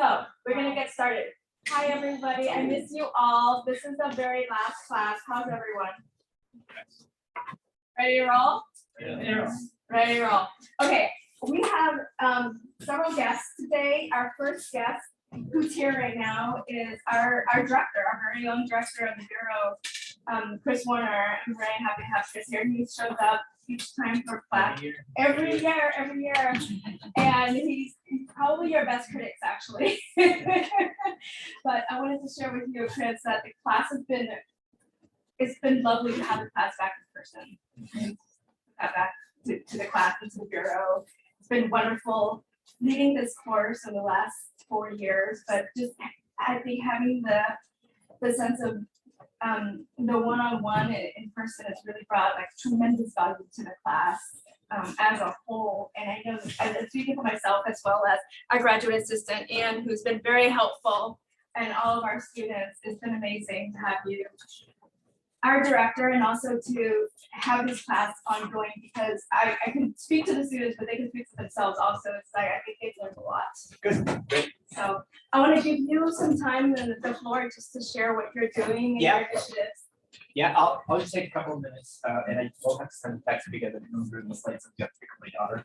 So we're gonna get started. Hi, everybody. I miss you all. This is the very last class. How's everyone? Ready to roll? Yeah. Ready to roll. Okay, we have several guests today. Our first guest, who's here right now, is our director, our very own director of the Bureau, Chris Warner. I'm very happy to have Chris here. He shows up each time for class. Every year. And he's probably your best critics, actually. But I wanted to share with you, Chris, that the class it's been lovely to have the class back in person. Back to the class and to the Bureau. It's been wonderful leading this course in the last 4 years, but just I think having the sense of the one-on-one in person has really brought like tremendous value to the class as a whole. And I know, I'm speaking for myself as well as our graduate assistant, Anne, who's been very helpful, and all of our students. It's been amazing to have you, our director, and also to have this class ongoing, because I can speak to the students, but they can speak to themselves also. It's like, I think they've learned a lot. Good. So I want to give you some time in the floor just to share what you're doing and your initiatives. Yeah, I'll just take a couple of minutes, and I won't have to send a text because I'm going through the slides and get to pick up my daughter.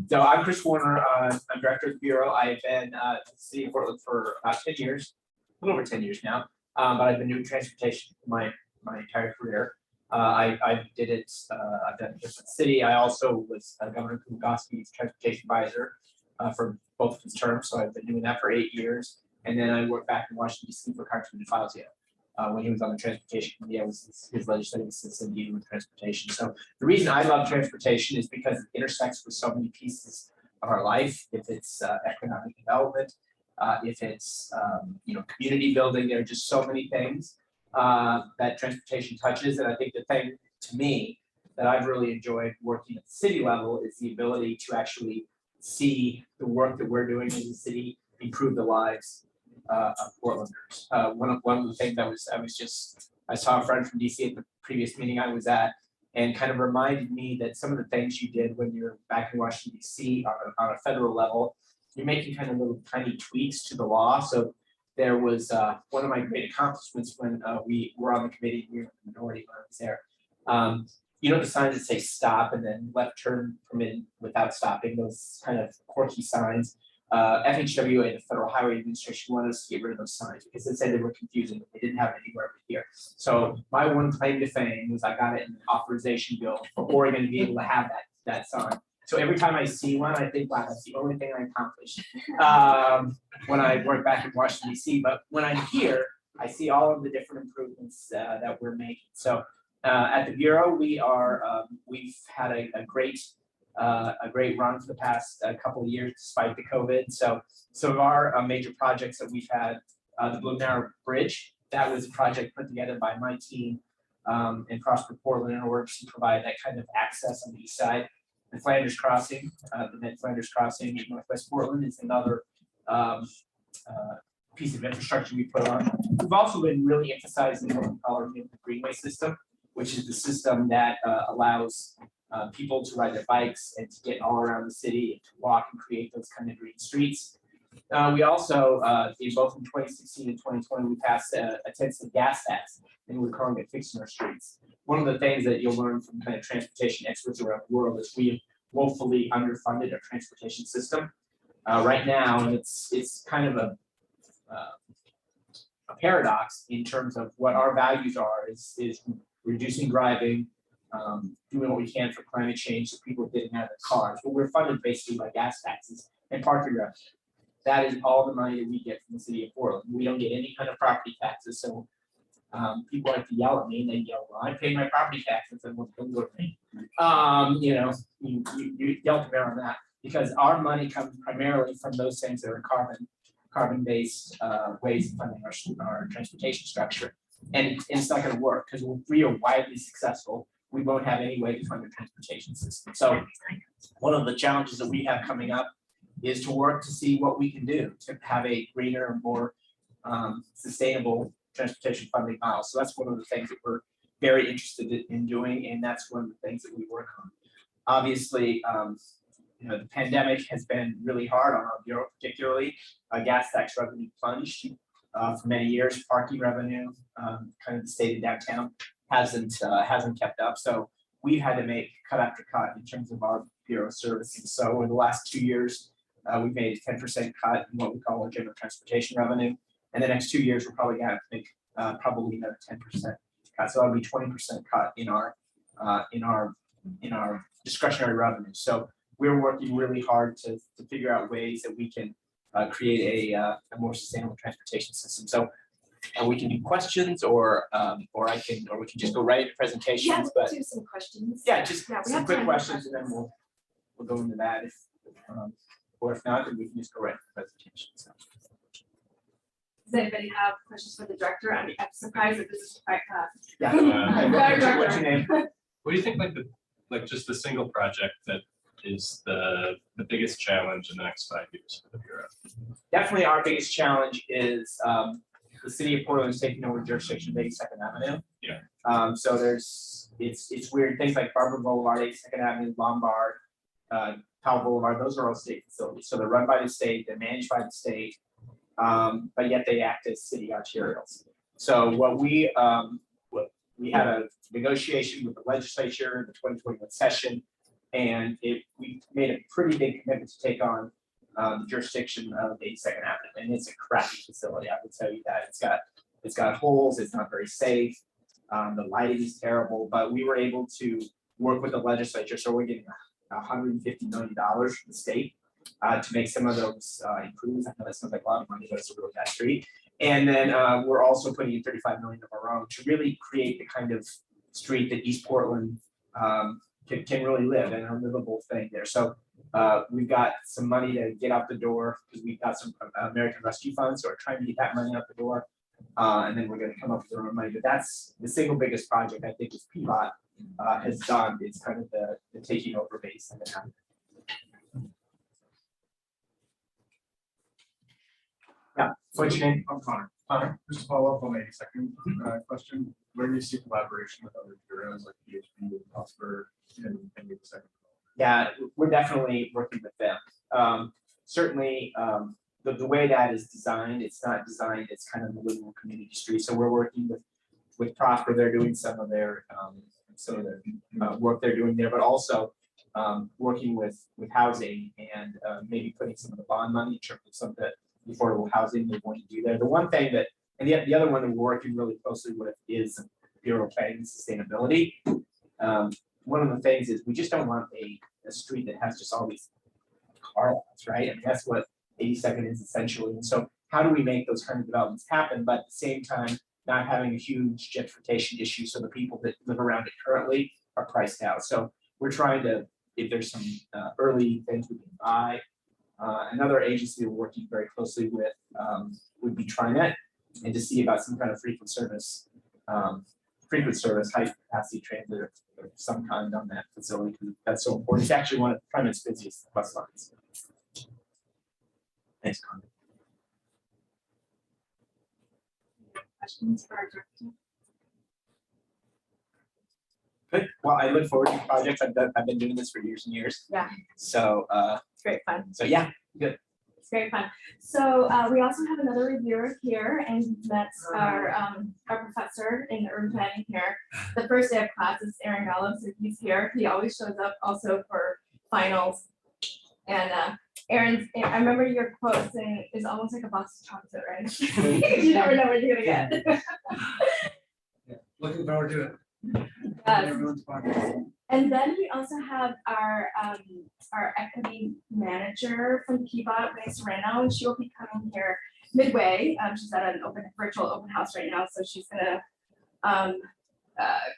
So I'm Chris Warner. I'm director of the Bureau. I've been at the city of Portland for about 10 years, a little over 10 years now. But I've been doing transportation my entire career. I did it. I've done it just in the city. I also was Governor Kumagoski's transportation advisor for both of his terms. So I've been doing that for 8 years. And then I worked back in Washington, D.C. for Congressman DeFazio. When he was on the transportation committee, I was his legislative assistant dealing with transportation. So the reason I love transportation is because it intersects with so many pieces of our life. If it's economic development, if it's community building, there are just so many things that transportation touches. And I think the thing to me that I've really enjoyed working at the city level is the ability to actually see the work that we're doing as a city improve the lives of Portlanders. One of the things I saw a friend from DC at the previous meeting I was at, and kind of reminded me that some of the things you did when you're back in Washington DC on a federal level, you're making kind of little tiny tweaks to the law. So there was one of my great accomplishments when we were on the committee, we were in the minority when I was there. The signs that say stop and then left turn permitted without stopping, those kind of quirky signs. FHWA, the Federal Highway Administration, wanted us to get rid of those signs because they said they were confusing. They didn't have it anywhere but here. So my one claim to fame was I got it in an authorization bill for Oregon to be able to have that sign. So every time I see one, I think, wow, that's the only thing I accomplished when I work back in Washington, D.C. But when I'm here, I see all of the different improvements that we're making. So at the Bureau, we've had a great run for the past couple of years despite the COVID. So some of our major projects that we've had, the Blue Narrow Bridge, that was a project put together by my team in Prosper, Portland, in order to provide that kind of access on the east side. The Flanders Crossing, the Mid-Flanders Crossing in Northwest Portland is another piece of infrastructure we put on. We've also been really emphasizing what we call our greenway system, which is the system that allows people to ride their bikes and to get all around the city and to walk and create those kind of green streets. We also, both in 2016 and 2020, we passed a tentative gas tax, and we're calling it fixing our streets. One of the things that you'll learn from kind of transportation experts around the world is we have woefully underfunded our transportation system right now, and it's kind of a paradox in terms of what our values are is reducing driving, doing what we can for climate change so people getting out of their cars. But we're funded basically by gas taxes and parking revenue. That is all the money that we get from the city of Portland. We don't get any kind of property taxes. So people like to yell at me and they yell, well, I pay my property taxes and what's going to me. You yell to me on that because our money comes primarily from those things that are carbon-based ways of funding our transportation structure. And it's not going to work because if we are widely successful, we won't have any way to fund the transportation system. So one of the challenges that we have coming up is to work to see what we can do to have a greener and more sustainable transportation funding model. So that's one of the things that we're very interested in doing, and that's one of the things that we work on. Obviously, the pandemic has been really hard on our bureau, particularly. Gas tax revenue plunged for many years. Parking revenue, kind of the state of downtown, hasn't kept up. So we've had to make cut after cut in terms of our bureau servicing. So in the last 2 years, we've made a 10% cut in what we call our general transportation revenue. And the next 2 years, we're probably going to have to make probably another 10% cut. So that'll be 20% cut in our discretionary revenue. So we're working really hard to figure out ways that we can create a more sustainable transportation system. So we can do questions, or we can just go right into presentations. Yeah, But do some questions. yeah, just we some have quick time for questions, and then we'll go into that. Or if not, then we can just go right into the presentation. So. Does anybody have questions for the director? I'm surprised that this is quite fast. Yeah. What's your name? What do you think, like just the single project that is the biggest challenge in the next 5 years for the Bureau? Definitely our biggest challenge is the city of Portland is taking over jurisdiction of 82nd Avenue. Yeah. So it's weird, things like Barber Boulevard, 82nd Avenue, Lombard, Powell Boulevard, those are all state facilities. So they're run by the state, they're managed by the state, but yet they act as city arterials. So what we had a negotiation with the legislature in the 2021 session, and we made a pretty big commitment to take on the jurisdiction of 82nd Avenue, and it's a crappy facility. I would tell you that it's got holes. It's not very safe. The lighting is terrible. But we were able to work with the legislature, so we're getting $150 million from the state to make some of those improvements. I know that sounds like a lot of money, but it's a really bad street. And then we're also putting in $35 million of our own to really create the kind of street that East Portland can really live, and a livable thing there. So we've got some money to get out the door because we've got some American Rescue Funds, so we're trying to get that money out the door, and then we're going to come up with our own money. But that's the single biggest project I think is PBOT has done. It's kind of the taking over base and the. Yeah, what's your name? I'm Connor. Connor. Just to follow up on the 82nd question, where do you see collaboration with other bureaus like PHP, Prosper, and 82nd? Yeah, we're definitely working with them. Certainly, the way that is designed, it's not designed, it's kind of a livable community street. So we're working with Prosper. They're doing some of their work they're doing there, but also working with housing and maybe putting some of the bond money in terms of some of the affordable housing they're going to do there. The one thing that, and the other one that we're working really closely with is Bureau of Planning and Sustainability. One of the things is we just don't want a street that has just all these car lots, right? I mean, that's what 82nd is essentially. And so how do we make those kind of developments happen, but at the same time, not having a huge gentrification issue so the people that live around it currently are priced out. So we're trying to, if there's some early things we can buy. Another agency we're working very closely with would be TriNet, and to see about some kind of frequent service, high capacity transit of some kind on that facility, because that's so important. It's actually one of TriNet's busiest bus lines. Thanks, Connie. Questions for our director? Good. Well, I look forward to projects. I've been doing this for years and years. Yeah. So It's great fun. so yeah, good. It's very fun. So we also have another reviewer here, and that's our professor in urban planning here. The first day of class is Aaron Gallo, so he's here. He always shows up also for finals. And Aaron, I remember your quote saying it's almost like a box of chocolate, right? You never know what you're gonna get. Yeah, looking forward to it. Yes. Everyone's fine. And then we also have our equity manager from PBOT, Wendy Serrano, and she will be coming here midway. She's at an virtual open house right now, so she's gonna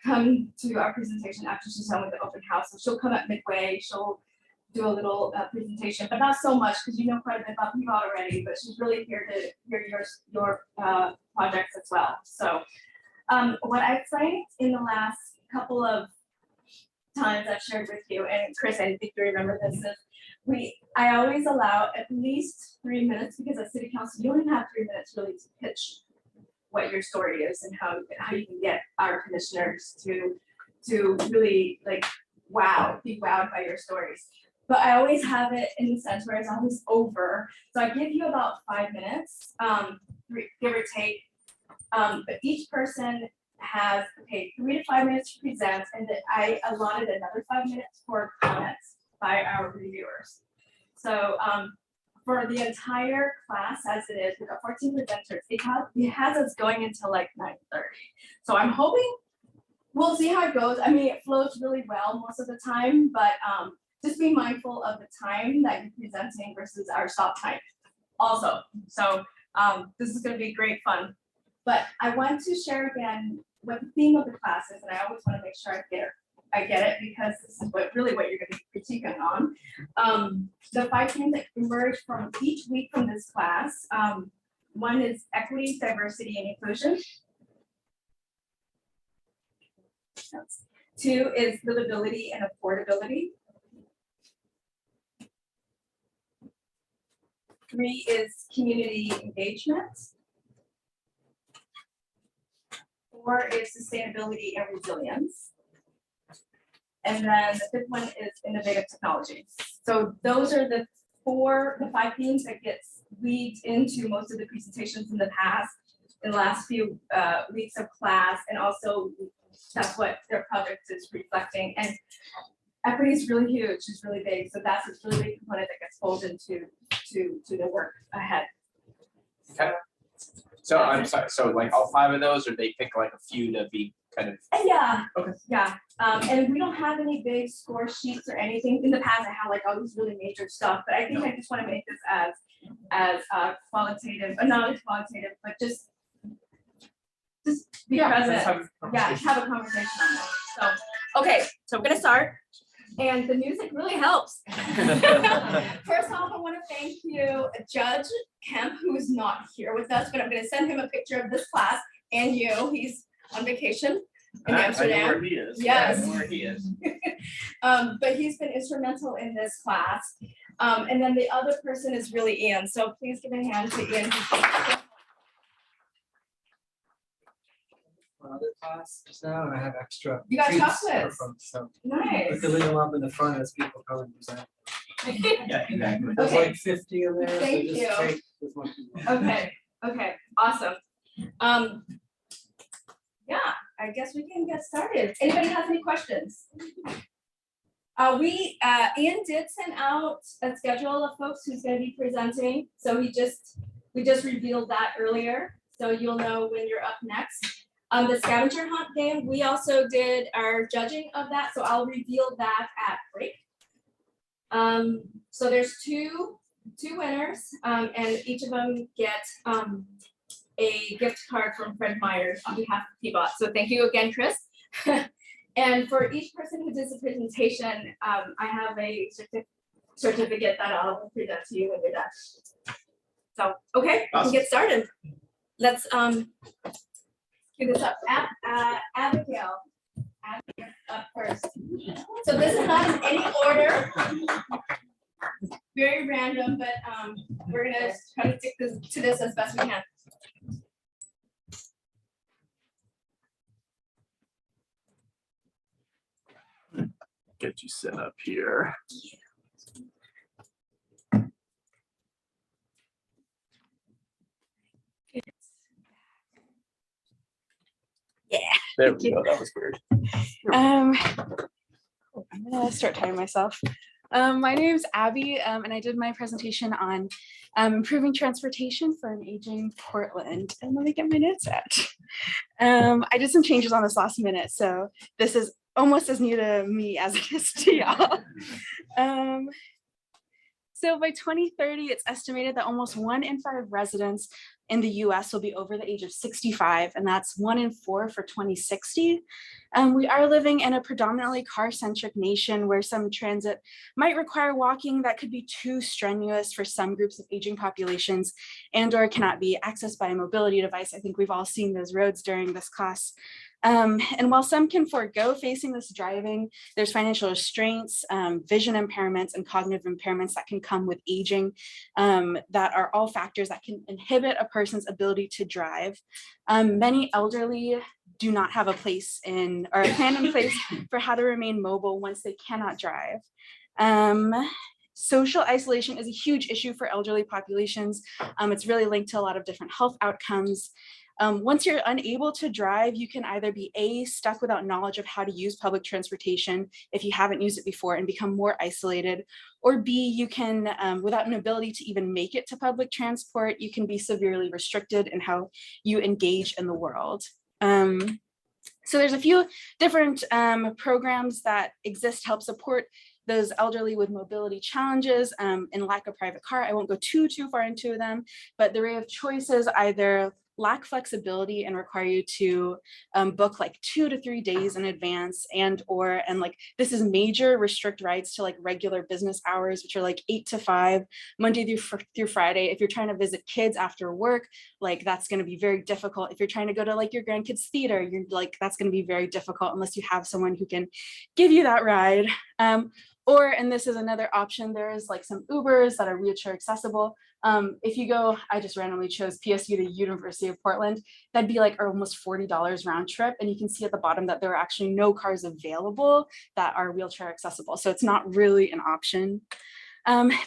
come to our presentation after she's done with the open house. So she'll come at midway. She'll do a little presentation, but not so much because you know quite a bit about PBOT already. But she's really here to hear your projects as well. So what I've framed in the last couple of times I've shared with you, and Chris, I think you remember this, is I always allow at least 3 minutes, because at city council, you only have 3 minutes really to pitch what your story is and how you can get our commissioners to really like be wowed by your stories. but I always have it in the sense where it's always over. So I give you about 5 minutes, give or take. But each person has, okay, 3 to 5 minutes to present, and then I allotted another 5 minutes for comments by our reviewers. So for the entire class as it is, we've got 14 presenters, it has us going until like 9:30. So I'm hoping, we'll see how it goes. I mean, it flows really well most of the time, but just be mindful of the time that you're presenting versus our stop time also. So this is gonna be great fun. But I want to share again what the theme of the class is, and I always want to make sure I get it because this is really what you're going to be critiquing on. The 5 themes that emerge from each week from this class. One is equity, diversity, and inclusion. 2 is livability and affordability. 3 is community engagement. 4 is sustainability and resilience. And then the 5th one is innovative technology. So those are the 5 themes that gets weaved into most of the presentations in the past, in the last few weeks of class, and also that's what their project is reflecting. And equity is really huge, it's really big. So that's a really big component that gets pulled into the work ahead. Okay. So I'm sorry, so like all 5 of those, or they pick like a few to be kind of? Yeah. Okay. Yeah, and we don't have any big score sheets or anything. In the past, I had like all these really major stuff, but I think I just want to make this as qualitative, not as qualitative, but just be present. Yeah, have a conversation on that. So, okay, so we're gonna start. And the music really helps. First off, I want to thank you, Judge Kemp, who is not here with us, but I'm going to send him a picture of this class and you. He's on vacation in Amsterdam. I know where he is. Yes. I know where he is. But he's been instrumental in this class. And then the other person is really Ian. So please give a hand to Ian. Other class just now, and I have extra. You got treats chocolates. for folks, so we Nice. can leave them up in the front as people come and present. Yeah, exactly. There's Okay. like 50 in there, so Thank just you. take as much as you want. Okay, awesome. Yeah, I guess we can get started. Anybody have any questions? Ian did send out a schedule of folks who's gonna be presenting, so we just revealed that earlier, so you'll know when you're up next. The scavenger hunt game, we also did our judging of that, so I'll reveal that at break. So there's two winners, and each of them get a gift card from Fred Myers on behalf of PBOT. So thank you again, Chris. And for each person who does the presentation, I have a certificate that I'll present to you when you're done. So, okay, we can get started. Let's give this up. Abigail. Abigail up first. So this is not in any order. Very random, but we're gonna try to stick to this as best we can. Get you set up here. There we go. That was weird. I'm gonna start timing myself. My name is Abby, and I did my presentation on improving transportation for an aging Portland. And let me get my notes out. I did some changes on this last minute, so this is almost as new to me as it is to y'all. So by 2030, it's estimated that almost 1 in 5 residents in the US will be over the age of 65, and that's 1 in 4 for 2060. We are living in a predominantly car-centric nation where some transit might require walking that could be too strenuous for some groups of aging populations and or cannot be accessed by a mobility device. I think we've all seen those roads during this class. And while some can forego facing this driving, there's financial restraints, vision impairments, and cognitive impairments that can come with aging that are all factors that can inhibit a person's ability to drive. Many elderly do not have a place in or a plan in place for how to remain mobile once they cannot drive. Social isolation is a huge issue for elderly populations. It's really linked to a lot of different health outcomes. Once you're unable to drive, you can either be stuck without knowledge of how to use public transportation if you haven't used it before and become more isolated, or B, you can, without an ability to even make it to public transport, you can be severely restricted in how you engage in the world. So there's a few different programs that exist to help support those elderly with mobility challenges and lack of private car. I won't go too far into them, but the array of choices either lack flexibility and require you to book like 2 to 3 days in advance, and like this is major restrict rides to like regular business hours, which are like 8 to 5 Monday through Friday. If you're trying to visit kids after work, like that's going to be very difficult. If you're trying to go to like your grandkids theater, you're like that's going to be very difficult unless you have someone who can give you that ride. And this is another option, there's like some Ubers that are wheelchair accessible. If you go, I just randomly chose PSU to University of Portland, that'd be like almost $40 round trip. And you can see at the bottom that there are actually no cars available that are wheelchair accessible. So it's not really an option.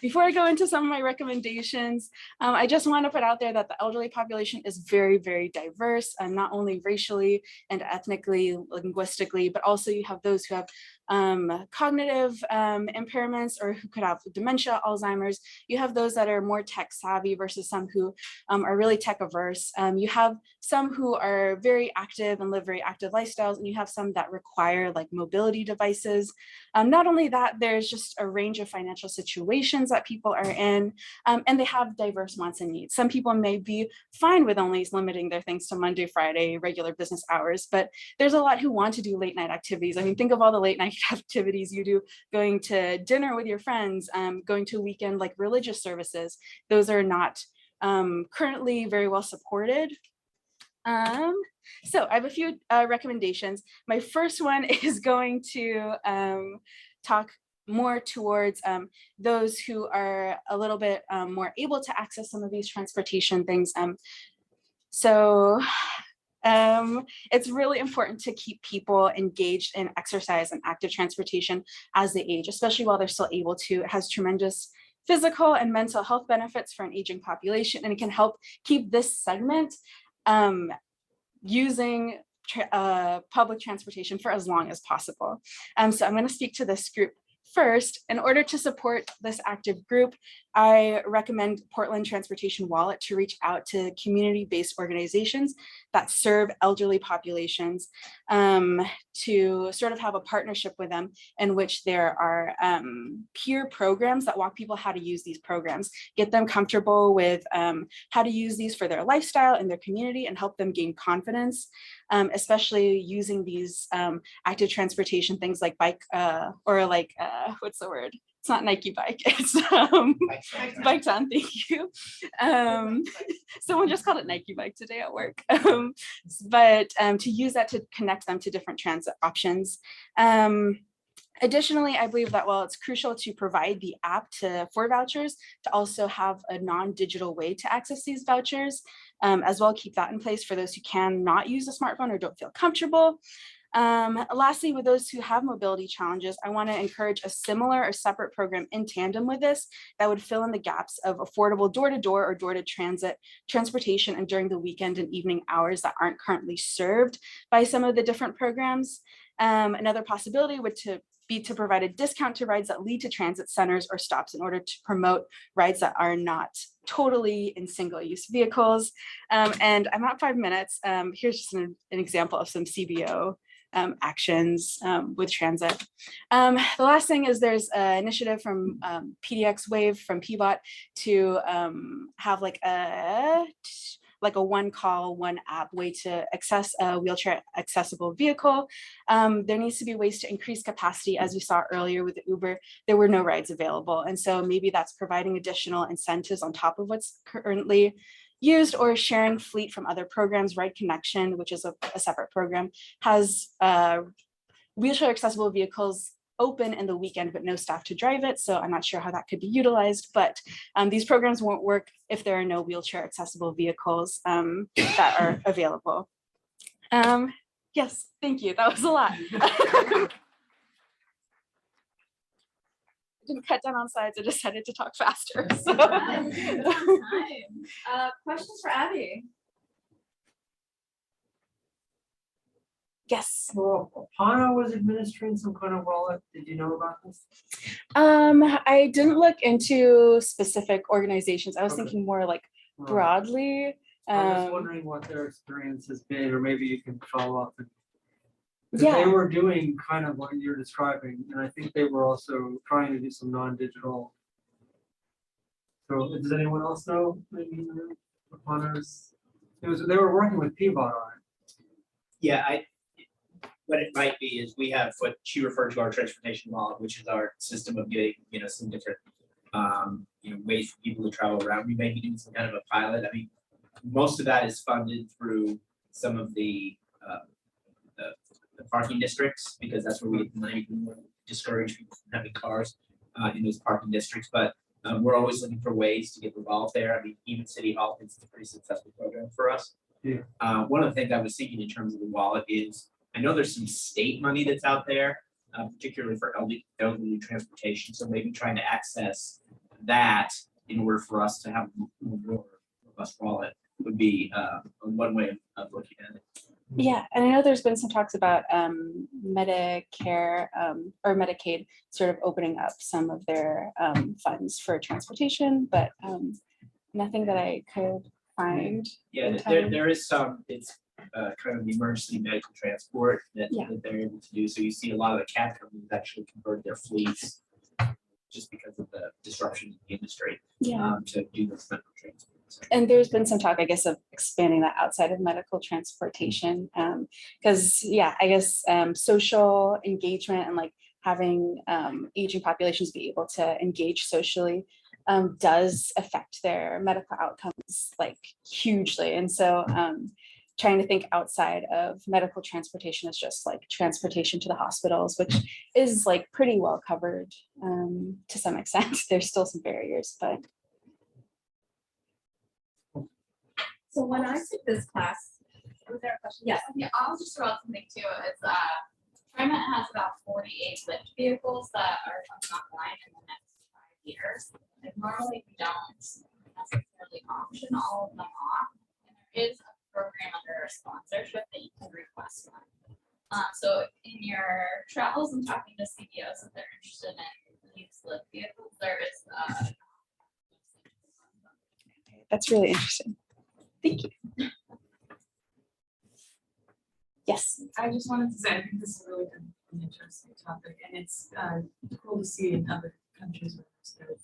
Before I go into some of my recommendations, I just want to put out there that the elderly population is very, very diverse, not only racially and ethnically, linguistically, but also you have those who have cognitive impairments or who could have dementia, Alzheimer's. You have those that are more tech savvy versus some who are really tech averse. You have some who are very active and live very active lifestyles, and you have some that require like mobility devices. Not only that, there's just a range of financial situations that people are in, and they have diverse wants and needs. Some people may be fine with only limiting their things to Monday, Friday, regular business hours, but there's a lot who want to do late night activities. I mean, think of all the late night activities you do, going to dinner with your friends, going to weekend like religious services. Those are not currently very well supported. So I have a few recommendations. My first one is going to talk more towards those who are a little bit more able to access some of these transportation things. It's really important to keep people engaged in exercise and active transportation as they age, especially while they're still able to. It has tremendous physical and mental health benefits for an aging population, and it can help keep this segment using public transportation for as long as possible. So I'm going to speak to this group first. In order to support this active group, I recommend Portland Transportation Wallet to reach out to community-based organizations that serve elderly populations, to sort of have a partnership with them in which there are peer programs that walk people how to use these programs, get them comfortable with how to use these for their lifestyle and their community, and help them gain confidence, especially using these active transportation things like bike or like, what's the word? It's not Nike bike, it's Bike Ton, thank you. Someone just called it Nike bike today at work. But to use that to connect them to different transit options. Additionally, I believe that while it's crucial to provide the app for vouchers, to also have a non-digital way to access these vouchers, as well, keep that in place for those who cannot use a smartphone or don't feel comfortable. Lastly, with those who have mobility challenges, I want to encourage a similar or separate program in tandem with this that would fill in the gaps of affordable door-to-door or door-to-transit transportation and during the weekend and evening hours that aren't currently served by some of the different programs. Another possibility would be to provide a discount to rides that lead to transit centers or stops in order to promote rides that are not totally in single-use vehicles. And I'm at 5 minutes. Here's just an example of some CBO actions with transit. The last thing is there's an initiative from PDX Wave from PBOT to have like a one call, one app way to access a wheelchair accessible vehicle. There needs to be ways to increase capacity. As you saw earlier with the Uber, there were no rides available. And so maybe that's providing additional incentives on top of what's currently used, or sharing fleet from other programs. Ride Connection, which is a separate program, has wheelchair accessible vehicles open in the weekend, but no staff to drive it. So I'm not sure how that could be utilized, but these programs won't work if there are no wheelchair accessible vehicles that are available. Yes, thank you. That was a lot. didn't cut down on slides. I decided to talk faster. So. Questions for Abby? Yes. So Apana was administering some kind of wallet. Did you know about this? I didn't look into specific organizations. I was Okay. thinking more like Right. broadly. I'm just wondering what their experience has been, or maybe you can follow up. 'Cause Yeah. they were doing kind of what you're describing, and I think they were also trying to do some non-digital. So does anyone else know? Maybe Apana's, they were working with PBOT on it. Yeah, what it might be is we have what she referred to our transportation law, which is our system of getting, some different, ways for people to travel around. We may be doing some kind of a pilot. I mean, most of that is funded through some of the parking districts, because that's where we get the money to discourage people from having cars in those parking districts. But we're always looking for ways to get involved there. I mean, even City Hall is a pretty successful program for us. Yeah. One of the things I was thinking in terms of the wallet is, I know there's some state money that's out there, particularly for elderly transportation. So maybe trying to access that in order for us to have a more robust wallet would be one way of looking at it. Yeah, and I know there's been some talks about Medicare or Medicaid sort of opening up some of their funds for transportation, but nothing that I could find. Yeah, in there time. is some, it's kind of the emergency medical transport that Yeah. that they're able to do. So you see a lot of the cab companies actually convert their fleets just because of the disruption in the industry Yeah, to do this medical transport. So, and there's been some talk, I guess, of expanding that outside of medical transportation. Because I guess social engagement and like having aging populations be able to engage socially does affect their medical outcomes like hugely. And so trying to think outside of medical transportation is just like transportation to the hospitals, which is like pretty well covered to some extent. There's still some barriers, but So when I took this class, was there a question? Yes. Yeah, I'll just throw out something too, is TriMet has about 48 lift vehicles that are coming online in the next 5 years. Like normally we don't necessarily auction all of them off. And there is a program under our sponsorship that you can request one. So in your travels and talking to CBOs, if they're interested in used lift vehicles, there is that's really interesting. Thank you. Yes. I just wanted to say, I think this is really an interesting topic, and it's cool to see in other countries where there's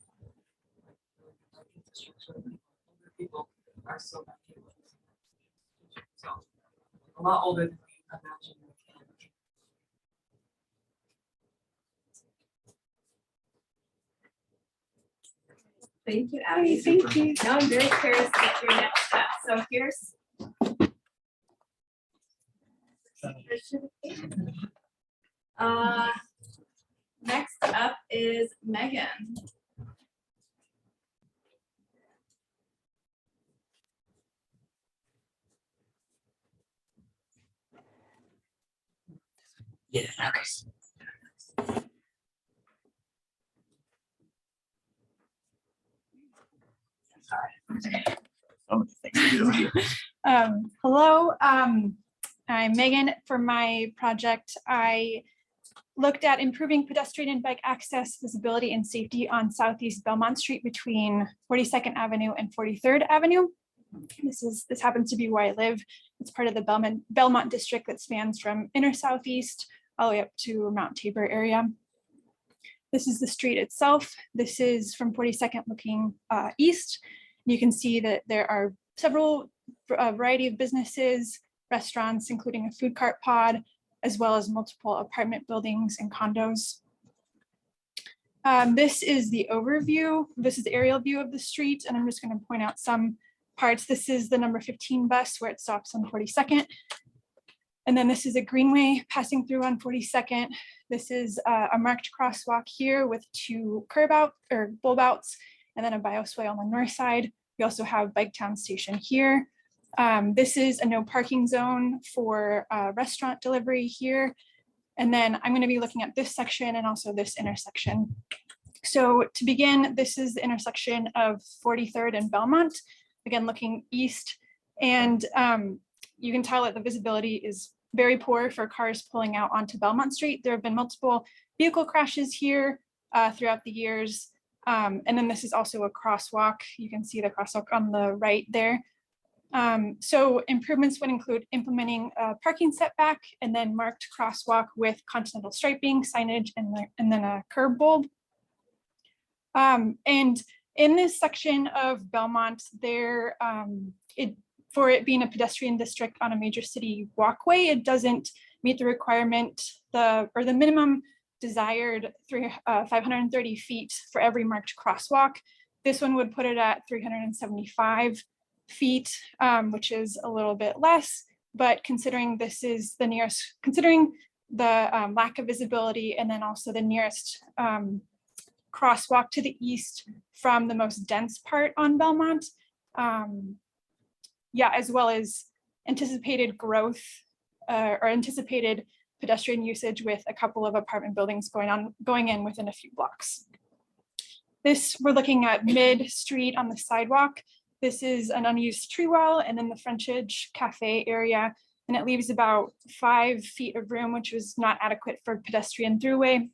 good infrastructure, older people are so lucky. So a lot older than we imagine we can. Thank you, Abby. Thank you. Now I'm very curious to get your next step. So here's. Next up is Megan. Yeah, okay. Hello, I'm Megan. For my project, I looked at improving pedestrian and bike access, visibility, and safety on Southeast Belmont Street between 42nd Avenue and 43rd Avenue. This happens to be where I live. It's part of the Belmont district that spans from inner Southeast all the way up to Mount Tabor area. This is the street itself. This is from 42nd looking east. You can see that there are several variety of businesses, restaurants, including a food cart pod, as well as multiple apartment buildings and condos. This is the overview. This is the aerial view of the street, and I'm just going to point out some parts. This is the number 15 bus where it stops on 42nd. And then this is a greenway passing through on 42nd. This is a marked crosswalk here with 2 curb out or bulb outs, and then a bioswale on the north side. We also have Bike Town Station here. This is a no parking zone for restaurant delivery here. And then I'm going to be looking at this section and also this intersection. So to begin, this is the intersection of 43rd and Belmont, again, looking east. And you can tell that the visibility is very poor for cars pulling out onto Belmont Street. There have been multiple vehicle crashes here throughout the years. And then this is also a crosswalk. You can see the crosswalk on the right there. So improvements would include implementing a parking setback and then marked crosswalk with continental striping, signage, and then a curb bulb. And in this section of Belmont, for it being a pedestrian district on a major city walkway, it doesn't meet the requirement, the minimum desired 530 feet for every marked crosswalk. This one would put it at 375 feet, which is a little bit less, but considering this is the nearest, considering the lack of visibility and then also the nearest crosswalk to the east from the most dense part on Belmont, yeah, as well as anticipated growth or anticipated pedestrian usage with a couple of apartment buildings going in within a few blocks. We're looking at mid-street on the sidewalk. This is an unused tree well and then the frontage cafe area, and it leaves about 5 feet of room, which was not adequate for pedestrian throughway.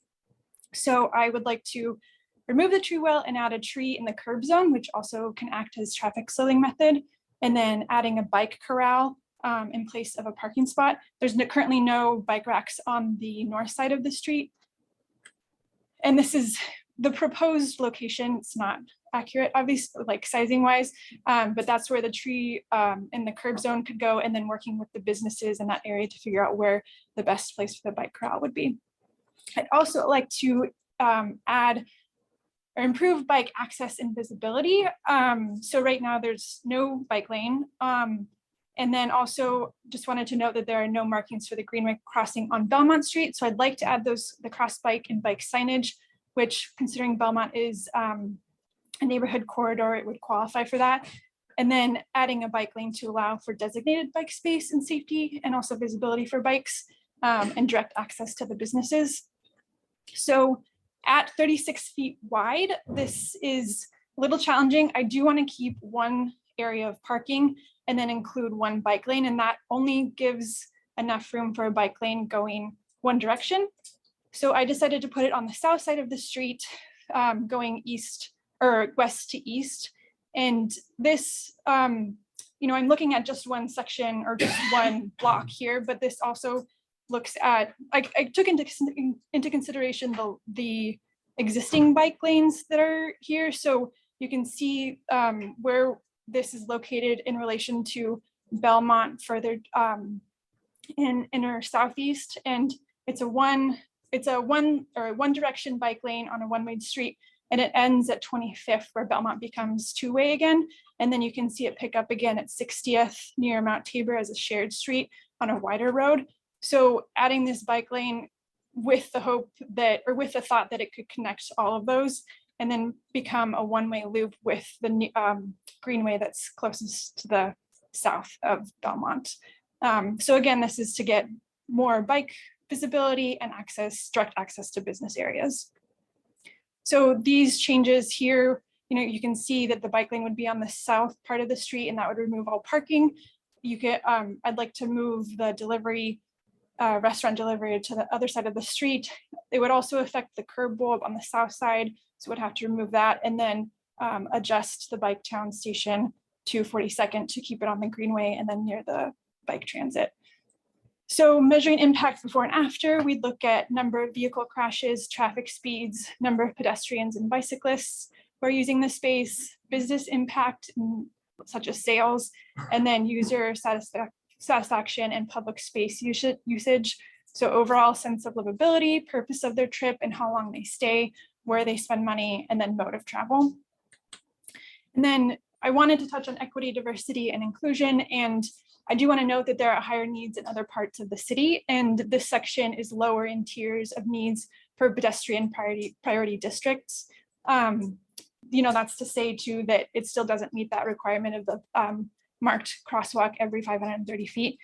So I would like to remove the tree well and add a tree in the curb zone, which also can act as traffic slowing method, and then adding a bike corral in place of a parking spot. There's currently no bike racks on the north side of the street. And this is the proposed location. It's not accurate, obviously, like sizing wise, but that's where the tree in the curb zone could go, and then working with the businesses in that area to figure out where the best place for the bike corral would be. I'd also like to add or improve bike access and visibility. So right now there's no bike lane. And then also just wanted to note that there are no markings for the Greenway crossing on Belmont Street. So I'd like to add the cross bike and bike signage, which considering Belmont is a neighborhood corridor, it would qualify for that. And then adding a bike lane to allow for designated bike space and safety and also visibility for bikes and direct access to the businesses. So at 36 feet wide, this is a little challenging. I do want to keep one area of parking and then include one bike lane, and that only gives enough room for a bike lane going one direction. So I decided to put it on the south side of the street, going east or west to east. And this, you know, I'm looking at just one section or just one block here, but this also looks at, I took into consideration the existing bike lanes that are here. So you can see where this is located in relation to Belmont further in inner southeast. And it's a one direction bike lane on a one-way street, and it ends at 25th where Belmont becomes two-way again. And then you can see it pick up again at 60th near Mount Tabor as a shared street on a wider road. So adding this bike lane with the hope that, or with the thought that it could connect all of those and then become a one-way loop with the Greenway that's closest to the south of Belmont. So again, this is to get more bike visibility and access, direct access to business areas. So these changes here, you know, you can see that the bike lane would be on the south part of the street, and that would remove all parking. You could, I'd like to move the delivery, restaurant delivery to the other side of the street. It would also affect the curb bulb on the south side, so would have to remove that, and then adjust the bike town station to 42nd to keep it on the Greenway and then near the bike transit. So measuring impact before and after, we'd look at number of vehicle crashes, traffic speeds, number of pedestrians and bicyclists who are using the space, business impact such as sales, and then user satisfaction and public space usage. So overall sense of livability, purpose of their trip and how long they stay, where they spend money, and then mode of travel. And then I wanted to touch on equity, diversity, and inclusion. And I do want to note that there are higher needs in other parts of the city, and this section is lower in tiers of needs for pedestrian priority districts. You know, that's to say too that it still doesn't meet that requirement of the marked crosswalk every 530 feet.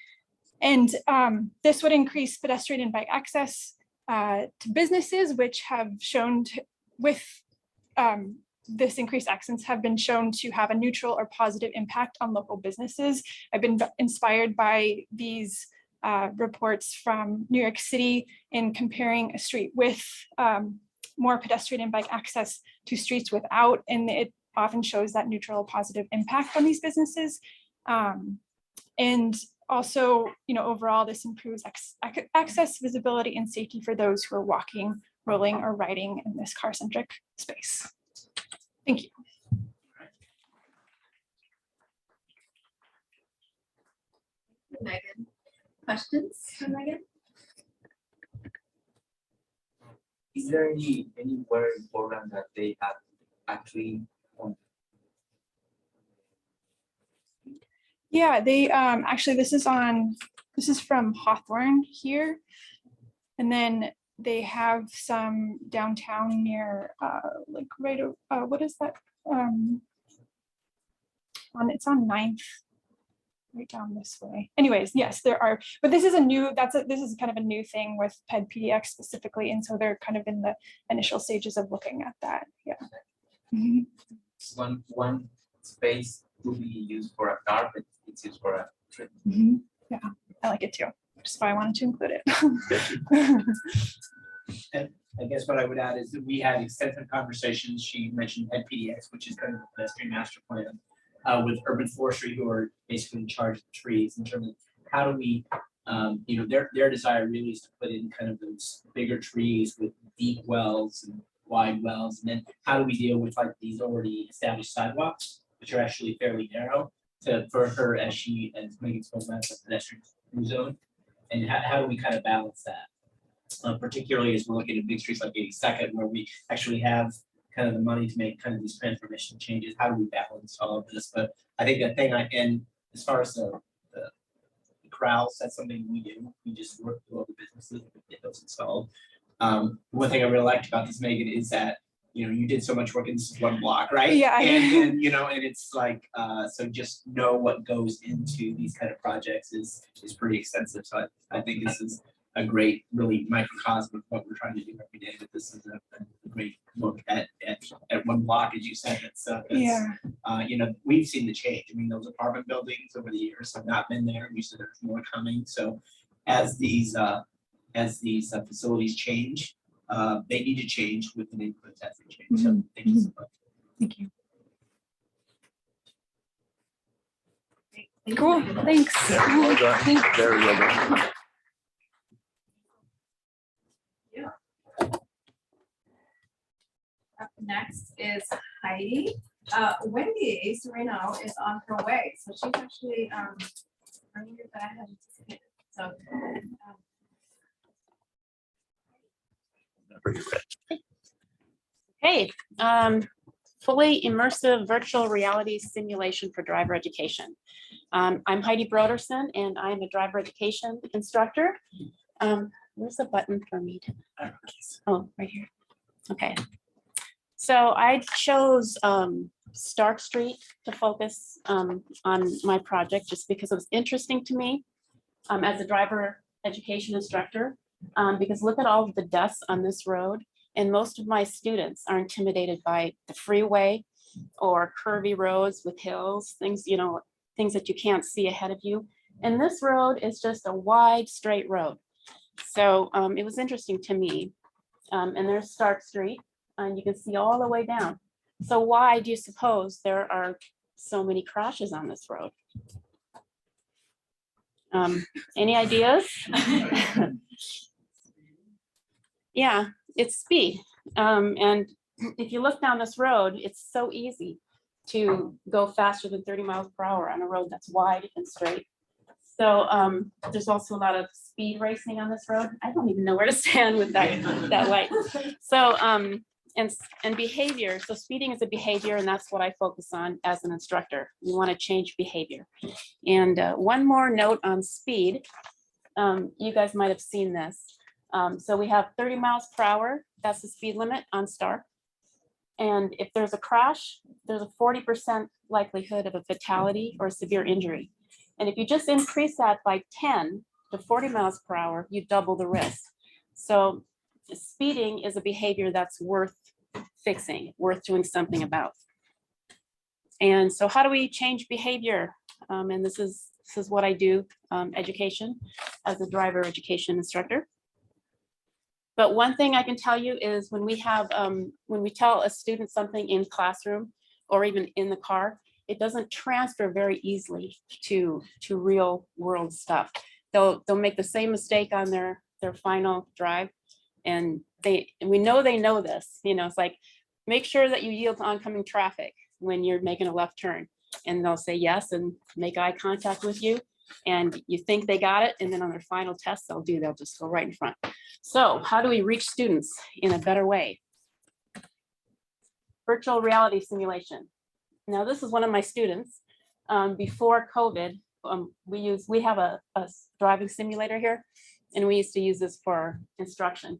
And this would increase pedestrian and bike access to businesses, which have shown with this increased accents have been shown to have a neutral or positive impact on local businesses. I've been inspired by these reports from New York City in comparing a street with more pedestrian and bike access to streets without, and it often shows that neutral positive impact on these businesses. And also, overall, this improves access, visibility, and safety for those who are walking, rolling, or riding in this car-centric space. Thank you. Megan, questions for Megan? Is there anywhere important that they have actually on? Yeah, they actually this is from Hawthorne here. And then they have some downtown near like right what is that? It's on 9th, right down this way. Anyways, yes, there are, but this is this is kind of a new thing with PBOT specifically, and so they're kind of in the initial stages of looking at that. Yeah. Mhm. One space to be used for a car, but it's used for a trip. Mhm. Yeah, I like it too. Which is why I wanted to include it. And I guess what I would add is that we had extensive conversations. She mentioned PDX, which is kind of the pedestrian master plan, with urban forestry, who are basically in charge of the trees in terms of how do we, their desire really is to put in kind of those bigger trees with deep wells and wide wells. And then how do we deal with like these already established sidewalks, which are actually fairly narrow for her as Megan spoke about the pedestrian zone. And how do we kind of balance that? Particularly as we're looking at big streets like 82nd, where we actually have kind of the money to make kind of these transformation changes. How do we balance all of this? But I think the thing and as far as the corrals, that's something we do. We just work with all the businesses to get those installed. One thing I really liked about this, Megan, is that you did so much work in this one block, right? Yeah. And it's like so just know what goes into these kind of projects is pretty extensive. So I think this is a great, really microcosm of what we're trying to do every day. But this is a great look at one block, as you said. We've seen the change. I mean, those apartment buildings over the years have not been there. You said there's more coming. So as these facilities change, they need to change with the neighborhoods as they change. So thank you so much. Thank you. Thank Cool. you. Thanks. Yeah, well done. Very well done. Up next is Heidi. Wendy Serrano is on her way, so she's actually earlier than I had anticipated. So Hey, fully immersive virtual reality simulation for driver education. I'm Heidi Broderson, and I'm a driver education instructor. Where's the button for me to? Oh, right here. Okay. So I chose Stark Street to focus on my project just because it was interesting to me as a driver education instructor. Because look at all of the deaths on this road, and most of my students are intimidated by the freeway or curvy roads with hills, things that you can't see ahead of you. And this road is just a wide, straight road. So it was interesting to me. And there's Stark Street, and you can see all the way down. So why do you suppose there are so many crashes on this road? Any ideas? Yeah, it's speed. And if you look down this road, it's so easy to go faster than 30 miles per hour on a road that's wide and straight. So there's also a lot of speed racing on this road. I don't even know where to stand with that light. So and behavior. So speeding is a behavior, and that's what I focus on as an instructor. We want to change behavior. And one more note on speed. You guys might have seen this. So we have 30 miles per hour. That's the speed limit on Stark. And if there's a crash, there's a 40% likelihood of a fatality or severe injury. And if you just increase that by 10 to 40 miles per hour, you double the risk. So speeding is a behavior that's worth fixing, worth doing something about. And so how do we change behavior? And this is what I do, education as a driver education instructor. But one thing I can tell you is when we tell a student something in classroom or even in the car, it doesn't transfer very easily to real world stuff. They'll make the same mistake on their final drive, and we know they know this. It's like, make sure that you yield to oncoming traffic when you're making a left turn, and they'll say yes and make eye contact with you, and you think they got it, and then on their final test they'll just go right in front. So how do we reach students in a better way? Virtual reality simulation. Now this is one of my students. Before COVID, we have a driving simulator here, and we used to use this for instruction.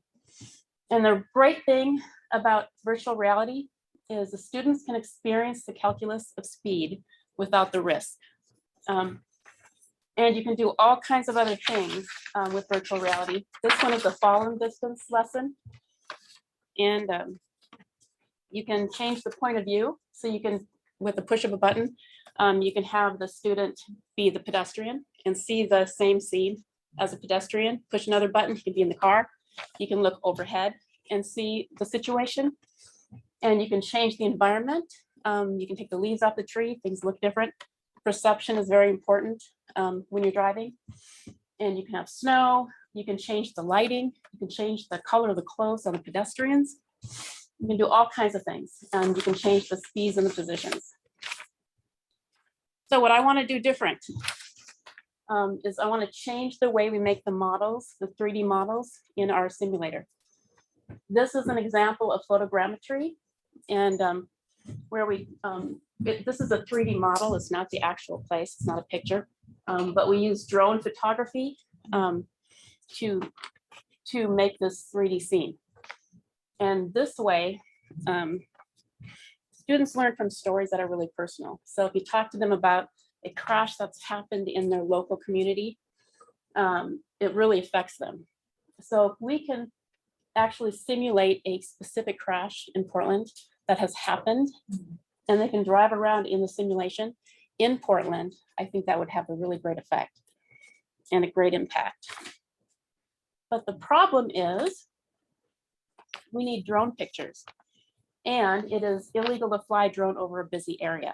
And the great thing about virtual reality is the students can experience the calculus of speed without the risk. And you can do all kinds of other things with virtual reality. This one is a fallen distance lesson. And you can change the point of view. So you can, with the push of a button, you can have the student be the pedestrian and see the same scene as a pedestrian. Push another button, he can be in the car. You can look overhead and see the situation. And you can change the environment. You can take the leaves off the tree, things look different. Perception is very important when you're driving. And you can have snow, you can change the lighting, you can change the color of the clothes on the pedestrians. You can do all kinds of things, and you can change the speeds and the positions. So what I want to do different is I want to change the way we make the models, the 3D models in our simulator. This is an example of photogrammetry, and where this is a 3D model. It's not the actual place. It's not a picture, but we use drone photography to make this 3D scene. And this way, students learn from stories that are really personal. So if you talk to them about a crash that's happened in their local community, it really affects them. So if we can actually simulate a specific crash in Portland that has happened, and they can drive around in the simulation in Portland, I think that would have a really great effect and a great impact. But the problem is we need drone pictures, and it is illegal to fly drone over a busy area.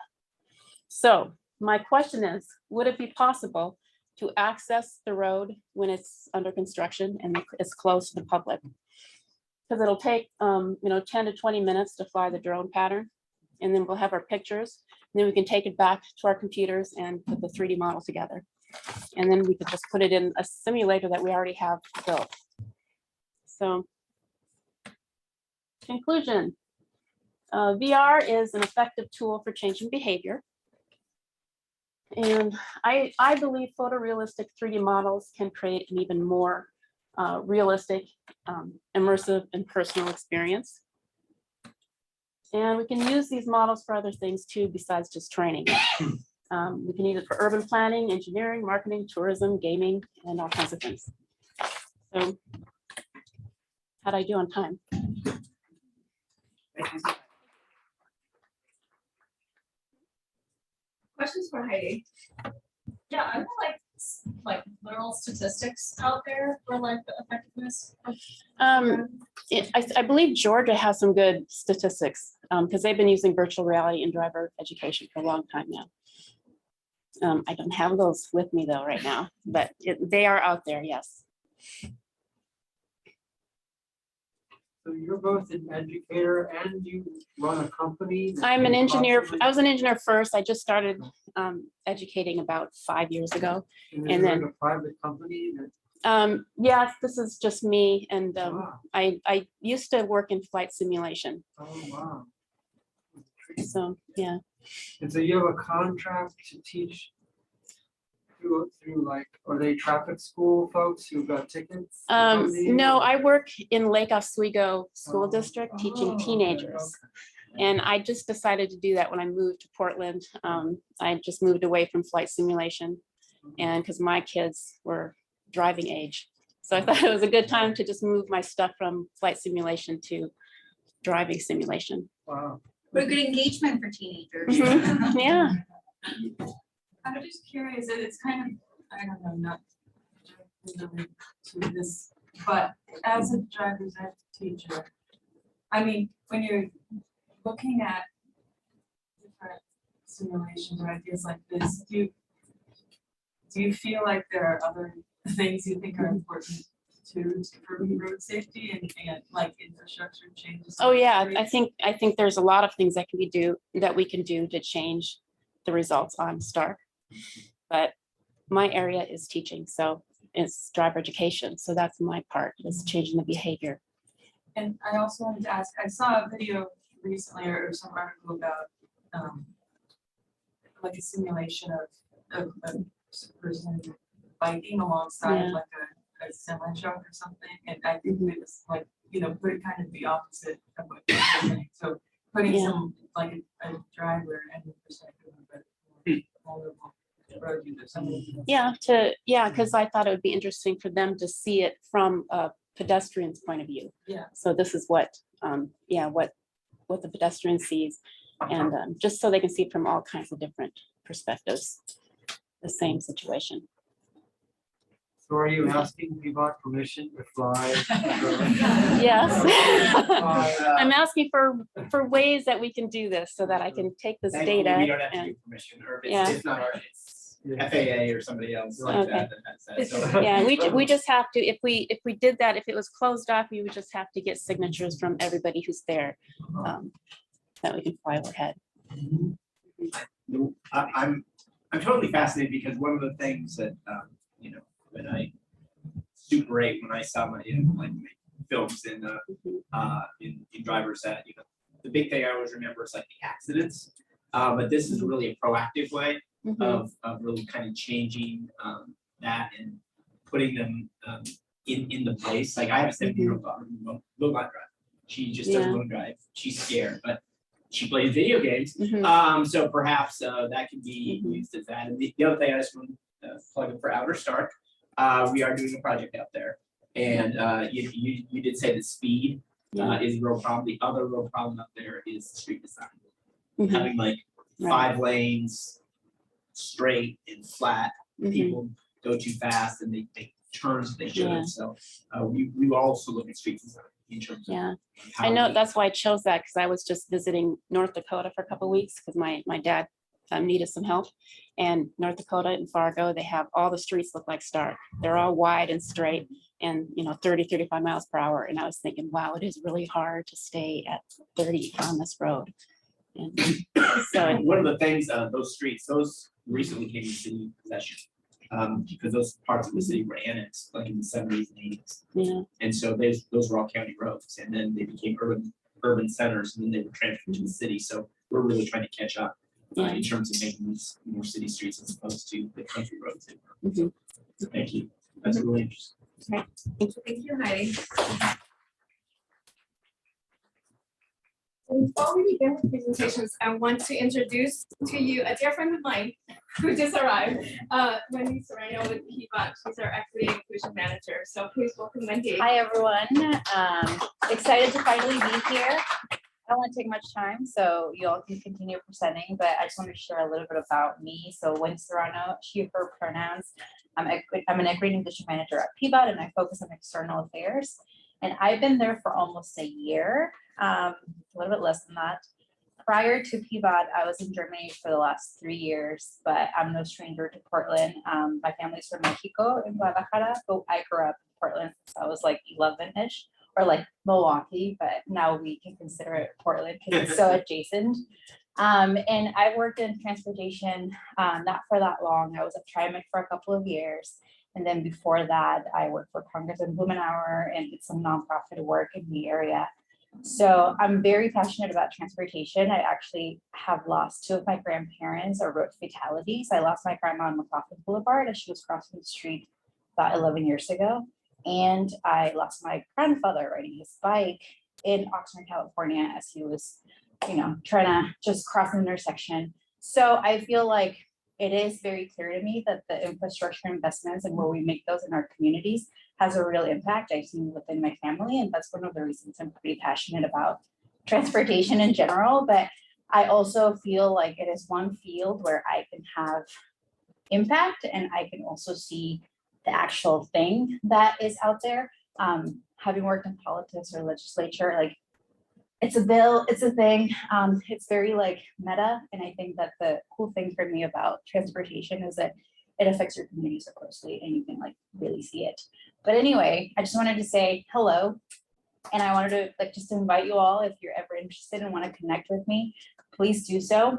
So my question is, would it be possible to access the road when it's under construction and it's closed to the public? Because it'll take 10 to 20 minutes to fly the drone pattern, and then we'll have our pictures, and then we can take it back to our computers and put the 3D model together. And then we could just put it in a simulator that we already have built. So conclusion, VR is an effective tool for changing behavior. And I believe photorealistic 3D models can create an even more realistic, immersive, and personal experience. And we can use these models for other things too, besides just training. We can use it for urban planning, engineering, marketing, tourism, gaming, and all kinds of things. So how'd I do on time? Questions for Heidi? Yeah, I would like literal statistics out there for like the effectiveness of. I believe Georgia has some good statistics because they've been using virtual reality in driver education for a long time now. I don't have those with me though right now, but they are out there, yes. So you're both an educator and you run a company? I'm an engineer. I was an engineer first. I just started educating about 5 years ago. And then a private company? Yes, this is just me. And Wow. I used to work in flight simulation. Oh, wow. So, yeah. And so you have a contract to teach through like, are they traffic school folks who got tickets? No, I work in Lake Oswego School District teaching okay, teenagers. okay. And I just decided to do that when I moved to Portland. I just moved away from flight simulation, and because my kids were driving age. So I thought it was a good time to just move my stuff from flight simulation to driving simulation. Wow. What a good engagement for teenagers. Mhm, yeah. I'm just curious, and it's kind of, I don't know, not related to this, but as a driver's ed teacher, I mean, when you're looking at different simulations or ideas like this, do you feel like there are other things you think are important to improve road safety and like infrastructure changes? Oh, yeah, I think there's a lot of things that we can do to change the results on Stark. But my area is teaching, so it's driver education. So that's my part, is changing the behavior. And I also wanted to ask, I saw a video recently or some article about like a simulation of a person biking alongside Yeah. like a semi truck or something. And I think it was like, you know, put it kind of the opposite of what you're saying. So putting Yeah. some like a driver and the perspective of a vulnerable road user, somebody. Yeah, because I thought it would be interesting for them to see it from a pedestrian's point of view. Yeah. So this is what the pedestrian sees, and just so they can see it from all kinds of different perspectives, the same situation. So are you asking PBOT permission to fly? Yes. Fly, I'm asking for ways that we can do this so that I can take this Thankfully, data we don't have to and, get permission, or if Yeah. it's not our, it's Yeah. FAA or somebody else like Okay. that has that. So yeah, we just have to, if we did that, if it was closed off, we would just have to get signatures from everybody who's there, that we can fly overhead. I'm totally fascinated because one of the things that when I Super 8, when I saw my my films in driver's ed, the big thing I always remember is like the accidents. But this is really a proactive way of really kind of changing that and putting them in the place. Like I have a 7-year-old daughter who will not drive. She just doesn't want to drive. She's scared, but she plays video games. So perhaps that can be used as that. And the other thing I just want to plug in for Outer Stark, we are doing a project out there. And you did say that speed is a real problem. The other real problem up there is street design. Having like 5 lanes, straight and flat. People go too fast and they take turns they shouldn't. So we also look at street design in terms of I know that's why I chose that, because I was just visiting North Dakota for a couple of weeks because my dad needed some help. And North Dakota and Fargo, they have all the streets look like Stark. They're all wide and straight and 30, 35 miles per hour. And I was thinking, wow, it is really hard to stay at 30 on this road. And so one of the things, those streets, those recently came into city possession. Because those parts of the city were annexed like in the 70s and 80s. And so those were all county roads, and then they became urban centers, and then they were transferred to the city. So we're really trying to catch up in terms of making these more city streets as opposed to the country roads. So thank you. That's really interesting. Thank you, Heidi. Before we begin with presentations, I want to introduce to you a dear friend of mine who just arrived, Wendy Serrano with PBOT. She's our Equity and Inclusion Manager. So please welcome Wendy. Hi, everyone. Excited to finally be here. I don't want to take much time, so you all can continue presenting, but I just want to share a little bit about me. So Wendy Serrano, she, her pronouns. I'm an Equity and Inclusion Manager at PBOT, and I focus on external affairs. And I've been there for almost a year, a little bit less than that. Prior to PBOT, I was in Germany for the last 3 years, but I'm no stranger to Portland. My family's from Mexico in Guadalajara, but I grew up in Portland since I was like 11-ish, or like Milwaukee, but now we can consider it Portland because it's so adjacent. And I worked in transportation, not for that long. I was at TriMet for a couple of years. And then before that, I worked for Congressman Blumenauer and did some nonprofit work in the area. So I'm very passionate about transportation. I actually have lost 2 of my grandparents or road fatalities. I lost my grandma on McLaughlin Boulevard as she was crossing the street about 11 years ago. And I lost my grandfather riding his bike in Oxnard, California, as he was, trying to just cross an intersection. So I feel like it is very clear to me that the infrastructure investments and where we make those in our communities has a real impact. I've seen within my family, and that's one of the reasons I'm pretty passionate about transportation in general, but I also feel like it is one field where I can have impact and I can also see the actual thing that is out there. Having worked in politics or legislature, like it's a bill, it's a thing. It's very like meta. And I think that the cool thing for me about transportation is that it affects your community so closely and you can like really see it. But anyway, I just wanted to say hello. And I wanted to like just invite you all, if you're ever interested and want to connect with me, please do so.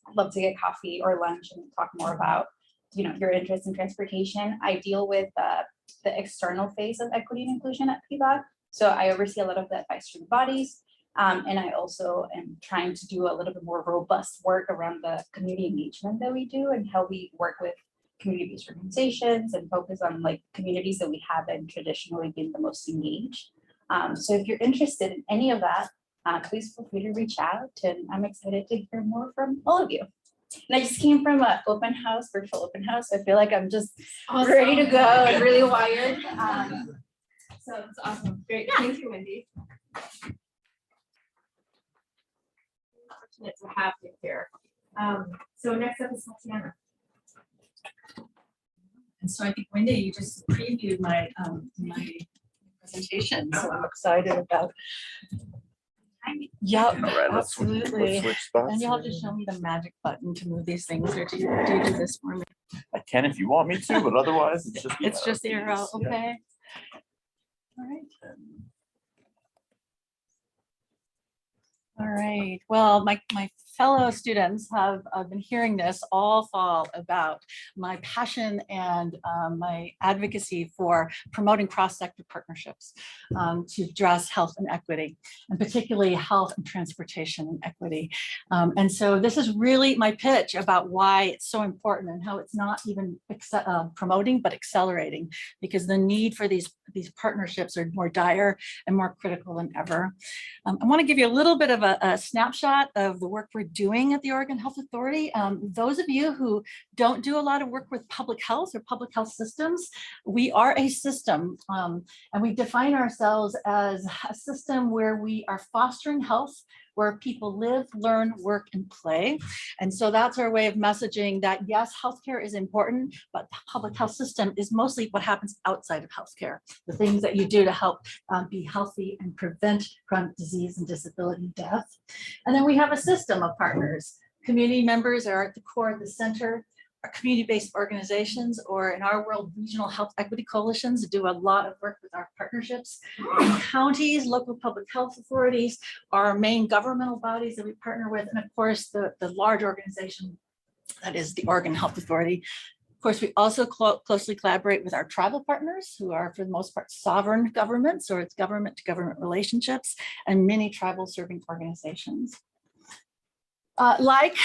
I'd love to get coffee or lunch and talk more about, you know, your interest in transportation. I deal with the external phase of equity and inclusion at PBOT. So I oversee a lot of the advisory bodies. And I also am trying to do a little bit more robust work around the community engagement that we do and how we work with community-based organizations and focus on like communities that we haven't traditionally been the most engaged. So if you're interested in any of that, please feel free to reach out, and I'm excited to hear more from all of you. And I just came from an open house, virtual open house. So I feel like I'm just ready to go and really wired. So it's awesome. Great. Yeah. Thank you, Wendy. Fortunate to have you here. So next up is Tatiana. And so I think Wendy, you just previewed my my presentation, so I'm excited about. Yep, absolutely. Switch spots. And you'll have to show me the magic button to move these things, or do you do this for me? I can if you want me to, but otherwise it's just. It's just the arrow, Yeah. okay. All right. All right, well, my fellow students have been hearing this all fall about my passion and my advocacy for promoting cross-sector partnerships to address health and equity, and particularly health and transportation and equity. And so this is really my pitch about why it's so important and how it's not even promoting, but accelerating, because the need for these partnerships are more dire and more critical than ever. I want to give you a little bit of a snapshot of the work we're doing at the Oregon Health Authority. Those of you who don't do a lot of work with public health or public health systems, we are a system, and we define ourselves as a system where we are fostering health, where people live, learn, work, and play. And so that's our way of messaging that, yes, healthcare is important, but the public health system is mostly what happens outside of healthcare, the things that you do to help be healthy and prevent chronic disease and disability and death. And then we have a system of partners. Community members are at the core, at the center. Our community-based organizations, or in our world, regional health equity coalitions, do a lot of work with our partnerships. Counties, local public health authorities, our main governmental bodies that we partner with, and of course, the large organization that is the Oregon Health Authority. Of course, we also closely collaborate with our tribal partners, who are for the most part sovereign governments, or it's government to government relationships, and many tribal serving organizations. Like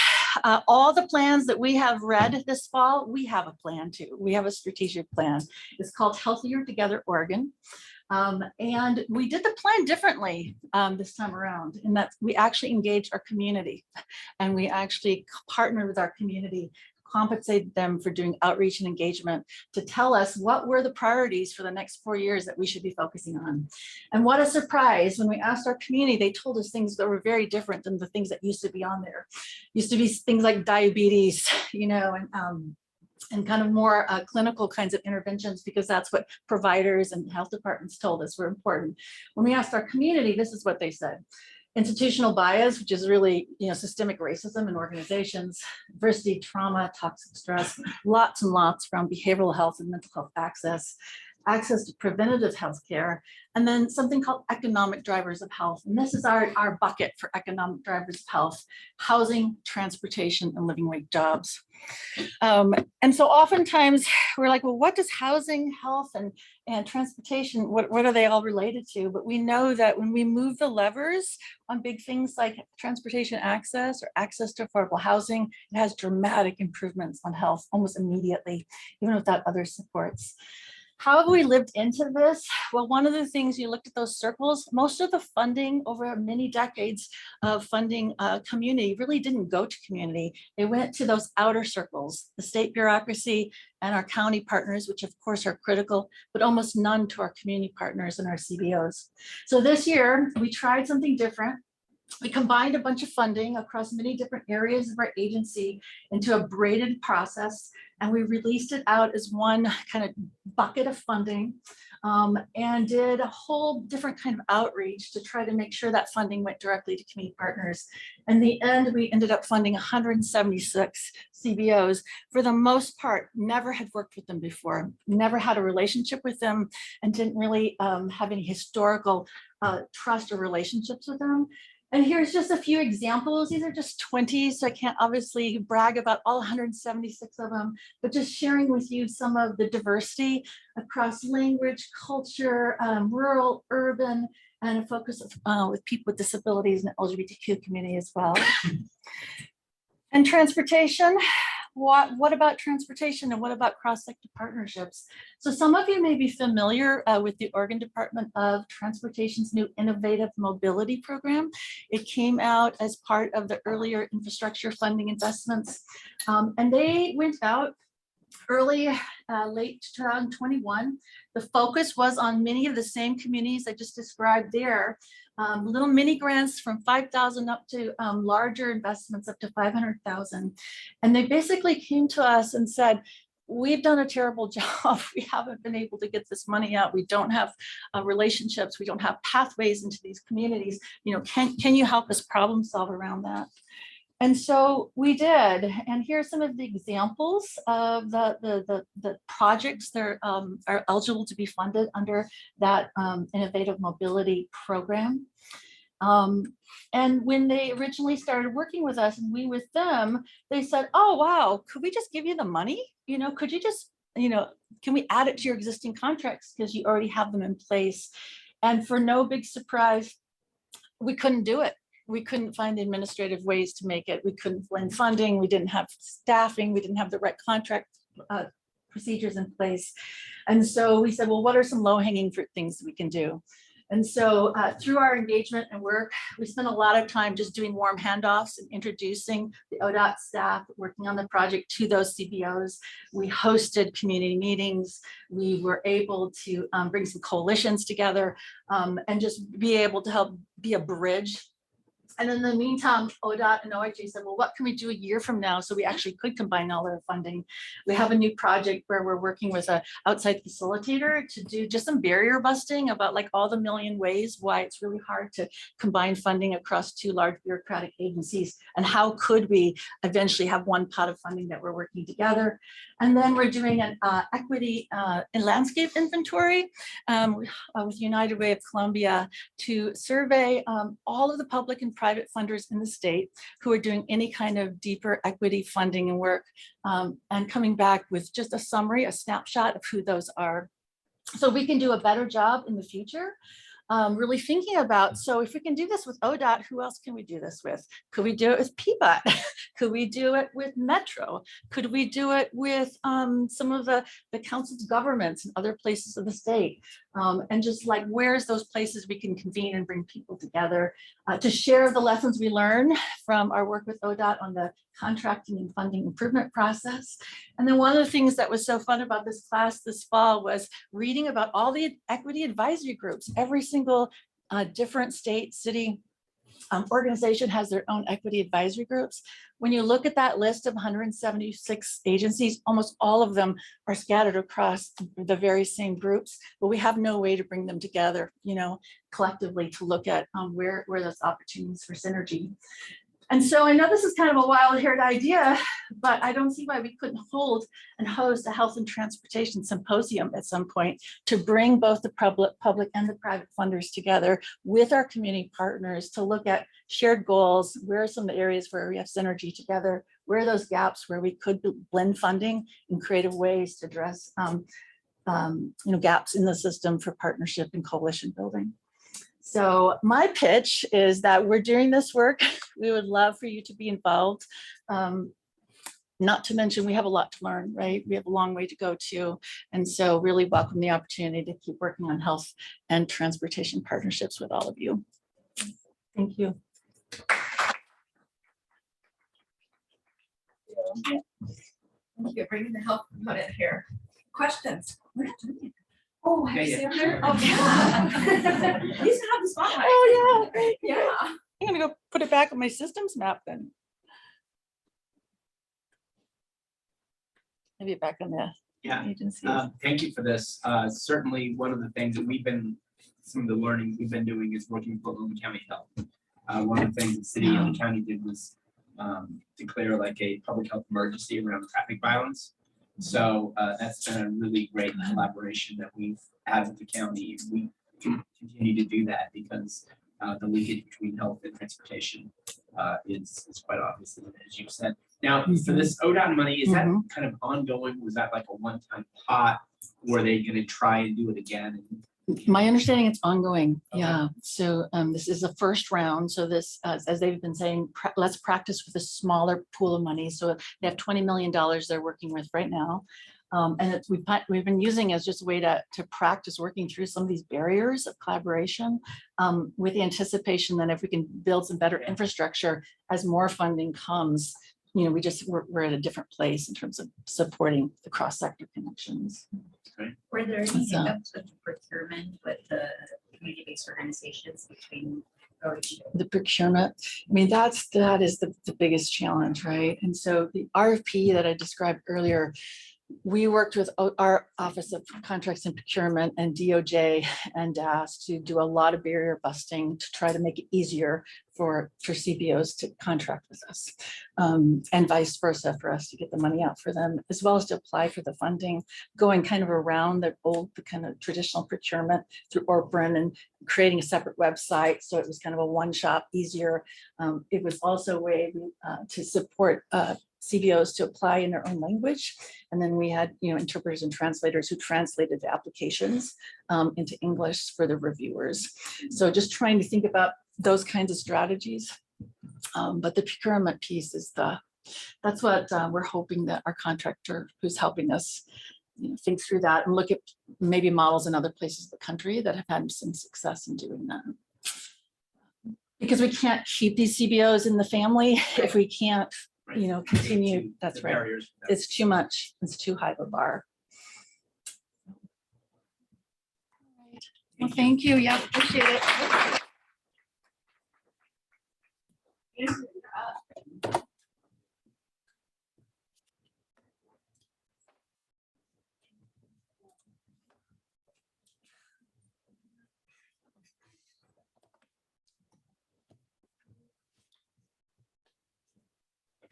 all the plans that we have read this fall, we have a plan too. We have a strategic plan. It's called Healthier Together Oregon. And we did the plan differently this time around, in that we actually engaged our community, and we actually partnered with our community, compensated them for doing outreach and engagement to tell us what were the priorities for the next 4 years that we should be focusing on. And what a surprise, when we asked our community, they told us things that were very different than the things that used to be on there. Used to be things like diabetes, you know, and kind of more clinical kinds of interventions, because that's what providers and health departments told us were important. When we asked our community, this is what they said. Institutional bias, which is really, you know, systemic racism in organizations, diversity, trauma, toxic stress, lots and lots from behavioral health and mental health access to preventative health care, and then something called economic drivers of health. And this is our bucket for economic drivers of health: housing, transportation, and living wage jobs. And so oftentimes we're like, well, what does housing, health, and transportation, what are they all related to? But we know that when we move the levers on big things like transportation access or access to affordable housing, it has dramatic improvements on health almost immediately, even without other supports. How have we lived into this? Well, one of the things, you looked at those circles, most of the funding over many decades of funding community really didn't go to community. It went to those outer circles, the state bureaucracy and our county partners, which of course are critical, but almost none to our community partners and our CBOs. So this year we tried something different. we combined a bunch of funding across many different areas of our agency into a braided process, and we released it out as one kind of bucket of funding, and did a whole different kind of outreach to try to make sure that funding went directly to community partners. In the end, we ended up funding 176 CBOs. For the most part, never had worked with them before, never had a relationship with them, and didn't really have any historical trust or relationships with them. And here's just a few examples. These are just 20, so I can't obviously brag about all 176 of them, but just sharing with you some of the diversity across language, culture, rural, urban, and a focus with people with disabilities and LGBTQ community as well. And transportation. What about transportation and what about cross-sector partnerships? So some of you may be familiar with the Oregon Department of Transportation's new Innovative Mobility Program. It came out as part of the earlier infrastructure funding investments. And they went out late 2021. The focus was on many of the same communities I just described there. Little mini grants from 5,000 up to larger investments up to 500,000. And they basically came to us and said, we've done a terrible job. We haven't been able to get this money out. We don't have relationships. We don't have pathways into these communities. You know, can you help us problem solve around that? And so we did, and here are some of the examples of the projects that are eligible to be funded under that Innovative Mobility Program. And when they originally started working with us and we with them, they said, oh, wow, could we just give you the money? You know, could you just, you know, can we add it to your existing contracts because you already have them in place? And for no big surprise, we couldn't do it. We couldn't find administrative ways to make it. We couldn't blend funding. We didn't have staffing. We didn't have the right contract procedures in place. And so we said, well, what are some low-hanging fruit things we can do? And so through our engagement and work, we spent a lot of time just doing warm handoffs and introducing the ODOT staff working on the project to those CBOs. We hosted community meetings. We were able to bring some coalitions together and just be able to help be a bridge. And in the meantime, ODOT and OIG said, well, what can we do a year from now so we actually could combine all our funding? We have a new project where we're working with an outside facilitator to do just some barrier busting about like all the million ways why it's really hard to combine funding across two large bureaucratic agencies, and how could we eventually have one pot of funding that we're working together. And then we're doing an equity and landscape inventory with United Way of Columbia to survey all of the public and private funders in the state who are doing any kind of deeper equity funding and work, and coming back with just a summary, a snapshot of who those are. So we can do a better job in the future. Really thinking about, so if we can do this with ODOT, who else can we do this with? Could we do it with PBOT? Could we do it with Metro? Could we do it with some of the councils of governments and other places of the state? And just like, where's those places we can convene and bring people together to share the lessons we learn from our work with ODOT on the contracting and funding improvement process. And then one of the things that was so fun about this class this fall was reading about all the equity advisory groups. Every single different state, city, organization has their own equity advisory groups. When you look at that list of 176 agencies, almost all of them are scattered across the very same groups, but we have no way to bring them together, you know, collectively to look at where those opportunities for synergy. And so I know this is kind of a wild-haired idea, but I don't see why we couldn't hold and host a health and transportation symposium at some point to bring both the public and the private funders together with our community partners to look at shared goals. Where are some of the areas where we have synergy together? Where are those gaps where we could blend funding in creative ways to address gaps in the system for partnership and coalition building? So my pitch is that we're doing this work. We would love for you to be involved. Not to mention, we have a lot to learn, right? We have a long way to go too. And so really welcome the opportunity to keep working on health and transportation partnerships with all of you. Thank you. Thank you for bringing the health component here. Questions? Oh, Yeah, have you yeah. seen her? Oh, yeah. You used to have the spotlight. Oh, yeah. Yeah. I'm gonna go put it back on my systems map then. Maybe back on the Yeah. agencies. Thank you for this. Certainly, one of the things that some of the learnings we've been doing is working with Oklahoma County Health. One of the things the city and the county did was declare like a public health emergency around traffic violence. So that's been a really great collaboration that we've had with the county. We can continue to do that because the linkage between health and transportation is quite obvious, as you said. Now, for this ODOT money, is that kind of ongoing? Was that like a one-time pot? Were they gonna try and do it again? My understanding, it's ongoing. Yeah. So this is the first round. So this, as they've been saying, let's practice with a smaller pool of money. So they have $20 million they're working with right now. And we've been using as just a way to practice working through some of these barriers of collaboration with the anticipation that if we can build some better infrastructure as more funding comes, you know, we're at a different place in terms of supporting the cross-sector connections. Were there any So- hiccups with procurement with the community-based organizations between OHU? The procurement, I mean, that is the biggest challenge, right? And so the RFP that I described earlier, we worked with our Office of Contracts and Procurement and DOJ and DAS to do a lot of barrier busting to try to make it easier for CBOs to contract with us, and vice versa for us to get the money out for them, as well as to apply for the funding, going kind of around the kind of traditional procurement through Orprin and creating a separate website. So it was kind of a one-shop easier. It was also a way to support CBOs to apply in their own language. And then we had, you know, interpreters and translators who translated the applications into English for the reviewers. So just trying to think about those kinds of strategies. But the procurement piece is that's what we're hoping that our contractor who's helping us, you know, think through that and look at maybe models in other places of the country that have had some success in doing that. Because we can't keep these CBOs in the family if we can't, you know, continue. That's right. It's too much. It's too high of a bar. Well, thank you. Yeah, appreciate it.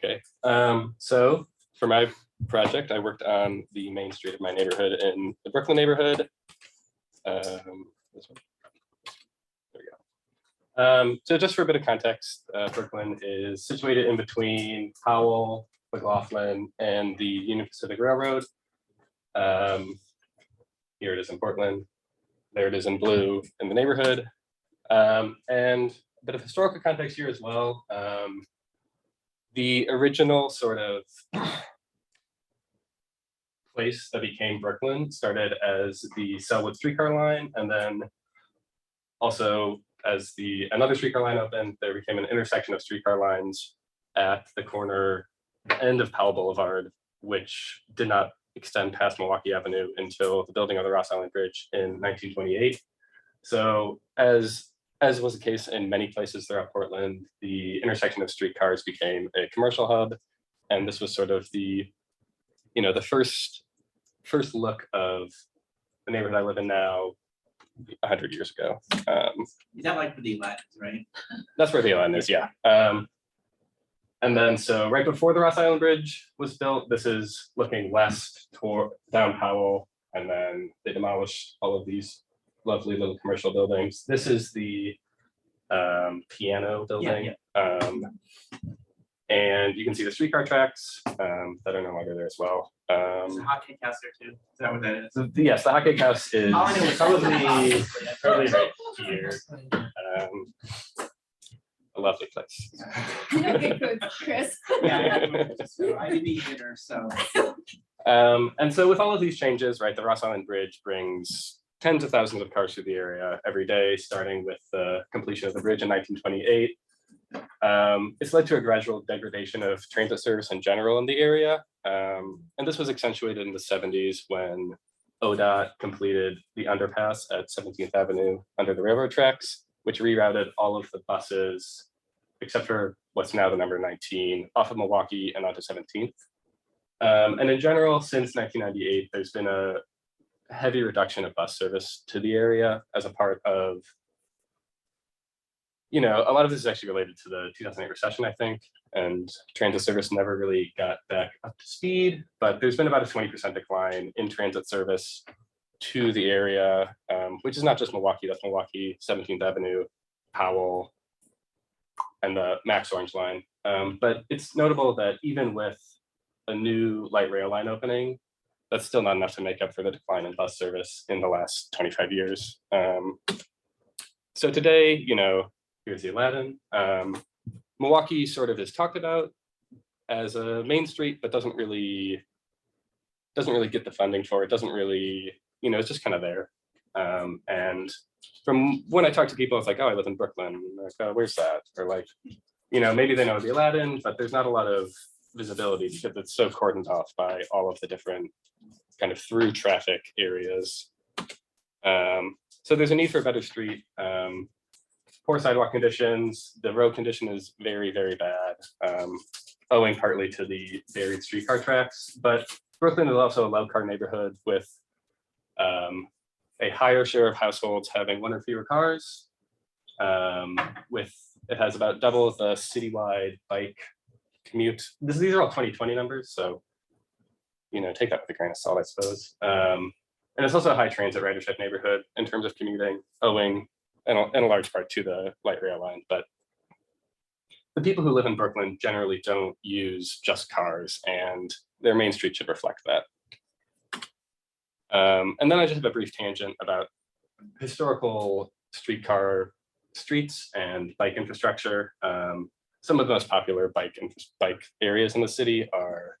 Okay, so for my project, I worked on the main street of my neighborhood in the Brooklyn neighborhood. This one. There we go. So just for a bit of context, Brooklyn is situated in between Powell, McLaughlin, and the Union Pacific Railroad. Here it is in Portland. There it is in blue in the neighborhood. And a bit of historical context here as well. The original sort of place that became Brooklyn started as the Selwood streetcar line, and then also as another streetcar line opened, there became an intersection of streetcar lines at the corner end of Powell Boulevard, which did not extend past Milwaukee Avenue until the building of the Ross Island Bridge in 1928. So as was the case in many places throughout Portland, the intersection of streetcars became a commercial hub. And this was sort of the first look of the neighborhood I live in now 100 years ago. Is that like for the Latin, right? That's where the island is, yeah. And then so right before the Ross Island Bridge was built, this is looking west toward down Powell, and then they demolished all of these lovely little commercial buildings. This is the piano building. And you can see the streetcar tracks that are no longer there as well. There's a hot cake house there too. Is that what that is? So yes, the hot cake house is All I know is probably right here. A lovely place. You know, good food, Chris. Yeah, so I didn't eat dinner, so. And so with all of these changes, right, the Ross Island Bridge brings tens of thousands of cars through the area every day, starting with the completion of the bridge in 1928. It's led to a gradual degradation of transit service in general in the area. And this was accentuated in the 70s when ODOT completed the underpass at 17th Avenue under the railroad tracks, which rerouted all of the buses except for what's now the number 19 off of Milwaukee and onto 17th. And in general, since 1998, there's been a heavy reduction of bus service to the area as a part of, a lot of this is actually related to the 2008 recession, I think, and transit service never really got back up to speed, but there's been about a 20% decline in transit service to the area, which is not just Milwaukee, that's Milwaukee, 17th Avenue, Powell, and the Max Orange line. But it's notable that even with a new light rail line opening, that's still not enough to make up for the decline in bus service in the last 25 years. So today, here's the Aladdin. Milwaukee sort of is talked about as a main street, but doesn't really get the funding for it. Doesn't really, it's just kind of there. And from when I talk to people, it's like, oh, I live in Brooklyn. Like, oh, where's that? Or like, maybe they know the Aladdin, but there's not a lot of visibility because it's so cordoned off by all of the different kind of through traffic areas. So there's a need for a better street. Poor sidewalk conditions. The road condition is very, very bad, owing partly to the buried streetcar tracks. But Brooklyn is also a low car neighborhood with a higher share of households having one or fewer cars. It has about double the citywide bike commute. These are all 2020 numbers, so take that with a grain of salt, I suppose. And it's also a high transit ridership neighborhood in terms of commuting, owing in a large part to the light rail line. But the people who live in Brooklyn generally don't use just cars, and their main street should reflect that. And then I just have a brief tangent about historical streetcar streets and bike infrastructure. Some of the most popular bike areas in the city are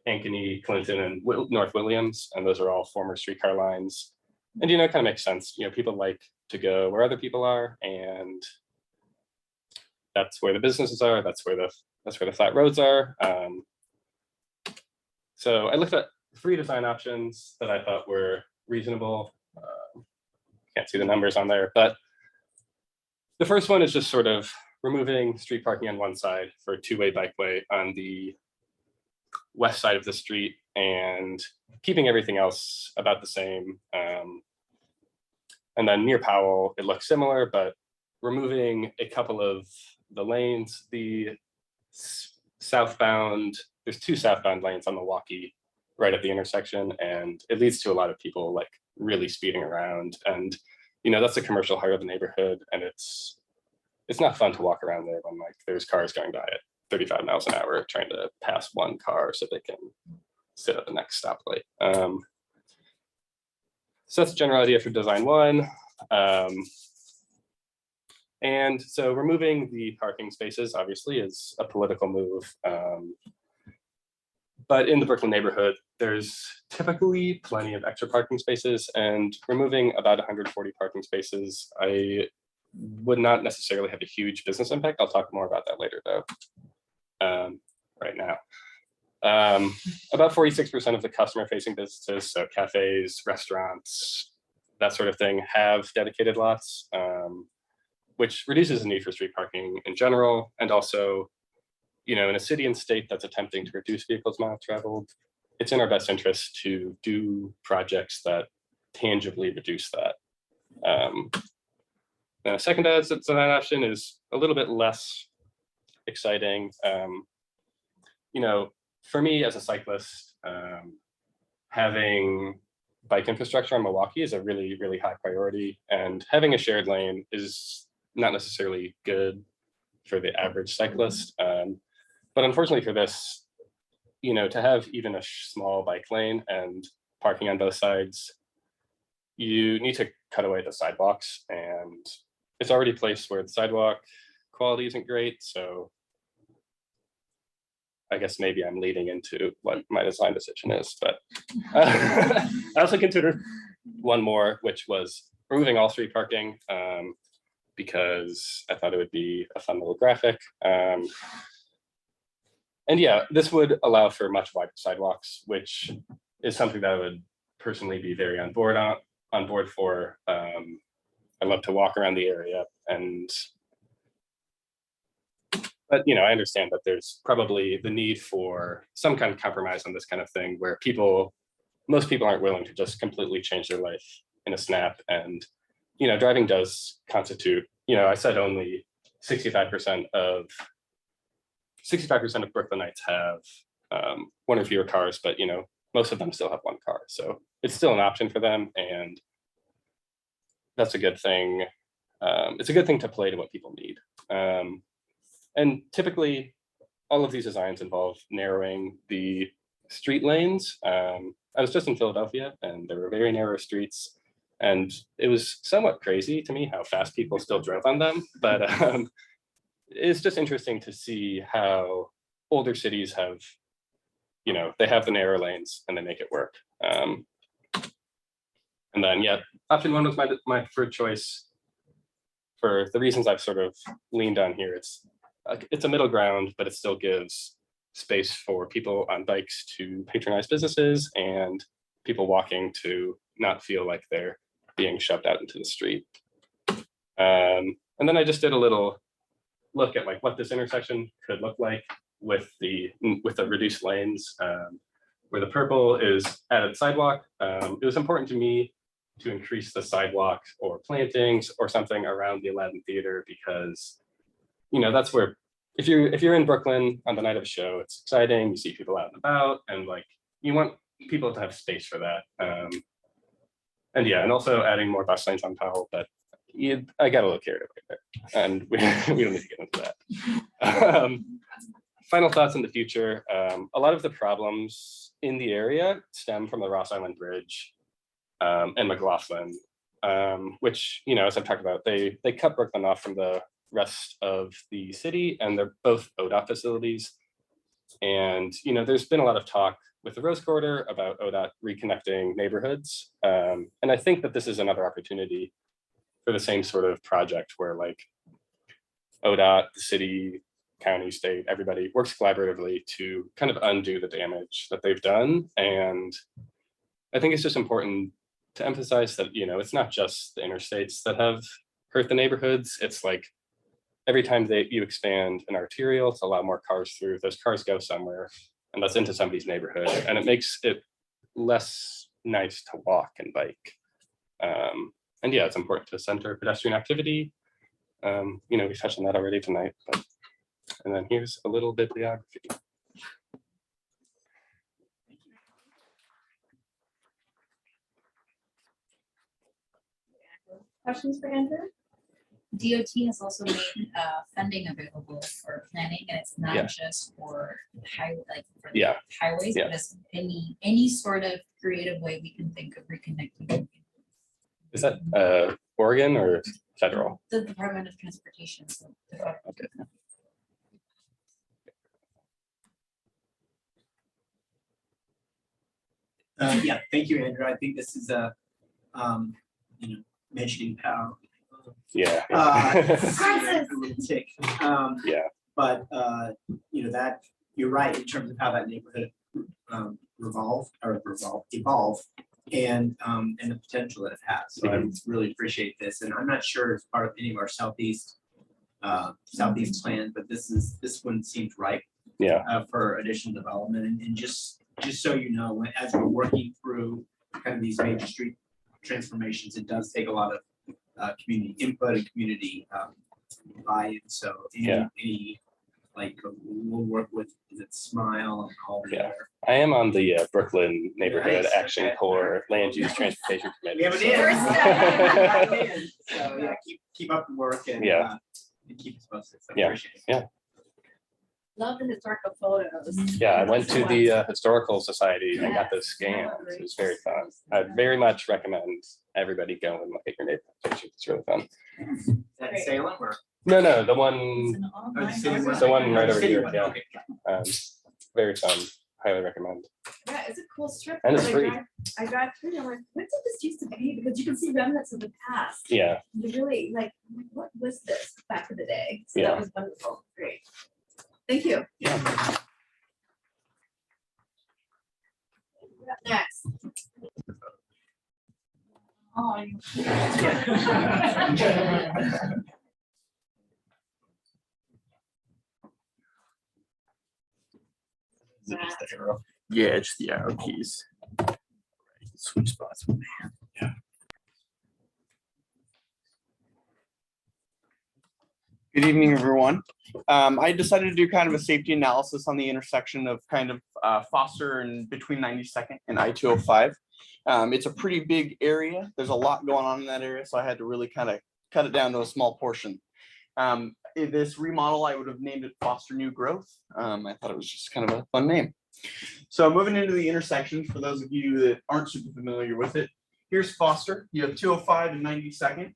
Ankeny, Clinton, and North Williams, and those are all former streetcar lines. And it kind of makes sense. People like to go where other people are, and that's where the businesses are. That's where the flat roads are. So I looked at 3 design options that I thought were reasonable. Can't see the numbers on there, but the first one is just sort of removing street parking on one side for a 2-way bikeway on the west side of the street and keeping everything else about the same. And then near Powell, it looks similar, but removing a couple of the lanes, the southbound, there's 2 southbound lanes on Milwaukee right at the intersection, and it leads to a lot of people like really speeding around. And that's a commercial heart of the neighborhood, and it's not fun to walk around there when like there's cars going by at 35 miles an hour trying to pass one car so they can sit at the next stoplight. So that's the general idea for design 1. And so removing the parking spaces obviously is a political move. But in the Brooklyn neighborhood, there's typically plenty of extra parking spaces, and removing about 140 parking spaces, I would not necessarily have a huge business impact. I'll talk more about that later though, right now. About 46% of the customer facing businesses, so cafes, restaurants, that sort of thing, have dedicated lots, which reduces the need for street parking in general. And also, in a city and state that's attempting to reduce vehicles miles traveled, it's in our best interest to do projects that tangibly reduce that. The second design option is a little bit less exciting. For me as a cyclist, having bike infrastructure in Milwaukee is a really, really high priority, and having a shared lane is not necessarily good for the average cyclist. But unfortunately for this, to have even a small bike lane and parking on both sides, you need to cut away the sidewalks, and it's already placed where the sidewalk quality isn't great. So I guess maybe I'm leading into what my design decision is, but I also considered one more, which was removing all street parking, because I thought it would be a fun little graphic. And yeah, this would allow for much wider sidewalks, which is something that I would personally be very on board for. I love to walk around the area, and But, I understand that there's probably the need for some kind of compromise on this kind of thing where most people aren't willing to just completely change their life in a snap. And, driving does constitute, I said only 65% of Brooklynites have one or fewer cars, but, most of them still have one car. So it's still an option for them. And that's a good thing. It's a good thing to play to what people need. And typically, all of these designs involve narrowing the street lanes. I was just in Philadelphia, and there were very narrow streets, and it was somewhat crazy to me how fast people still drove on them. But it's just interesting to see how older cities have, they have the narrow lanes and they make it work. And then, yeah, option one was my preferred choice for the reasons I've sort of leaned on here. It's a middle ground, but it still gives space for people on bikes to patronize businesses and people walking to not feel like they're being shoved out into the street. And then I just did a little look at like what this intersection could look like with the reduced lanes, where the purple is added sidewalk. It was important to me to increase the sidewalk or plantings or something around the Aladdin Theater because that's where if you're in Brooklyn on the night of a show, it's exciting. You see people out and about, and like you want people to have space for that. And yeah, and also adding more bus lanes on Powell, but I got a little carried away there, and we don't need to get into that. Final thoughts in the future. A lot of the problems in the area stem from the Ross Island Bridge and McLaughlin, which as I've talked about, they cut Brooklyn off from the rest of the city, and they're both ODOT facilities. And there's been a lot of talk with the Rose Corridor about ODOT reconnecting neighborhoods, and I think that this is another opportunity for the same sort of project where like ODOT, the city, county, state, everybody works collaboratively to kind of undo the damage that they've done. And I think it's just important to emphasize that it's not just the interstates that have hurt the neighborhoods. It's like every time you expand an arterial to allow more cars through, those cars go somewhere, and that's into somebody's neighborhood, and it makes it less nice to walk and bike. And yeah, it's important to center pedestrian activity. We touched on that already tonight, but and then here's a little bibliography. Questions for Andrew? DOT has also made funding available for planning, and it's not just for highways, but it's any sort of creative way we can think of reconnecting. Is that Oregon or federal? The Department of Transportation. So okay. Yeah, thank you, Andrew. I think this is a, mentioning power. Yeah. Tick. Yeah. But that you're right in terms of how that neighborhood evolve, and the potential that it has. So I really appreciate this, and I'm not sure it's part of any of our southeast plans, but this one seems right. Yeah. For additional development, and just so you know, as we're working through kind of these major street transformations, it does take a lot of community input and community buy-in. So any we'll work with Smile and all that. I am on the Brooklyn Neighborhood Action Corps Land Use Transportation Committee. We have an in. So yeah, keep up the work and keep us posted. So appreciate it. Yeah. Love the historical photos. Yeah, I went to the Historical Society and got those scans. It was very fun. I very much recommend everybody go and look at your neighborhood. It's really fun. Is that in Salem or? No, the one right over here. Yeah, very fun. Highly recommend. Yeah, it's a cool strip. And it's free. I drive through and I'm like, what did this used to be? Because you can see remnants of the past. Yeah. You really what was this back in the day? So Yeah. that was wonderful. Great. Thank you. Yeah. Next. Oh, Is it just the arrow? Yeah, it's the arrow keys. Switch spots with me. Yeah. Good evening, everyone. I decided to do kind of a safety analysis on the intersection of kind of Foster and between 92nd and I-205. It's a pretty big area. There's a lot going on in that area, so I had to really kind of cut it down to a small portion. In this remodel, I would have named it Foster New Growth. I thought it was just kind of a fun name. So moving into the intersection, for those of you that aren't super familiar with it, here's Foster. You have 205 and 92nd.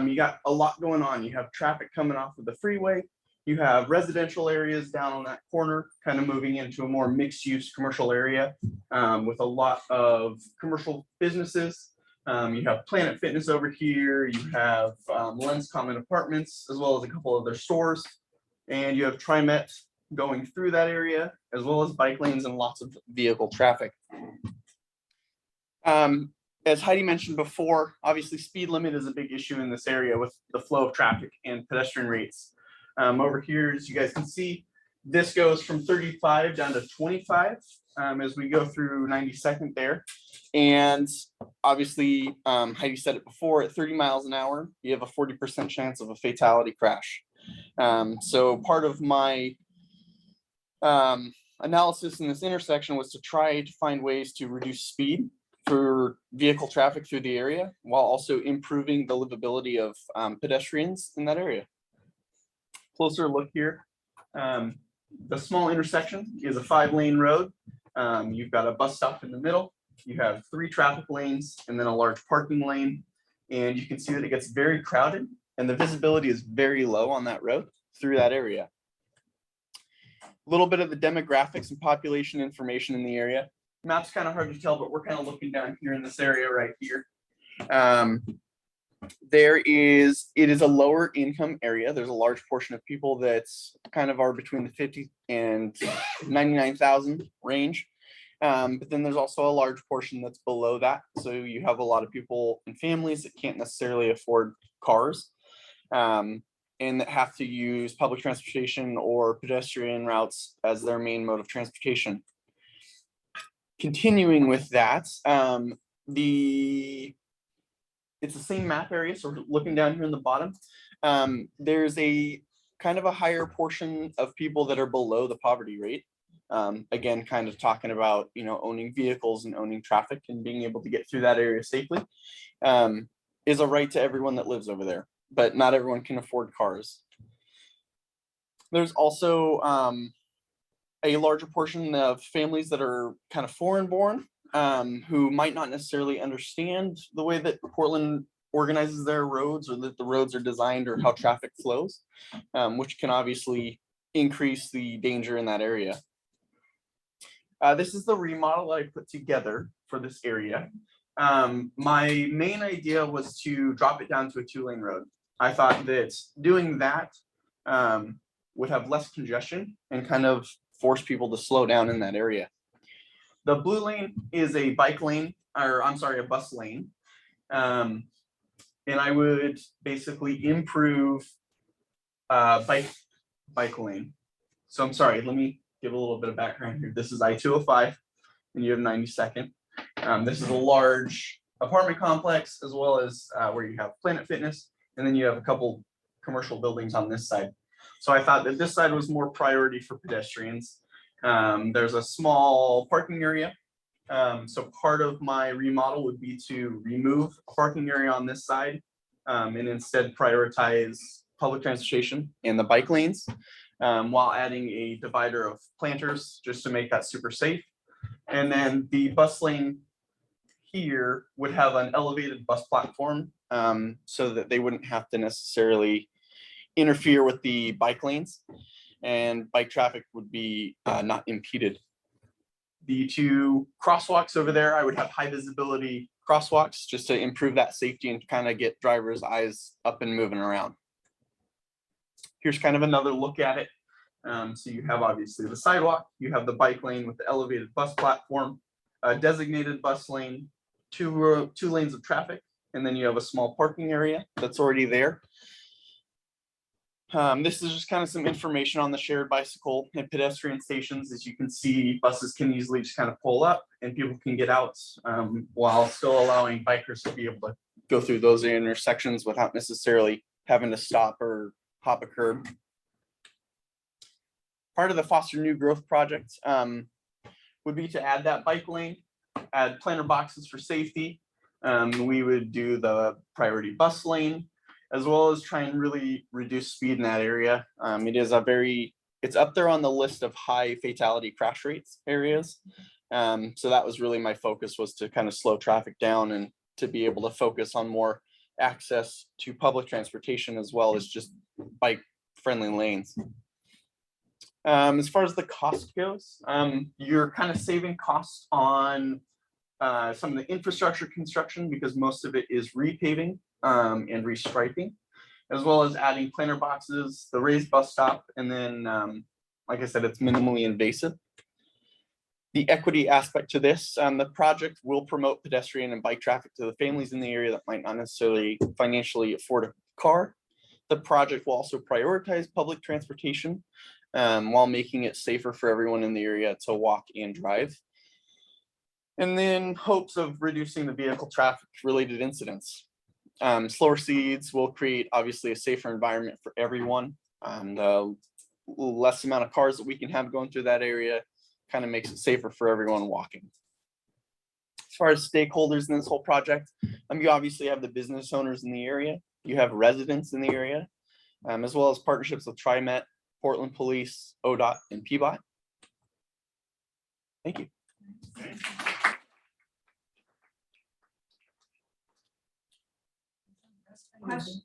You got a lot going on. You have traffic coming off of the freeway. You have residential areas down on that corner, kind of moving into a more mixed use commercial area with a lot of commercial businesses. You have Planet Fitness over here. You have Lens Common Apartments, as well as a couple other stores. And you have TriMet going through that area, as well as bike lanes and lots of vehicle traffic. As Heidi mentioned before, obviously speed limit is a big issue in this area with the flow of traffic and pedestrian rates. Over here, as you guys can see, this goes from 35 down to 25 as we go through 92nd there. And obviously, Heidi said it before, at 30 miles an hour, you have a 40% chance of a fatality crash. So part of my analysis in this intersection was to try to find ways to reduce speed for vehicle traffic through the area while also improving the livability of pedestrians in that area. Closer look here. The small intersection is a 5-lane road. You've got a bus stop in the middle. You have 3 traffic lanes and then a large parking lane. And you can see that it gets very crowded and the visibility is very low on that road through that area. A little bit of the demographics and population information in the area. Map's kind of hard to tell, but we're kind of looking down here in this area right here. It is a lower income area. There's a large portion of people that's kind of are between the 50 and 99,000 range. But then there's also a large portion that's below that. So you have a lot of people and families that can't necessarily afford cars and that have to use public transportation or pedestrian routes as their main mode of transportation. Continuing with that, it's the same map area. So we're looking down here in the bottom. There's a kind of a higher portion of people that are below the poverty rate. Again, kind of talking about, owning vehicles and owning traffic and being able to get through that area safely is a right to everyone that lives over there, but not everyone can afford cars. There's also a larger portion of families that are kind of foreign born who might not necessarily understand the way that Portland organizes their roads or that the roads are designed or how traffic flows, which can obviously increase the danger in that area. This is the remodel I put together for this area. My main idea was to drop it down to a 2-lane road. I thought that doing that would have less congestion and kind of force people to slow down in that area. The blue lane is a bike lane, or I'm sorry, a bus lane. And I would basically improve bike lane. So I'm sorry, let me give a little bit of background here. This is I-205 and you have 92nd. This is a large apartment complex as well as where you have Planet Fitness. And then you have a couple commercial buildings on this side. So I thought that this side was more priority for pedestrians. There's a small parking area. So part of my remodel would be to remove a parking area on this side and instead prioritize public transportation and the bike lanes while adding a divider of planters just to make that super safe. And then the bus lane here would have an elevated bus platform so that they wouldn't have to necessarily interfere with the bike lanes and bike traffic would be not impeded. The 2 crosswalks over there, I would have high visibility crosswalks just to improve that safety and kind of get drivers' eyes up and moving around. Here's kind of another look at it. So you have obviously the sidewalk, you have the bike lane with the elevated bus platform, a designated bus lane, 2 lanes of traffic, and then you have a small parking area that's already there. This is just kind of some information on the shared bicycle and pedestrian stations. As you can see, buses can easily just kind of pull up and people can get out while still allowing bikers to be able to go through those intersections without necessarily having to stop or hop a curb. Part of the Foster New Growth project would be to add that bike lane, add planter boxes for safety. We would do the priority bus lane, as well as try and really reduce speed in that area. It's up there on the list of high fatality crash rates areas. So that was really my focus, was to kind of slow traffic down and to be able to focus on more access to public transportation, as well as just bike friendly lanes. As far as the cost goes, you're kind of saving costs on some of the infrastructure construction, because most of it is repaving and restriping, as well as adding planter boxes, the raised bus stop, and then, like I said, it's minimally invasive. The equity aspect to this, the project will promote pedestrian and bike traffic to the families in the area that might not necessarily financially afford a car. The project will also prioritize public transportation while making it safer for everyone in the area to walk and drive. And then hopes of reducing the vehicle traffic related incidents. Slower speeds will create obviously a safer environment for everyone. The less amount of cars that we can have going through that area kind of makes it safer for everyone walking. As far as stakeholders in this whole project, you obviously have the business owners in the area, you have residents in the area, as well as partnerships with TriMet, Portland Police, ODOT, and PBOT. Thank you.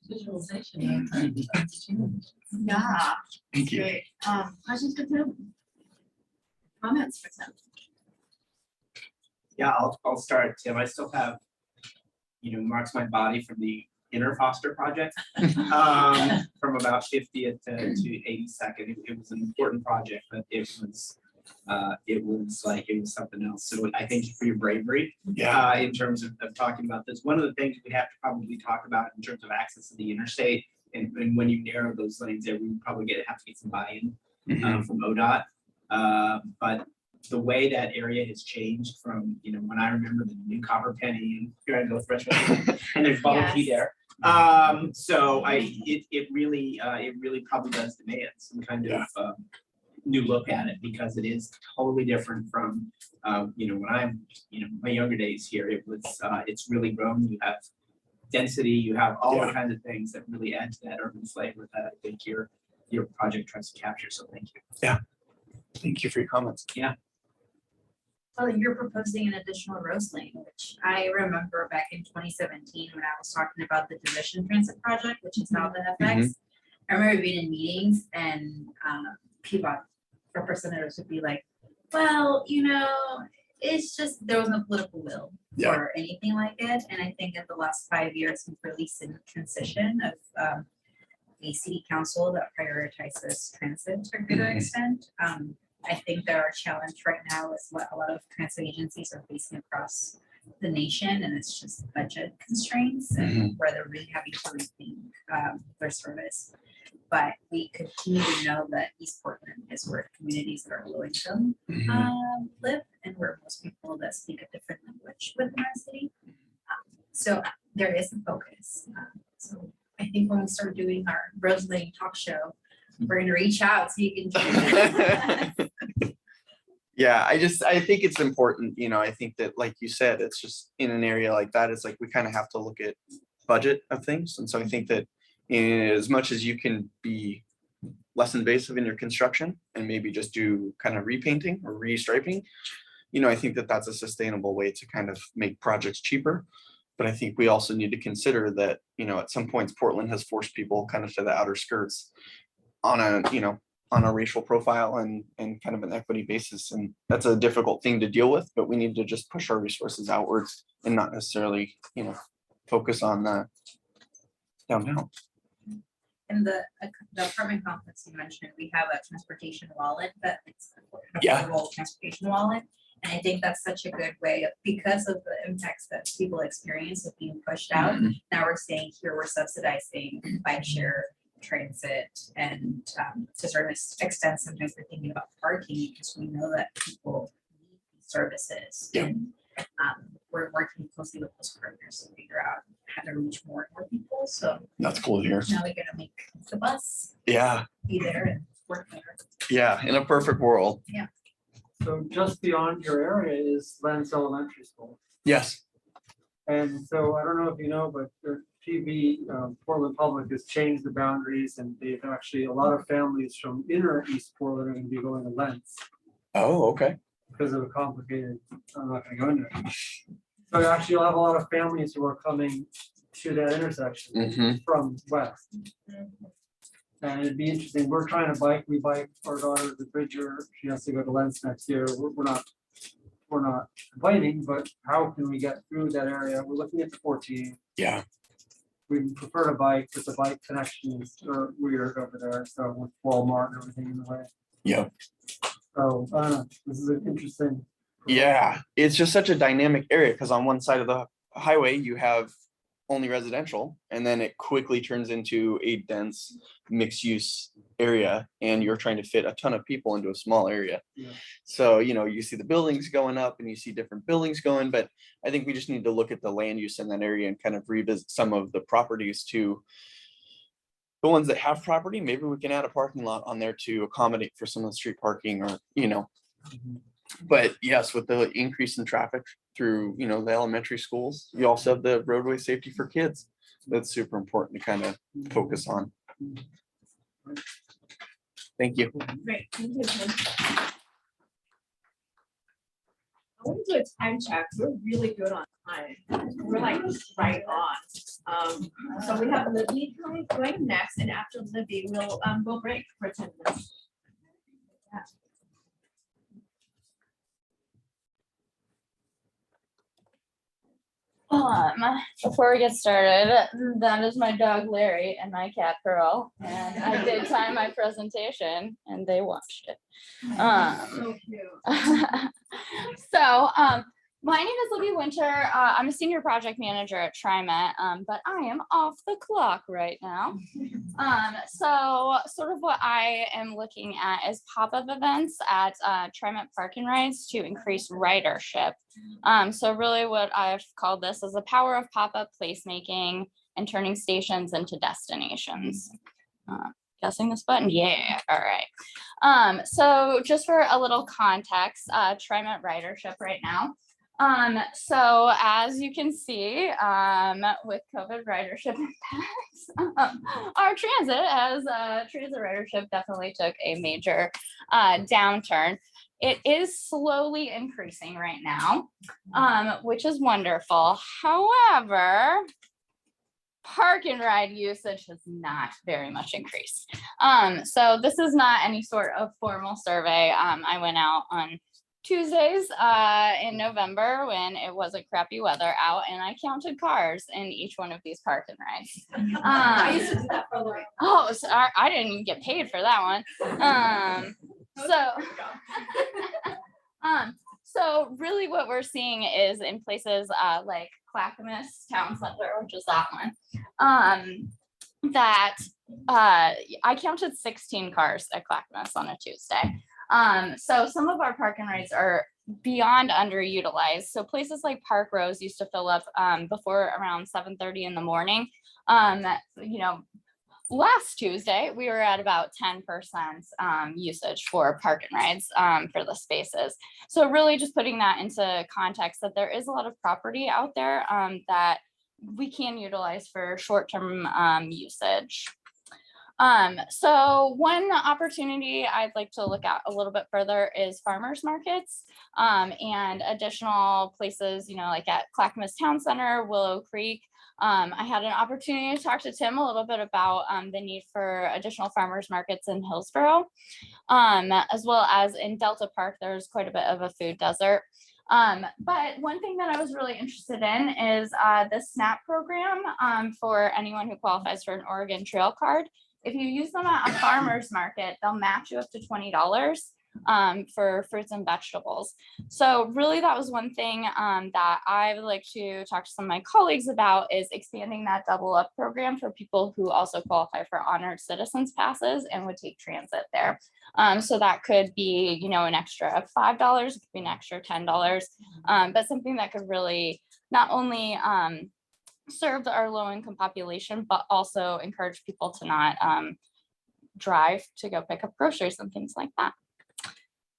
Visualization. Yeah. Thank you. Great. Questions for Tim? Comments for Tim? Yeah, I'll start, Tim. I still have, marks my body from the inner Foster project, from about 50th to 82nd. It was an important project, but it was something else. So I thank you for your bravery. Yeah. In terms of talking about this. One of the things we have to probably talk about in terms of access to the interstate, and when you narrow those lanes there, we probably have to get some buy-in from ODOT. But the way that area has changed from, when I remember the new Copper Penny, and here I go freshman, and there's bubble tea there. So it really probably does demand some kind of new look at it, because it is totally different from when I'm my younger days here. It's really grown. You have density, you have all the kinds of things that really add to that urban flavor that I think your project tries to capture. So thank you. Yeah, thank you for your comments. Yeah. Well, you're proposing an additional Rose Lane, which I remember back in 2017 when I was talking about the Division Transit Project, which is now the FX. I remember being in meetings and PBOT representatives would be like, well, it's just, there was no political will for anything like it. And I think in the last 5 years, we've really seen a transition of a city council that prioritizes transit to a greater extent. I think there are challenges right now is what a lot of transit agencies are facing across the nation, and it's just budget constraints and where they're really having to rethink their service. But we continue to know that East Portland is where communities that are low income live, and where most people that speak a different language within our city. So there is a focus. So I think when we start doing our Rose Lane talk show, we're going to reach out so you can join us. Yeah, I think it's important, I think that, like you said, it's just in an area like that, it's like we kind of have to look at budget of things. And so I think that as much as you can be less invasive in your construction and maybe just do kind of repainting or restriping, I think that that's a sustainable way to kind of make projects cheaper. But I think we also need to consider that, at some points Portland has forced people kind of to the outer skirts on a racial profile and kind of an equity basis. And that's a difficult thing to deal with, but we need to just push our resources outwards and not necessarily, focus on the downtown. In the apartment complex you mentioned, we have a transportation wallet that it's a affordable transportation wallet. And I think that's such a good way of, because of the impacts that people experience of being pushed out. Now we're saying here we're subsidizing bike share transit and to a certain extent, sometimes we're thinking about parking because we know that people need these services. Yeah. And we're working closely with those partners to figure out how to reach more and more people. So That's cool to hear. now we're gonna make the bus Yeah, be there and work there. yeah, in a perfect world. Yeah. So just beyond your area is Lens Elementary School. Yes. And so I don't know if you know, but the Portland Public has changed the boundaries and they've actually, a lot of families from inner East Portland are gonna be going to Lens Oh, okay. because of a complicated, I'm not gonna go into it. So actually you'll have a lot of families who are coming to that intersection Mhm. from west. And it'd be interesting, we're trying to bike, we bike our daughter to Bridger, she has to go to Lens next year, we're not complaining, but how can we get through that area? We're looking at the 14. Yeah. We prefer to bike, but the bike connections are weird over there, so with Walmart and everything in the way. Yep. So, I don't know, this is an interesting. Yeah, it's just such a dynamic area because on one side of the highway you have only residential and then it quickly turns into a dense mixed use area and you're trying to fit a ton of people into a small area. Yeah. So, you know, you see the buildings going up and you see different buildings going, but I think we just need to look at the land use in that area and kind of revisit some of the properties to the ones that have property. Maybe we can add a parking lot on there to accommodate for some of the street parking or, you know. But yes, with the increase in traffic through, you know, the elementary schools, you also have the roadway safety for kids. That's super important to kind of focus on. Thank you. Great, thank you, Tim. I want to do a time check. We're really good on time. We're like right on. So we have Libby going next, and after Libby, we'll break for 10 minutes. Yeah. Before we get started, that is my dog Larry and my cat Pearl, and I did time my presentation and they watched it. So cute. So, my name is Libby Winter. I'm a senior project manager at TriMet, but I am off the clock right now. So sort of what I am looking at is pop-up events at TriMet Park and Rides to increase ridership. So really what I've called this is the power of pop-up placemaking and turning stations into destinations. Guessing this button? Yeah, all right. So just for a little context, TriMet ridership right now. So as you can see, with COVID ridership impacts, our transit ridership definitely took a major downturn. It is slowly increasing right now, which is wonderful. However, park and ride usage has not very much increased. So this is not any sort of formal survey. I went out on Tuesdays in November when it wasn't crappy weather out, and I counted cars in each one of these park and rides. I used to do that for like. Oh, sorry, I didn't even get paid for that one. So really what we're seeing is in places like Clackamas Town Center, which is that one, that I counted 16 cars at Clackamas on a Tuesday. So some of our park and rides are beyond underutilized. So places like Park Rose used to fill up before around 7:30 in the morning. You know, last Tuesday, we were at about 10% usage for park and rides for the spaces. So really just putting that into context that there is a lot of property out there that we can utilize for short-term usage. So one opportunity I'd like to look at a little bit further is farmers markets and additional places, you know, like at Clackamas Town Center, Willow Creek. I had an opportunity to talk to Tim a little bit about the need for additional farmers markets in Hillsborough, as well as in Delta Park. There's quite a bit of a food desert. But one thing that I was really interested in is the SNAP program for anyone who qualifies for an Oregon Trail card. If you use them at a farmer's market, they'll match you up to $20. for fruits and vegetables. So really that was one thing that I would like to talk to some of my colleagues about, is expanding that double up program for people who also qualify for honored citizens passes and would take transit there. So that could be, you know, an extra $5, it could be an extra $10, but something that could really not only serve our low income population, but also encourage people to not drive to go pick up groceries and things like that.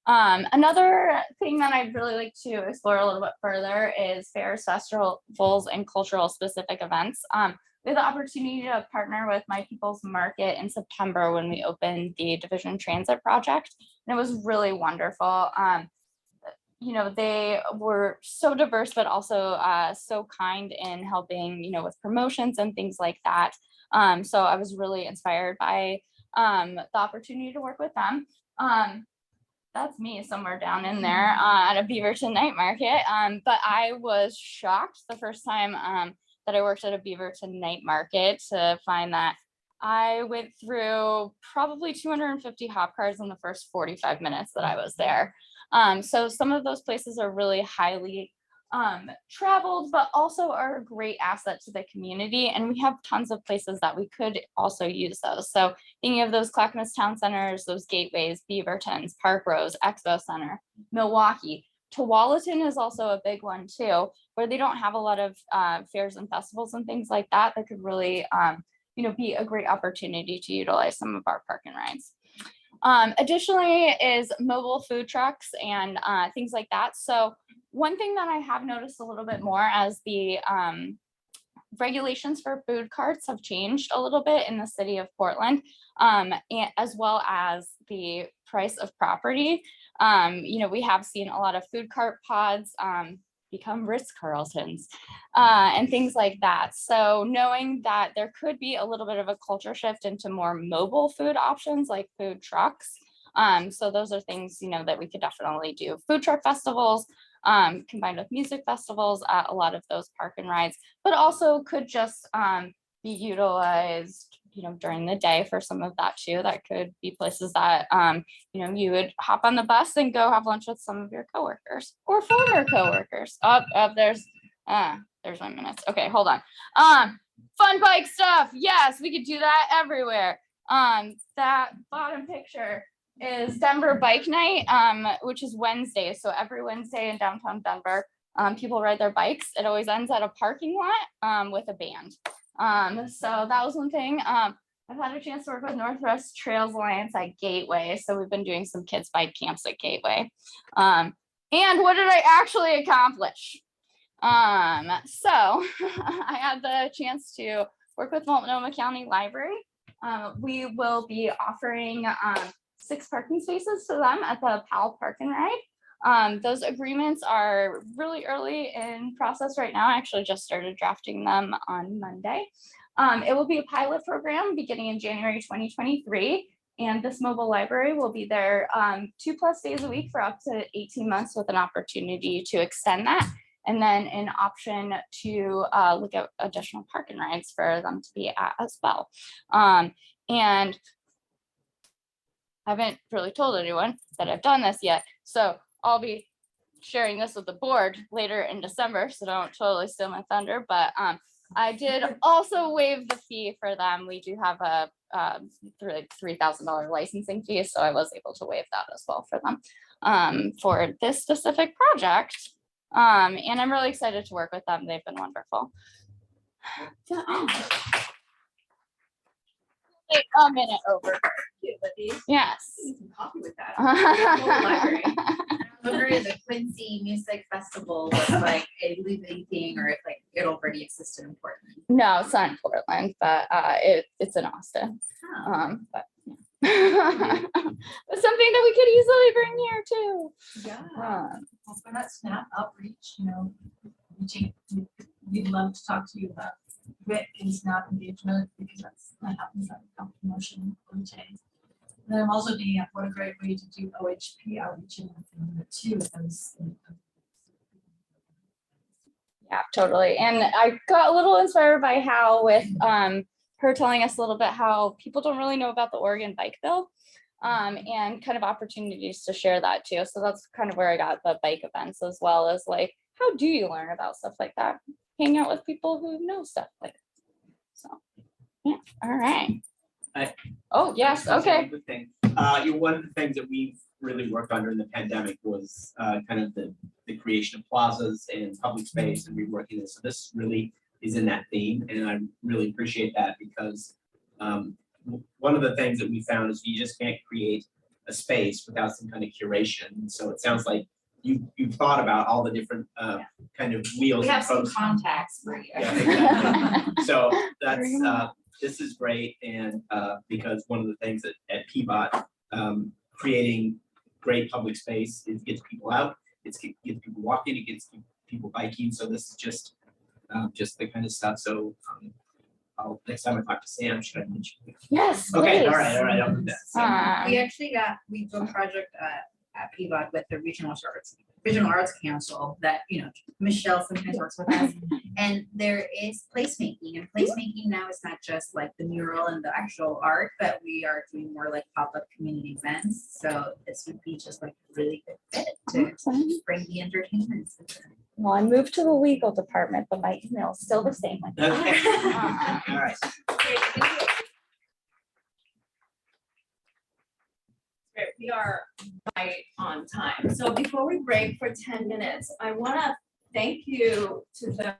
Another thing that I'd really like to explore a little bit further is fairs, festivals, and cultural specific events. We had the opportunity to partner with My People's Market in September when we opened the Division Transit Project, and it was really wonderful. You know, they were so diverse, but also so kind in helping, you know, with promotions and things like that. So I was really inspired by the opportunity to work with them. That's me somewhere down in there at a Beaverton night market. But I was shocked the first time that I worked at a Beaverton night market to find that I went through probably 250 hop cars in the first 45 minutes that I was there. So some of those places are really highly traveled, but also are a great asset to the community. And we have tons of places that we could also use those. So thinking of those Clackamas Town Centers, those gateways, Beavertons, Park Rose, Expo Center, Milwaukee. Tualatin is also a big one too, where they don't have a lot of fairs and festivals and things like that, that could really you know, be a great opportunity to utilize some of our park and rides. Additionally is mobile food trucks and things like that. So one thing that I have noticed a little bit more as the regulations for food carts have changed a little bit in the city of Portland, and as well as the price of property. You know, we have seen a lot of food cart pods become Ritz-Carltons and things like that. So knowing that there could be a little bit of a culture shift into more mobile food options like food trucks. So those are things, you know, that we could definitely do. Food truck festivals combined with music festivals at a lot of those park and rides, but also could just be utilized, you know, during the day for some of that too. That could be places that, you know, you would hop on the bus and go have lunch with some of your coworkers or former coworkers. There's 1 minute. Okay, hold on. Fun bike stuff. Yes, we could do that everywhere. That bottom picture is Denver Bike Night, which is Wednesday. So every Wednesday in downtown Denver, people ride their bikes. It always ends at a parking lot with a band. So that was one thing. I've had a chance to work with Northwest Trails Alliance at Gateway. So we've been doing some kids bike camps at Gateway. And what did I actually accomplish? So I had the chance to work with Multnomah County Library. We will be offering 6 parking spaces to them at the Powell Park and Ride. Those agreements are really early in process right now. I actually just started drafting them on Monday. It will be a pilot program beginning in January 2023. And this mobile library will be there 2+ days a week for up to 18 months with an opportunity to extend that. And then an option to look at additional park and rides for them to be at as well. And I haven't really told anyone that I've done this yet. So I'll be sharing this with the board later in December. So don't totally steal my thunder, but I did also waive the fee for them. We do have a $3,000 licensing fee. So I was able to waive that as well for them for this specific project. And I'm really excited to work with them. They've been wonderful. A minute over. Yes. Coffee with that. Wondering if the Quincy Music Festival was like a living thing, or if like it already existed in Portland. No, it's not in Portland, but it's in Austin. But yeah. It's something that we could easily bring here too. Yeah. Well, for that SNAP outreach, you know, we'd love to talk to you about WIC and SNAP engagement, because that happens at the promotion. And I'm also thinking of what a great way to do OHP outreach in the too. Yeah, totally. And I got a little inspired by how with her telling us a little bit how people don't really know about the Oregon bike bill. and kind of opportunities to share that too. So that's kind of where I got the bike events, as well as like, how do you learn about stuff like that? Hang out with people who know stuff like that. So, yeah, all right. Oh, yes, okay. Good thing. One of the things that we've really worked on during the pandemic was kind of the creation of plazas and public space and reworking this. So this really is in that theme, and I really appreciate that because one of the things that we found is you just can't create a space without some kind of curation. So it sounds like you've thought about all the different kind of wheels. We and have some pros. contacts for you. Yeah, exactly. So that's this is great, and because one of the things at PBOT, creating great public space, it gets people out, gets people walking, it gets people biking. So this is just the kind of stuff. So next time I talk to Sam, should I mention it? Yes. Okay. Please. All right. I'll do that. We actually we do a project at PBOT with the Regional Arts Council that, Michelle sometimes works with us. And there is placemaking, and placemaking now is not just like the mural and the actual art, but we are doing more like pop-up community events. So this would be just like a really good fit to bring the entertainment. Well, I moved to the legal department, but my email is still the same. Okay. All right. Great, we are right on time. So before we break for 10 minutes, I want to thank you to the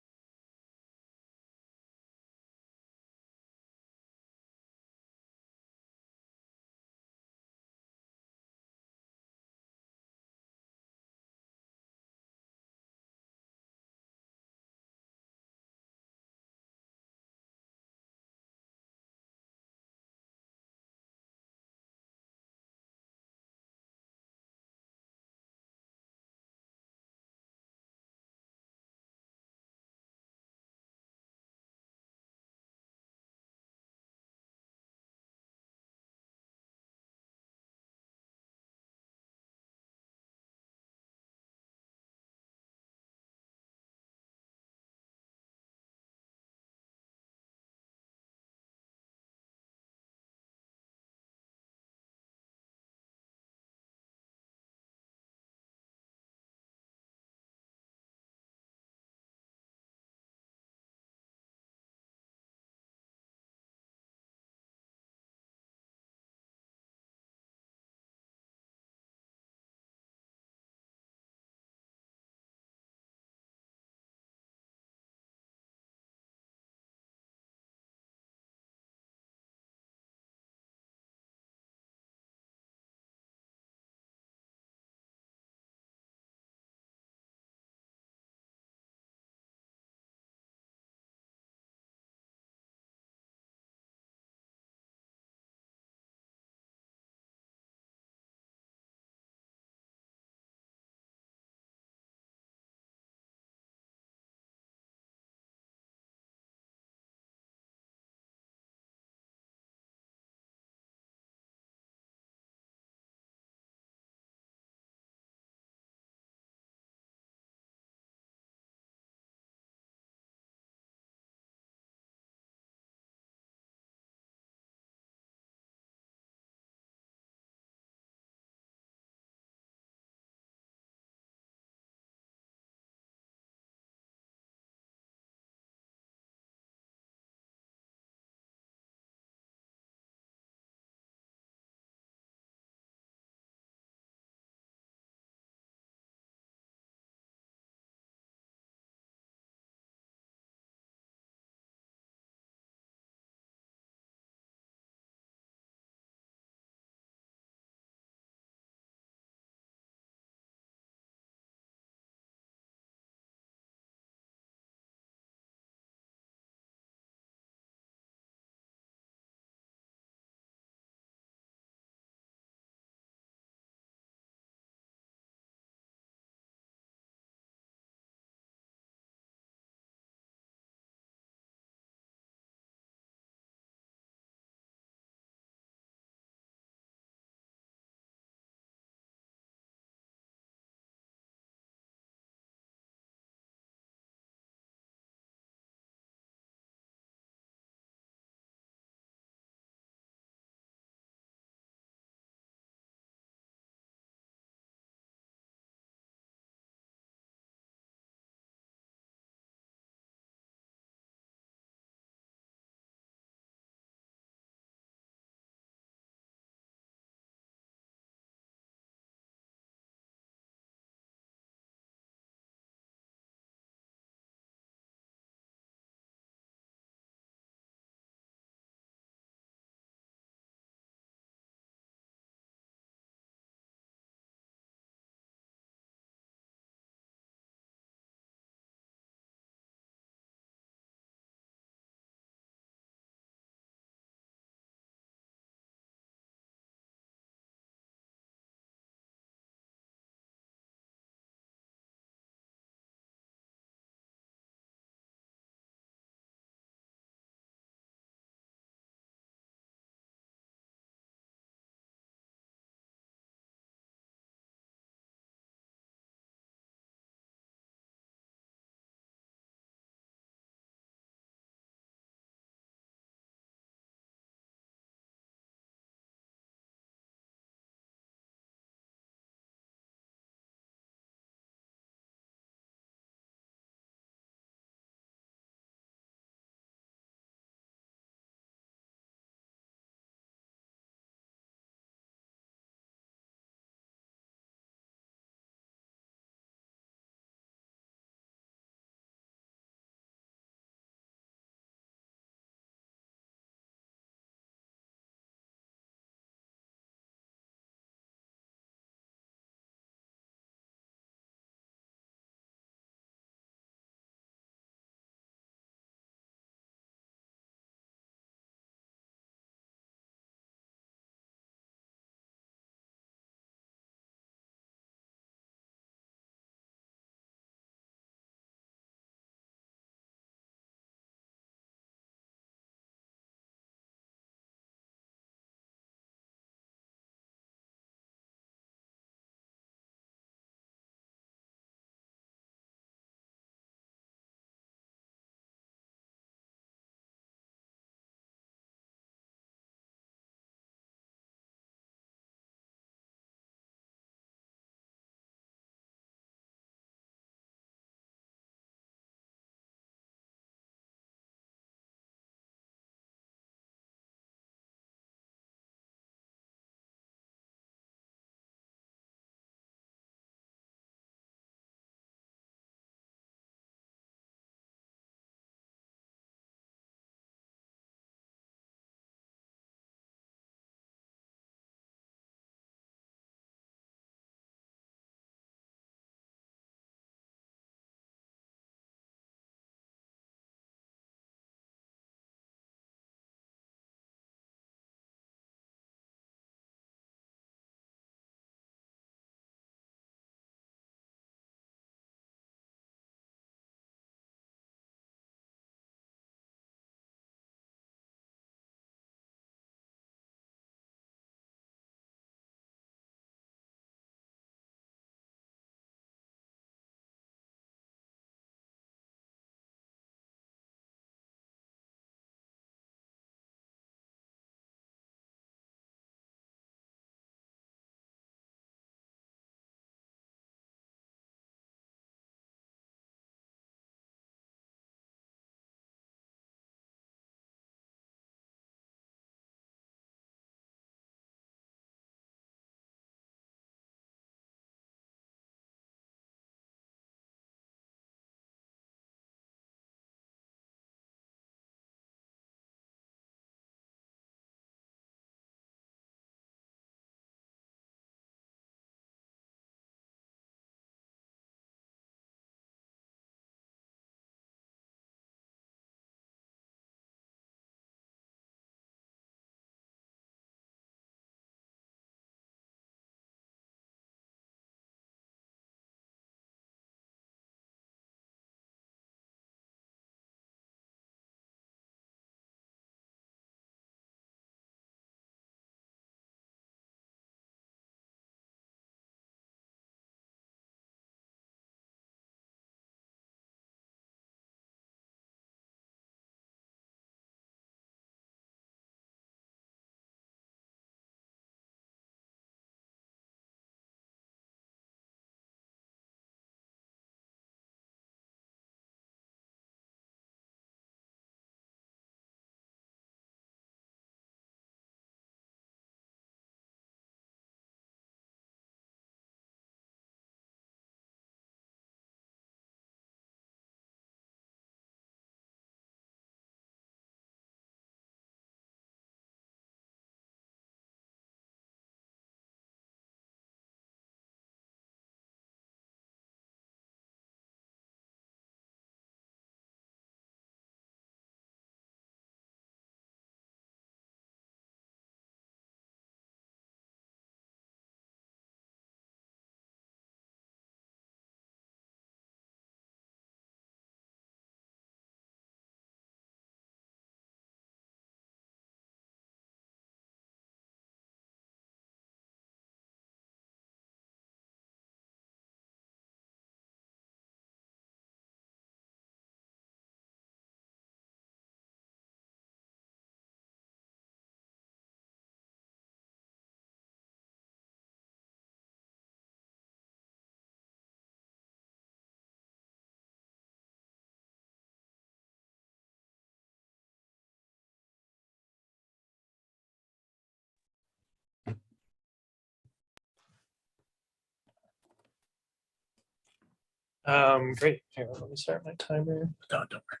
Great. Here, let me start my timer. No, don't worry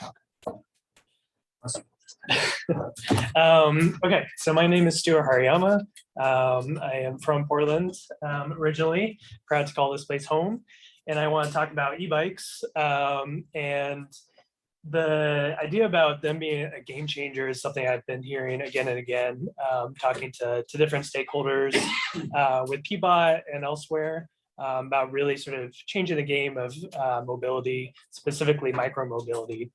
about it. Okay, so my name is Stuart Hariyama. I am from Portland originally, proud to call this place home. And I want to talk about e-bikes. And the idea about them being a game changer is something I've been hearing again and again, talking to different stakeholders with PBOT and elsewhere. About really sort of changing the game of mobility, specifically micromobility.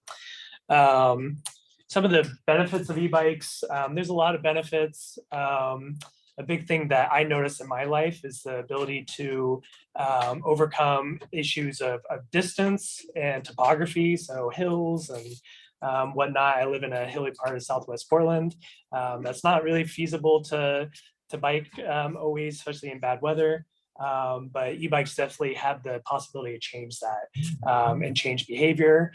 Some of the benefits of e-bikes, there's a lot of benefits. A big thing that I notice in my life is the ability to overcome issues of distance and topography, so hills and whatnot. I live in a hilly part of Southwest Portland. That's not really feasible to bike always, especially in bad weather. But e-bikes definitely have the possibility to change that and change behavior,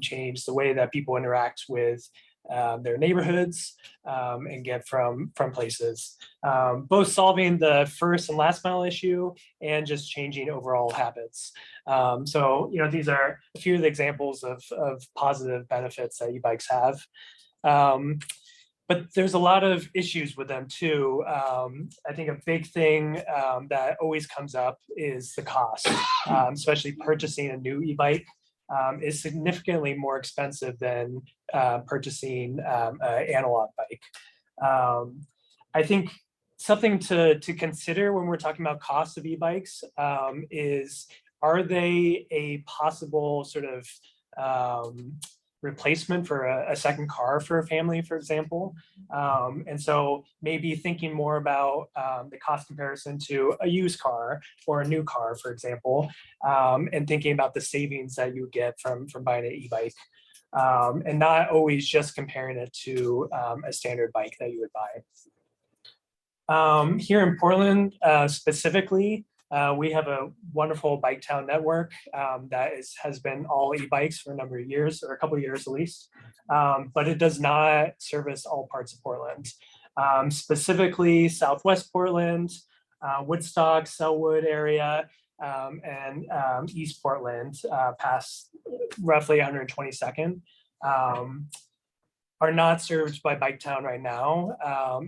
change the way that people interact with their neighborhoods and get from places, both solving the first and last mile issue and just changing overall habits. So, you know, these are a few of the examples of positive benefits that e-bikes have. But there's a lot of issues with them too. I think a big thing that always comes up is the cost, especially purchasing a new e-bike is significantly more expensive than purchasing an analog bike. I think something to consider when we're talking about cost of e-bikes is, are they a possible sort of replacement for a second car for a family, for example. And so maybe thinking more about the cost comparison to a used car or a new car, for example, and thinking about the savings that you get from buying an e-bike. And not always just comparing it to a standard bike that you would buy. Here in Portland, specifically, we have a wonderful bike town network that has been all e-bikes for a number of years, or a couple of years at least, but it does not service all parts of Portland. Specifically Southwest Portland, Woodstock, Sellwood area, and East Portland, past roughly 122nd. Are not served by Bike Town right now.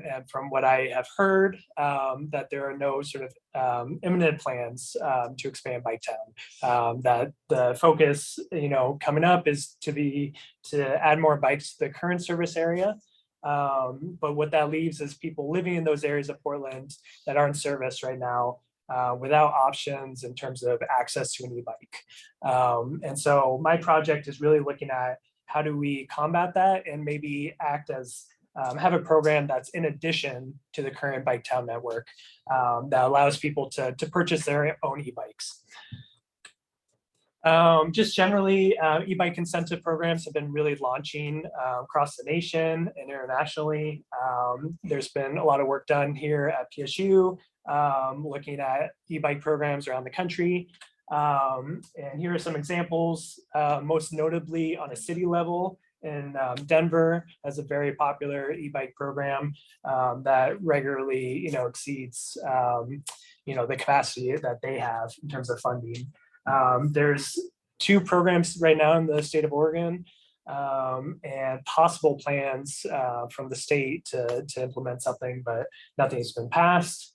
And from what I have heard, that there are no sort of imminent plans to expand Bike Town. That the focus, you know, coming up is to add more bikes to the current service area. But what that leaves is people living in those areas of Portland that aren't serviced right now, without options in terms of access to an e-bike. And so my project is really looking at how do we combat that and maybe act as, have a program that's in addition to the current Bike Town network that allows people to purchase their own e-bikes. Just generally, e-bike incentive programs have been really launching across the nation and internationally. There's been a lot of work done here at PSU, looking at e-bike programs around the country. And here are some examples, most notably on a city level in Denver has a very popular e-bike program that regularly, you know, exceeds, you know, the capacity that they have in terms of funding. There's 2 programs right now in the state of Oregon and possible plans from the state to implement something, but nothing's been passed.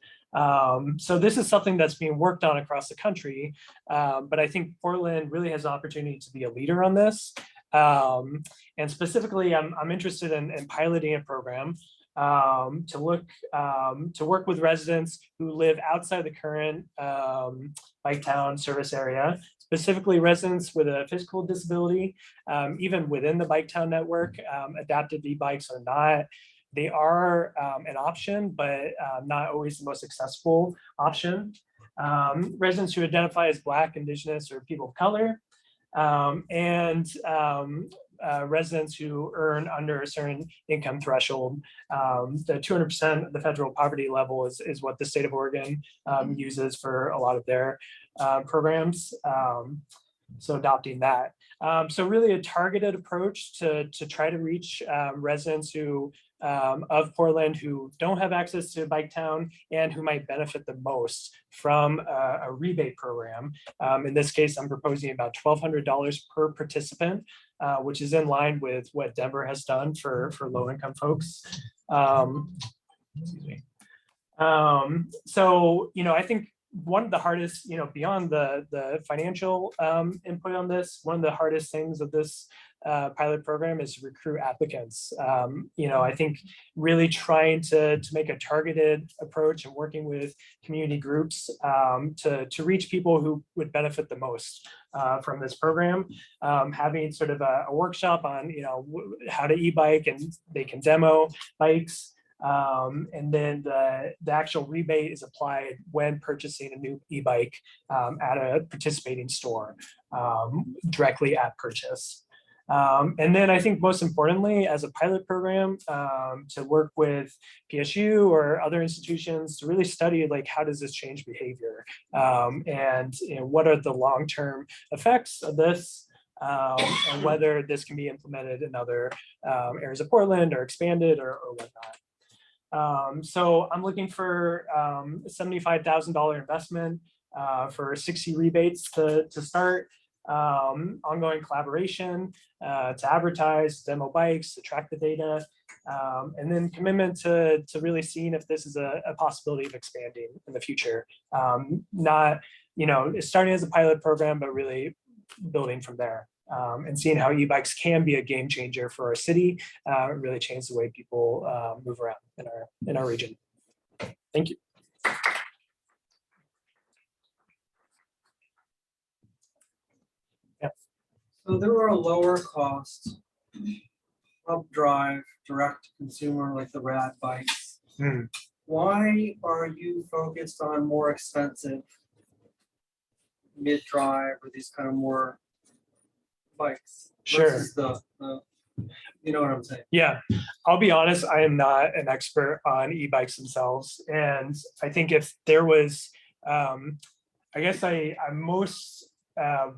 So this is something that's being worked on across the country, but I think Portland really has an opportunity to be a leader on this. And specifically, I'm interested in piloting a program to work with residents who live outside the current Bike Town service area, specifically residents with a physical disability. Even within the Bike Town network, adaptive e-bikes are not. They are an option, but not always the most accessible option. Residents who identify as Black, Indigenous, or people of color, and residents who earn under a certain income threshold. The 200% of the federal poverty level is what the state of Oregon uses for a lot of their programs. So adopting that. So really a targeted approach to try to reach residents who of Portland who don't have access to Bike Town and who might benefit the most from a rebate program. In this case, I'm proposing about $1,200 per participant, which is in line with what Denver has done for low-income folks. Excuse me. So, I think one of the hardest, beyond the financial input on this, one of the hardest things of this pilot program is recruit applicants. I think really trying to make a targeted approach and working with community groups to reach people who would benefit the most from this program. Having sort of a workshop on, how to e-bike and they can demo bikes. And then the actual rebate is applied when purchasing a new e-bike at a participating store directly at purchase. And then I think most importantly, as a pilot program, to work with PSU or other institutions to really study like how does this change behavior, and what are the long-term effects of this, and whether this can be implemented in other areas of Portland or expanded or whatnot. So I'm looking for a $75,000 investment for 60 rebates to start. Ongoing collaboration to advertise, demo bikes, to track the data, and then commitment to really seeing if this is a possibility of expanding in the future. Not, starting as a pilot program, but really building from there, and seeing how e-bikes can be a game changer for our city, really change the way people move around in our region. Thank you. So there are lower cost up drive direct to consumer like the rad bikes. Why are you focused on more expensive mid drive or these kind of more bikes versus the you know what I'm saying? Yeah, I'll be honest, I am not an expert on e-bikes themselves. And I think if there was, I guess I'm most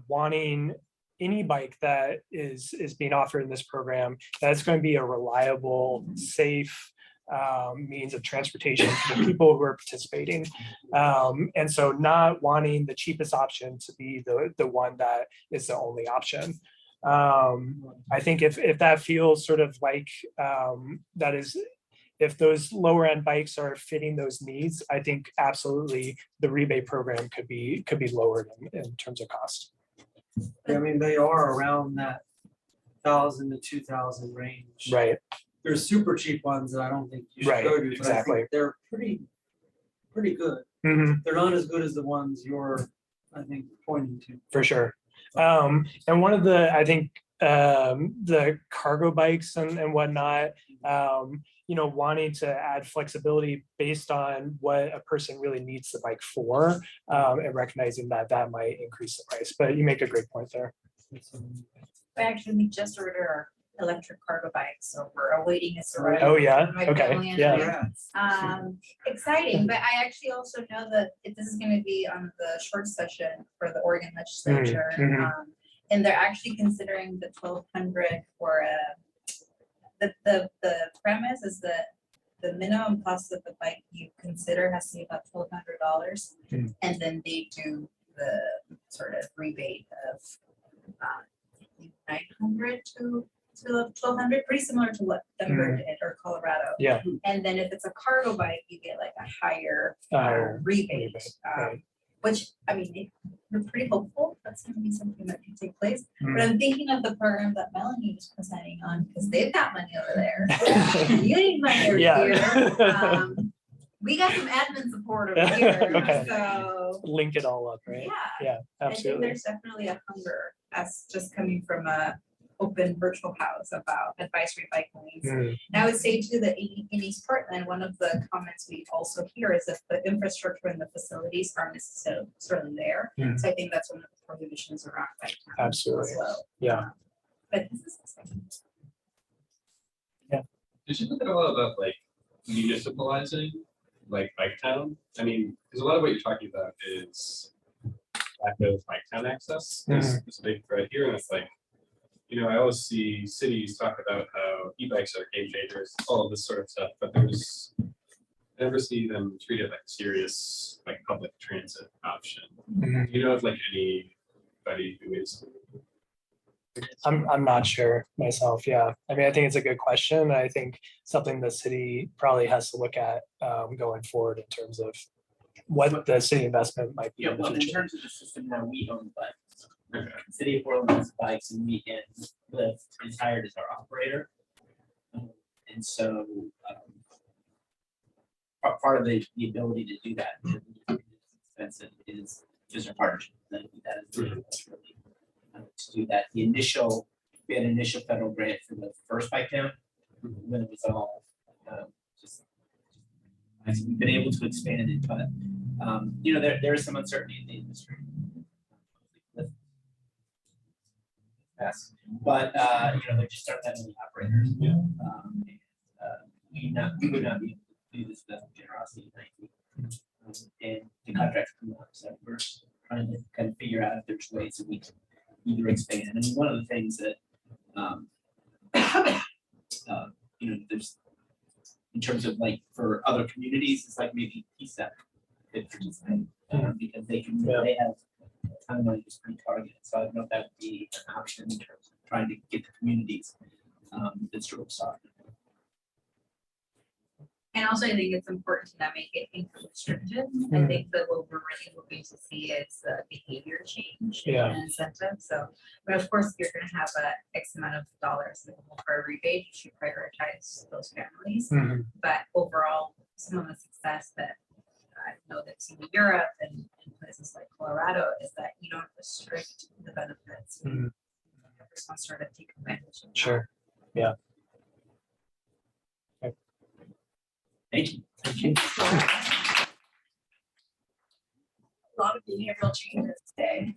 wanting any bike that is being offered in this program, that's going to be a reliable, safe means of transportation for the people who are participating. And so not wanting the cheapest option to be the one that is the only option. I think if that feels sort of like that is, if those lower end bikes are fitting those needs, I think absolutely the rebate program could be lowered in terms of cost. I mean, they are around that 1,000 to 2,000 range. Right. There's super cheap ones that I don't think you should go to, but I think they're pretty good. They're not as good as the ones you're, I think, pointing to. For sure. And one of the, I think, the cargo bikes and whatnot, wanting to add flexibility based on what a person really needs the bike for, and recognizing that might increase the price. But you make a great point there. Actually, we just ordered our electric cargo bikes, so we're awaiting a Serrano. Oh yeah, My okay, family and yeah. Exciting, but I actually also know that this is going to be on the short session for the Oregon legislature, and they're actually considering the 1,200 for the premise is that the minimum cost of the bike you consider has to be about $1,200, and then they do the sort of rebate of 900 to 1,200, pretty similar to what Denver did or Colorado. Yeah. And then if it's a cargo bike, you get like a higher rebate. Which, I mean, we're pretty hopeful that's going to be something that can take place. But I'm thinking of the program that Melanie was presenting on, because they've got money over there. You need money over here. We got some admin support over here. Okay. So link it all up, right? Yeah, absolutely. I think there's definitely a hunger that's just coming from a open virtual house about advisory bike lanes. And I would say too that in East Portland, one of the comments we also hear is that the infrastructure and the facilities aren't necessarily there. So I think that's one of the prohibitions around bike as well. Yeah. But this is exciting. Yeah. Did you look at all about like municipalizing like Bike Town? I mean, because a lot of what you're talking about is lack of Bike Town access. There's a big thread here, and it's like I always see cities talk about how e-bikes are game changers, all of this sort of stuff, but I never see them treated like a serious, like public transit option. Mhm. Do you know if like anybody who is? I'm not sure myself. Yeah. I mean, I think it's a good question. I think something the city probably has to look at going forward in terms of what the city investment might be Yeah, in the well, in future. terms of the system now, we own bikes. The City of Portland owns bikes and Lyft is hired as our operator. And so part of the ability to do that, is expensive, is just a partnership. That is really to do that. We had an initial federal grant for the first bike count. When it was all we've been able to expand it, but there is some uncertainty in the industry. Yes, but they just started having the operators. Yeah. We would not be able to do this without generosity. And the contracts come up, so we're trying to kind of figure out if there's ways that we can either expand. I mean, one of the things that there's in terms of like for other communities, it's like maybe PSEP could participate because they have a timeline that's pretty targeted. So I don't know if that would be an option in terms of trying to get the communities that sort of sought. And also, I think it's important to not make it income restricted. I think that what we're really hoping to see is behavior change and incentive. So, but of course, if you're going to have a X amount of dollars available for a rebate, you should prioritize those families. But overall, some of the success that I know that's in Europe and places like Colorado is that you don't restrict the benefits. Everyone sort of take advantage of that. Sure. Yeah. Thank you. Thank you. A lot of behavioral changes today.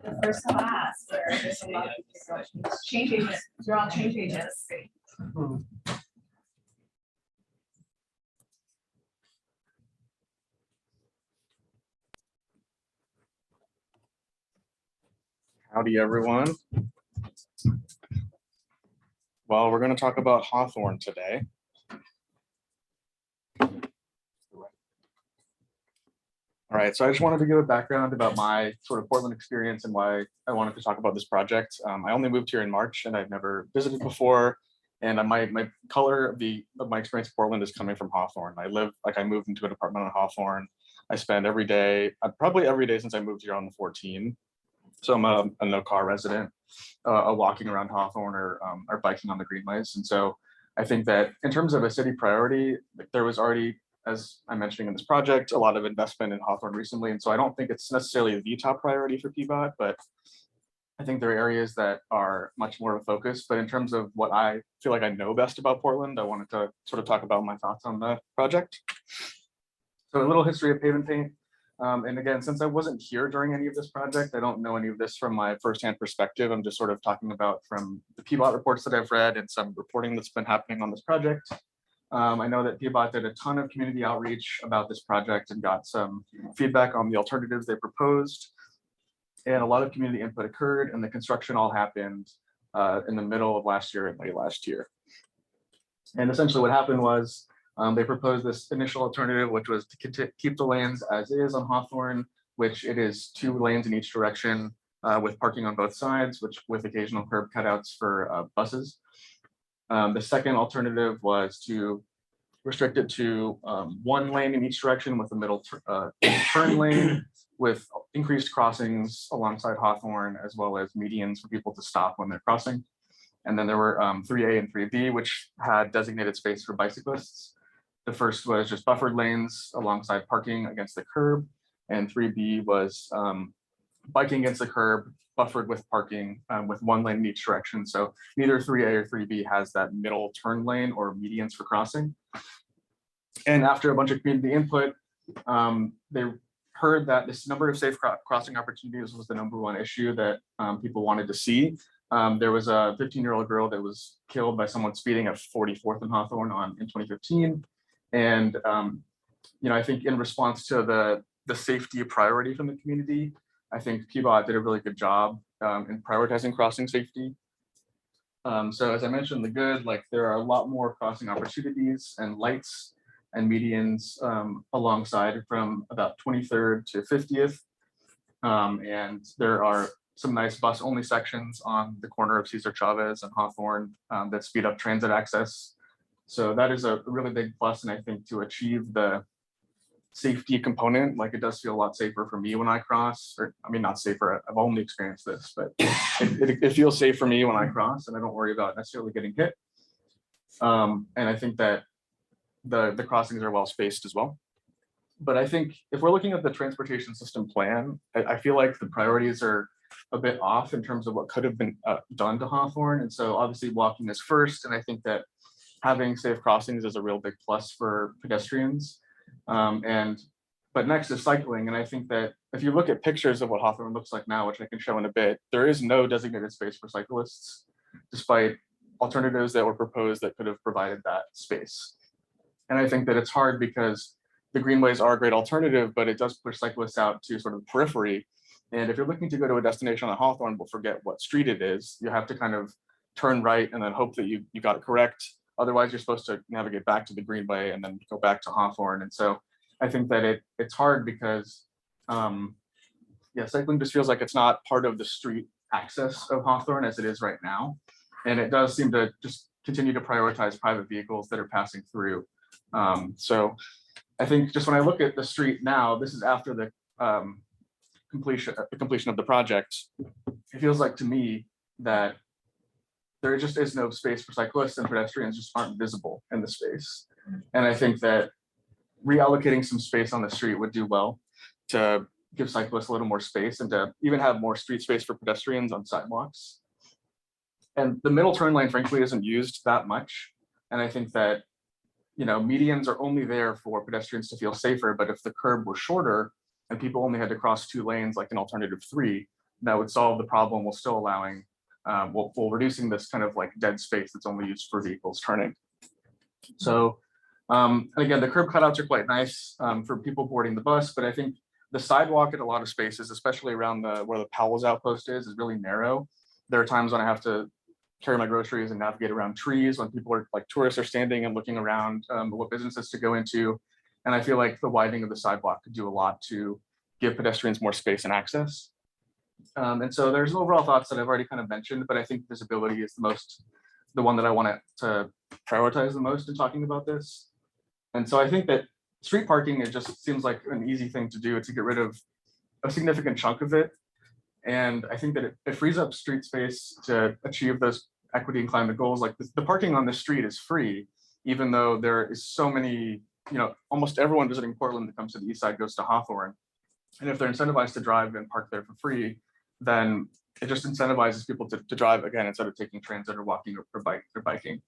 The first class, where there's a lot of change agents, they're all change agents. Howdy, everyone. Well, we're going to talk about Hawthorne today. All right, so I just wanted to give a background about my sort of Portland experience and why I wanted to talk about this project. I only moved here in March and I've never visited before. And my color of my experience in Portland is coming from Hawthorne. I moved into an apartment on Hawthorne. I spend every day, probably every day since I moved here on the 14. So I'm a no car resident, walking around Hawthorne or biking on the greenways. And so I think that in terms of a city priority, there was already, as I'm mentioning in this project, a lot of investment in Hawthorne recently. And so I don't think it's necessarily the top priority for PBOT, but I think there are areas that are much more of a focus. But in terms of what I feel like I know best about Portland, I wanted to sort of talk about my thoughts on the project. So a little history of pavement paint. And again, since I wasn't here during any of this project, I don't know any of this from my firsthand perspective. I'm just sort of talking about from the PBOT reports that I've read and some reporting that's been happening on this project. I know that PBOT did a ton of community outreach about this project and got some feedback on the alternatives they proposed. And a lot of community input occurred and the construction all happened in the middle of last year and late last year. And essentially what happened was they proposed this initial alternative, which was to keep the lanes as is on Hawthorne, which it is 2 lanes in each direction with parking on both sides, which with occasional curb cutouts for buses. The second alternative was to restrict it to 1 lane in each direction with a middle turn lane with increased crossings alongside Hawthorne, as well as medians for people to stop when they're crossing. And then there were 3A and 3B, which had designated space for bicyclists. The first was just buffered lanes alongside parking against the curb. And 3B was biking against the curb, buffered with parking with 1 lane in each direction. So neither 3A or 3B has that middle turn lane or medians for crossing. And after a bunch of community input, they heard that this number of safe crossing opportunities was the #1 issue that people wanted to see. There was a 15-year-old girl that was killed by someone speeding at 44th and Hawthorne in 2015. And I think in response to the safety priority from the community, I think PBOT did a really good job in prioritizing crossing safety. So as I mentioned, the good, like there are a lot more crossing opportunities and lights and medians alongside from about 23rd to 50th. And there are some nice bus only sections on the corner of Cesar Chavez and Hawthorne that speed up transit access. So that is a really big plus. And I think to achieve the safety component, like it does feel a lot safer for me when I cross, or I mean, not safer, I've only experienced this, but it feels safe for me when I cross and I don't worry about necessarily getting hit. And I think that the crossings are well spaced as well. But I think if we're looking at the transportation system plan, I feel like the priorities are a bit off in terms of what could have been done to Hawthorne. And so obviously walking is first. And I think that having safe crossings is a real big plus for pedestrians. But next is cycling. And I think that if you look at pictures of what Hawthorne looks like now, which I can show in a bit, there is no designated space for cyclists, despite alternatives that were proposed that could have provided that space. And I think that it's hard because the greenways are a great alternative, but it does push cyclists out to sort of periphery. And if you're looking to go to a destination on Hawthorne, but forget what street it is, you have to kind of turn right and then hope that you got it correct. Otherwise, you're supposed to navigate back to the greenway and then go back to Hawthorne. And so I think that it's hard because, yeah, cycling just feels like it's not part of the street access of Hawthorne as it is right now. And it does seem to just continue to prioritize private vehicles that are passing through. So I think just when I look at the street now, this is after the completion of the project, it feels like to me that there just is no space for cyclists and pedestrians just aren't visible in the space. And I think that reallocating some space on the street would do well to give cyclists a little more space and to even have more street space for pedestrians on sidewalks. And the middle turn lane, frankly, isn't used that much. And I think that, you know, medians are only there for pedestrians to feel safer, but if the curb were shorter and people only had to cross 2 lanes, like an alternative 3, that would solve the problem while still allowing, while reducing this kind of like dead space that's only used for vehicles turning. So again, the curb cutouts are quite nice for people boarding the bus, but I think the sidewalk at a lot of spaces, especially around where the Powell's outpost is really narrow. There are times when I have to carry my groceries and navigate around trees when people are like tourists are standing and looking around what businesses to go into. And I feel like the widening of the sidewalk could do a lot to give pedestrians more space and access. And so there's overall thoughts that I've already kind of mentioned, but I think visibility is the one that I want to prioritize the most in talking about this. And so I think that street parking, it just seems like an easy thing to do to get rid of a significant chunk of it. And I think that it frees up street space to achieve those equity and climate goals. Like the parking on the street is free, even though there is so many, you know, almost everyone visiting Portland that comes to the east side goes to Hawthorne. And if they're incentivized to drive and park there for free, then it just incentivizes people to drive again instead of taking transit or walking or biking.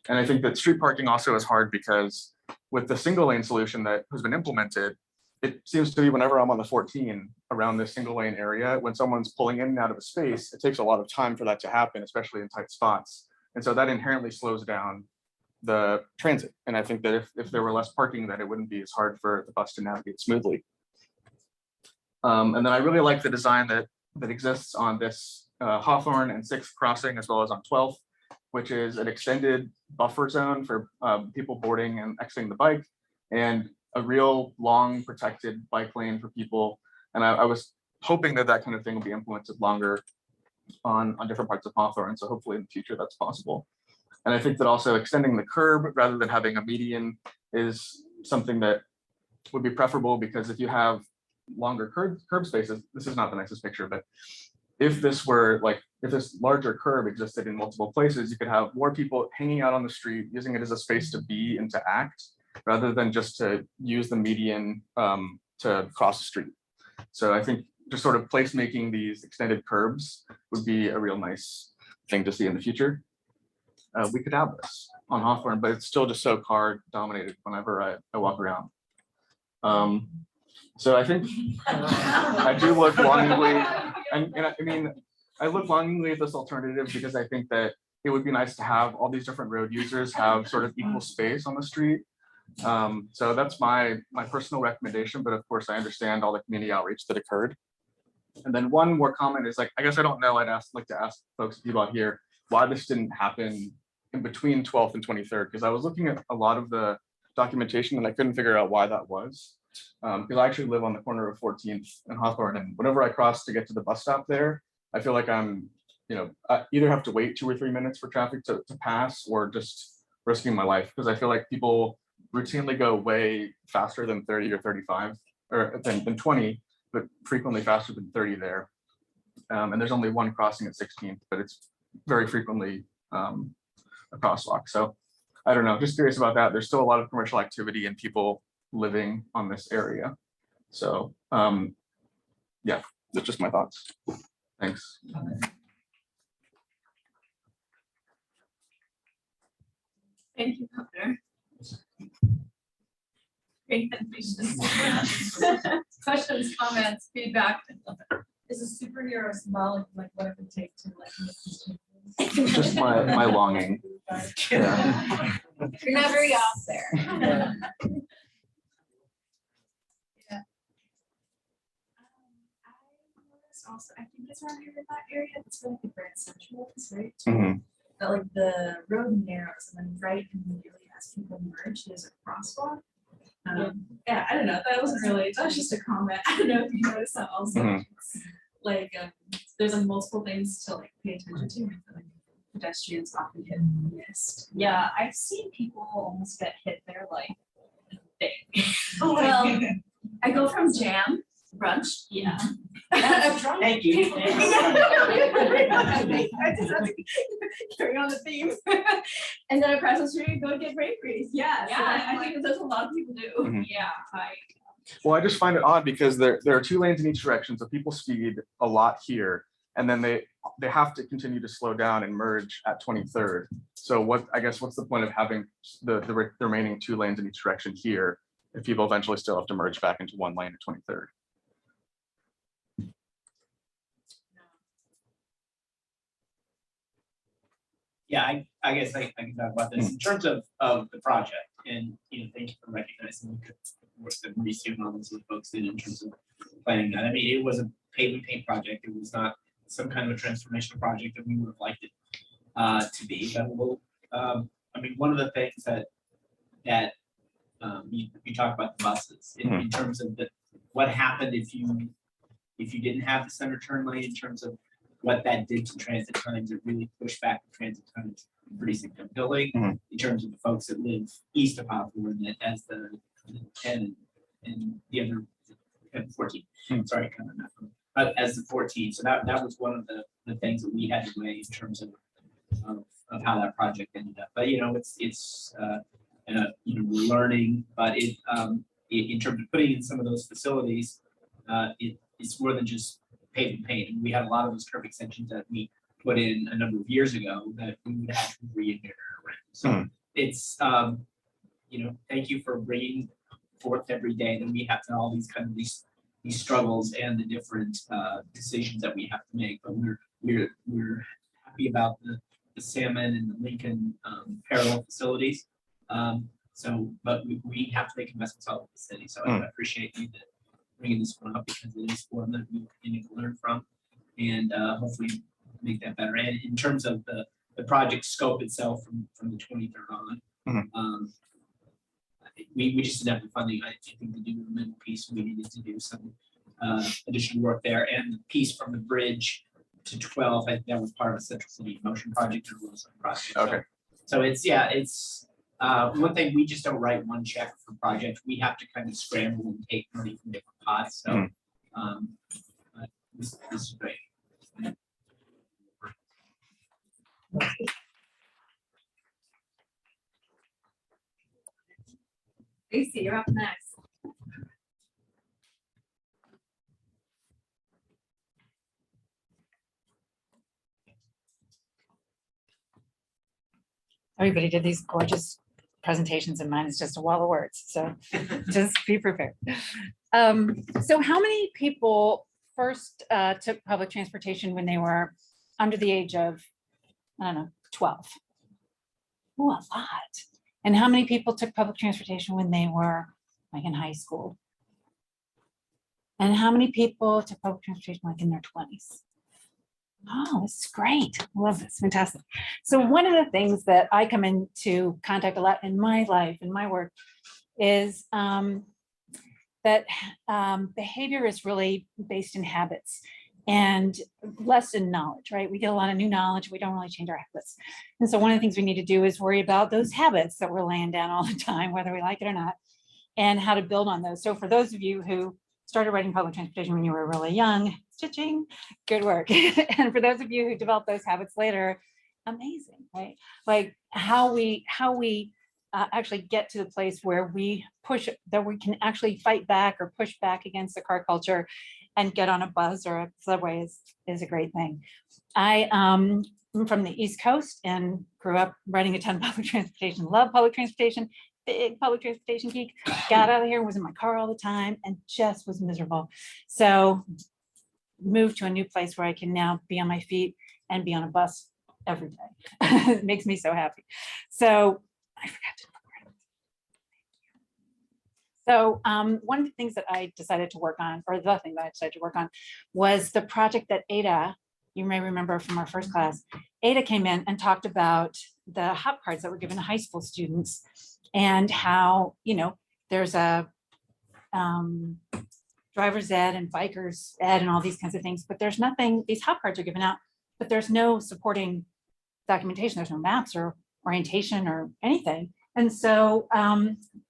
And I think that street parking also is hard because with the single lane solution that has been implemented, it seems to be whenever I'm on the 14 around this single lane area, when someone's pulling in and out of a space, it takes a lot of time for that to happen, especially in tight spots. And so that inherently slows down the transit. And I think that if there were less parking, that it wouldn't be as hard for the bus to navigate smoothly. And then I really like the design that exists on this Hawthorne and 6th crossing, as well as on 12th, which is an extended buffer zone for people boarding and exiting the bike, and a real long protected bike lane for people. And I was hoping that kind of thing will be implemented longer on different parts of Hawthorne. So hopefully in the future that's possible. And I think that also extending the curb rather than having a median is something that would be preferable, because if you have longer curb spaces, this is not the nicest picture, but if this larger curb existed in multiple places, you could have more people hanging out on the street, using it as a space to be and to act, rather than just to use the median to cross the street. So I think just sort of placemaking these extended curbs would be a real nice thing to see in the future. We could have this on Hawthorne, but it's still just so car dominated whenever I walk around. So I think I do look longingly, and I mean, I look longingly at this alternative because I think that it would be nice to have all these different road users have sort of equal space on the street. So that's my personal recommendation, but of course I understand all the community outreach that occurred. And then one more comment is like, I guess I don't know, like to ask folks people out here why this didn't happen in between 12th and 23rd, because I was looking at a lot of the documentation and I couldn't figure out why that was. Because I actually live on the corner of 14th and Hawthorne, and whenever I cross to get to the bus stop there, I feel like I'm, I either have to wait 2 or 3 minutes for traffic to pass, or just risking my life, because I feel like people routinely go way faster than 30 or 35, or than 20, but frequently faster than 30 there. And there's only one crossing at 16th, but it's very frequently a crosswalk. So I don't know, just curious about that. There's still a lot of commercial activity and people living on this area. So yeah, that's just my thoughts. Thanks. Thank you, Governor. Great questions, comments, feedback. Is a superhero symbolic, like what it would take to like make these changes? It's just my longing. Yeah. You're not very off there. Yeah. Also, I think it's around here in that area. It's where the Grand Central is, right? Mhm. But like the road narrows and then right immediately as people merge, there's a crosswalk. Yeah, I don't know. That was just a comment. I don't know if you noticed that also. Mhm. Like there's like multiple things to like pay attention to. Like pedestrians often get missed. Yeah, I've seen people almost get hit there like big. Well, I go from jam brunch. Yeah. Thank you. I just have to carry on the theme. And then across the street, go get bakeries. Yeah. So I think that's what a lot of people do. Mhm. Yeah, Well, I just find it odd because there are 2 lanes in each direction, so people speed a lot here, and then they have to continue to slow down and merge at 23rd. So what's the point of having the remaining 2 lanes in each direction here if people eventually still have to merge back into 1 lane at 23rd? Yeah, I guess I can talk about this in terms of the project, and thank you for recognizing the resume on this, folks did in terms of planning that. I mean, it was a pave and paint project. It was not some kind of a transformational project that we would have liked it to be. But I mean, one of the things that you talk about the buses in terms of what happened if you didn't have the center turn lane, in terms of what that did to transit times. It really pushed back the transit times pretty significantly in terms of the folks that live east of Hawthorne, that as the 10 and the other 14. Sorry, kind of not, but as the 14. So that was one of the things that we had to weigh in terms of how that project ended up. But it's we're learning, but in terms of putting in some of those facilities, it's more than just pave and paint. And we had a lot of those curb extensions that we put in a number of years ago that we would have to re-engineer around. So it's thank you for bringing forth every day that we have to all these struggles and the different decisions that we have to make. But we're happy about the Salmon and the Lincoln parallel facilities. But we have to make investments all over the city. So I appreciate you bringing this one up, because it is one that we continue to learn from, and hopefully make that better. And in terms of the project scope itself from the 23rd on, we just didn't have the funding. I think to do the middle piece, we needed to do some additional work there, and the piece from the bridge to 12, I think that was part of a Central City Motion project or Wilson project. Okay. So it's one thing, we just don't write one check for projects. We have to kind of scramble and take money from different pots. So this is great. Lacey, you're up next. Everybody did these gorgeous presentations and mine is just a wall of words. So just be prepared. So how many people first took public transportation when they were under the age of, I don't know, 12? Ooh, a lot. And how many people took public transportation when they were like in high school? And how many people took public transportation like in their 20s? Oh, this is great. I love this. Fantastic. So one of the things that I come into contact a lot in my life, in my work, is that behavior is really based in habits and less in knowledge, right? We get a lot of new knowledge. We don't really change our habits. And so one of the things we need to do is worry about those habits that we're laying down all the time, whether we like it or not, and how to build on those. So for those of you who started riding public transportation when you were really young, stitching, good work. And for those of you who developed those habits later, amazing, right? Like how we actually get to the place where we push, that we can actually fight back or push back against the car culture and get on a bus or a subway is a great thing. I'm from the East Coast and grew up riding a ton of public transportation, love public transportation, big public transportation geek, got out of here, was in my car all the time and just was miserable. So moved to a new place where I can now be on my feet and be on a bus every day. It makes me so happy. So I forgot to. So one of the things that I decided to work on, or the thing that I decided to work on, was the project that Ada, you may remember from our first class, Ada came in and talked about the hop cards that were given to high school students and how, you know, there's a driver's ed and biker's ed and all these kinds of things, but there's nothing, these hop cards are given out, but there's no supporting documentation. There's no maps or orientation or anything. And so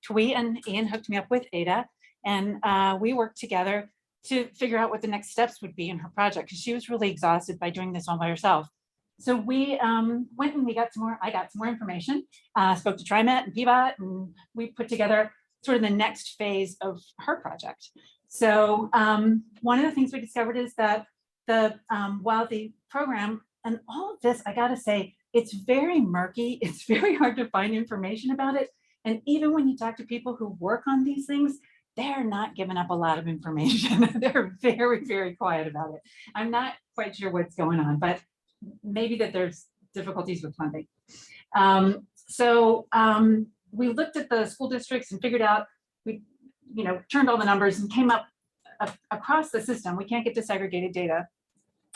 Twee and Ian hooked me up with Ada, and we worked together to figure out what the next steps would be in her project, because she was really exhausted by doing this all by herself. So we went and we got some more, I got some more information, spoke to TriMet and PBOT, and we put together sort of the next phase of her project. So one of the things we discovered is that while the program, and all of this, I gotta say, it's very murky. It's very hard to find information about it. And even when you talk to people who work on these things, they're not giving up a lot of information. They're very, very quiet about it. I'm not quite sure what's going on, but maybe that there's difficulties with funding. We looked at the school districts and figured out, we turned all the numbers and came up across the system. We can't get disaggregated data,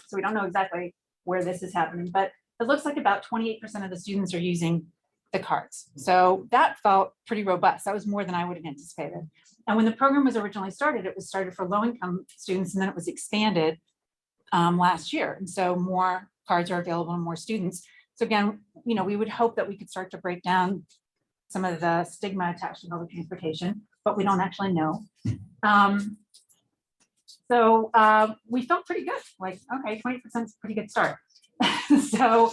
so we don't know exactly where this is happening, but it looks like about 28% of the students are using the cards. So that felt pretty robust. That was more than I would have anticipated. And when the program was originally started, it was started for low-income students, and then it was expanded last year. And so more cards are available to more students. So again, we would hope that we could start to break down some of the stigma attached to public transportation, but we don't actually know. We felt pretty good, like, okay, 20% is a pretty good start. So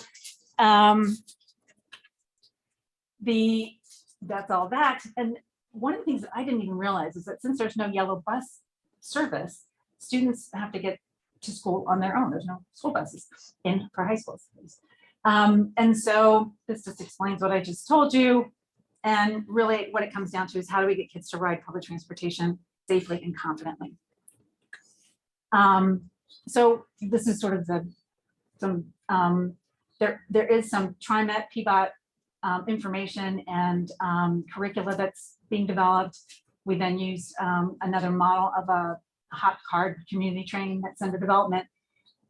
that's all that. And one of the things that I didn't even realize is that since there's no yellow bus service, students have to get to school on their own. There's no school buses for high schools. And so this just explains what I just told you. And really what it comes down to is how do we get kids to ride public transportation safely and confidently? So this is sort of there is some TriMet, PBOT information and curricula that's being developed. We then use another model of a hot card community training that's under development.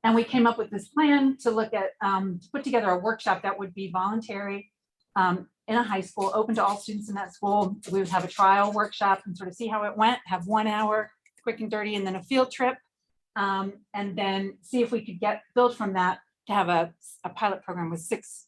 And we came up with this plan to look at, to put together a workshop that would be voluntary in a high school, open to all students in that school. We would have a trial workshop and sort of see how it went, have 1 hour, quick and dirty, and then a field trip. And then see if we could build from that to have a pilot program with 6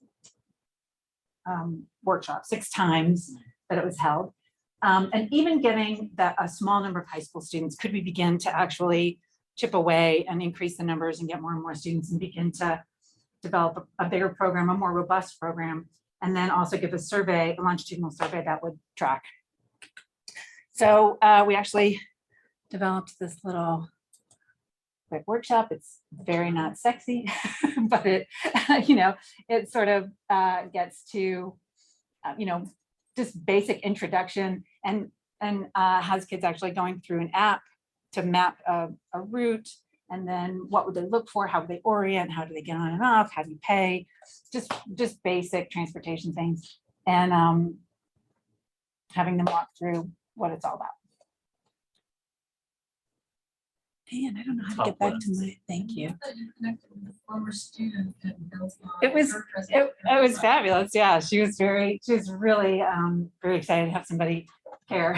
workshops, 6 times that it was held. And even getting a small number of high school students, could we begin to actually chip away and increase the numbers and get more and more students and begin to develop a bigger program, a more robust program, and then also give a survey, a longitudinal survey that would track. So we actually developed this little quick workshop. It's very not sexy, but it, it sort of gets to, just basic introduction and has kids actually going through an app to map a route, and then what would they look for, how would they orient, how do they get on and off, how do you pay, just basic transportation things, and having them walk through what it's all about. Man, I don't know how to get back to my, thank you. Former student and built on It was, her it was fabulous. Yeah, she was really very excited to have somebody care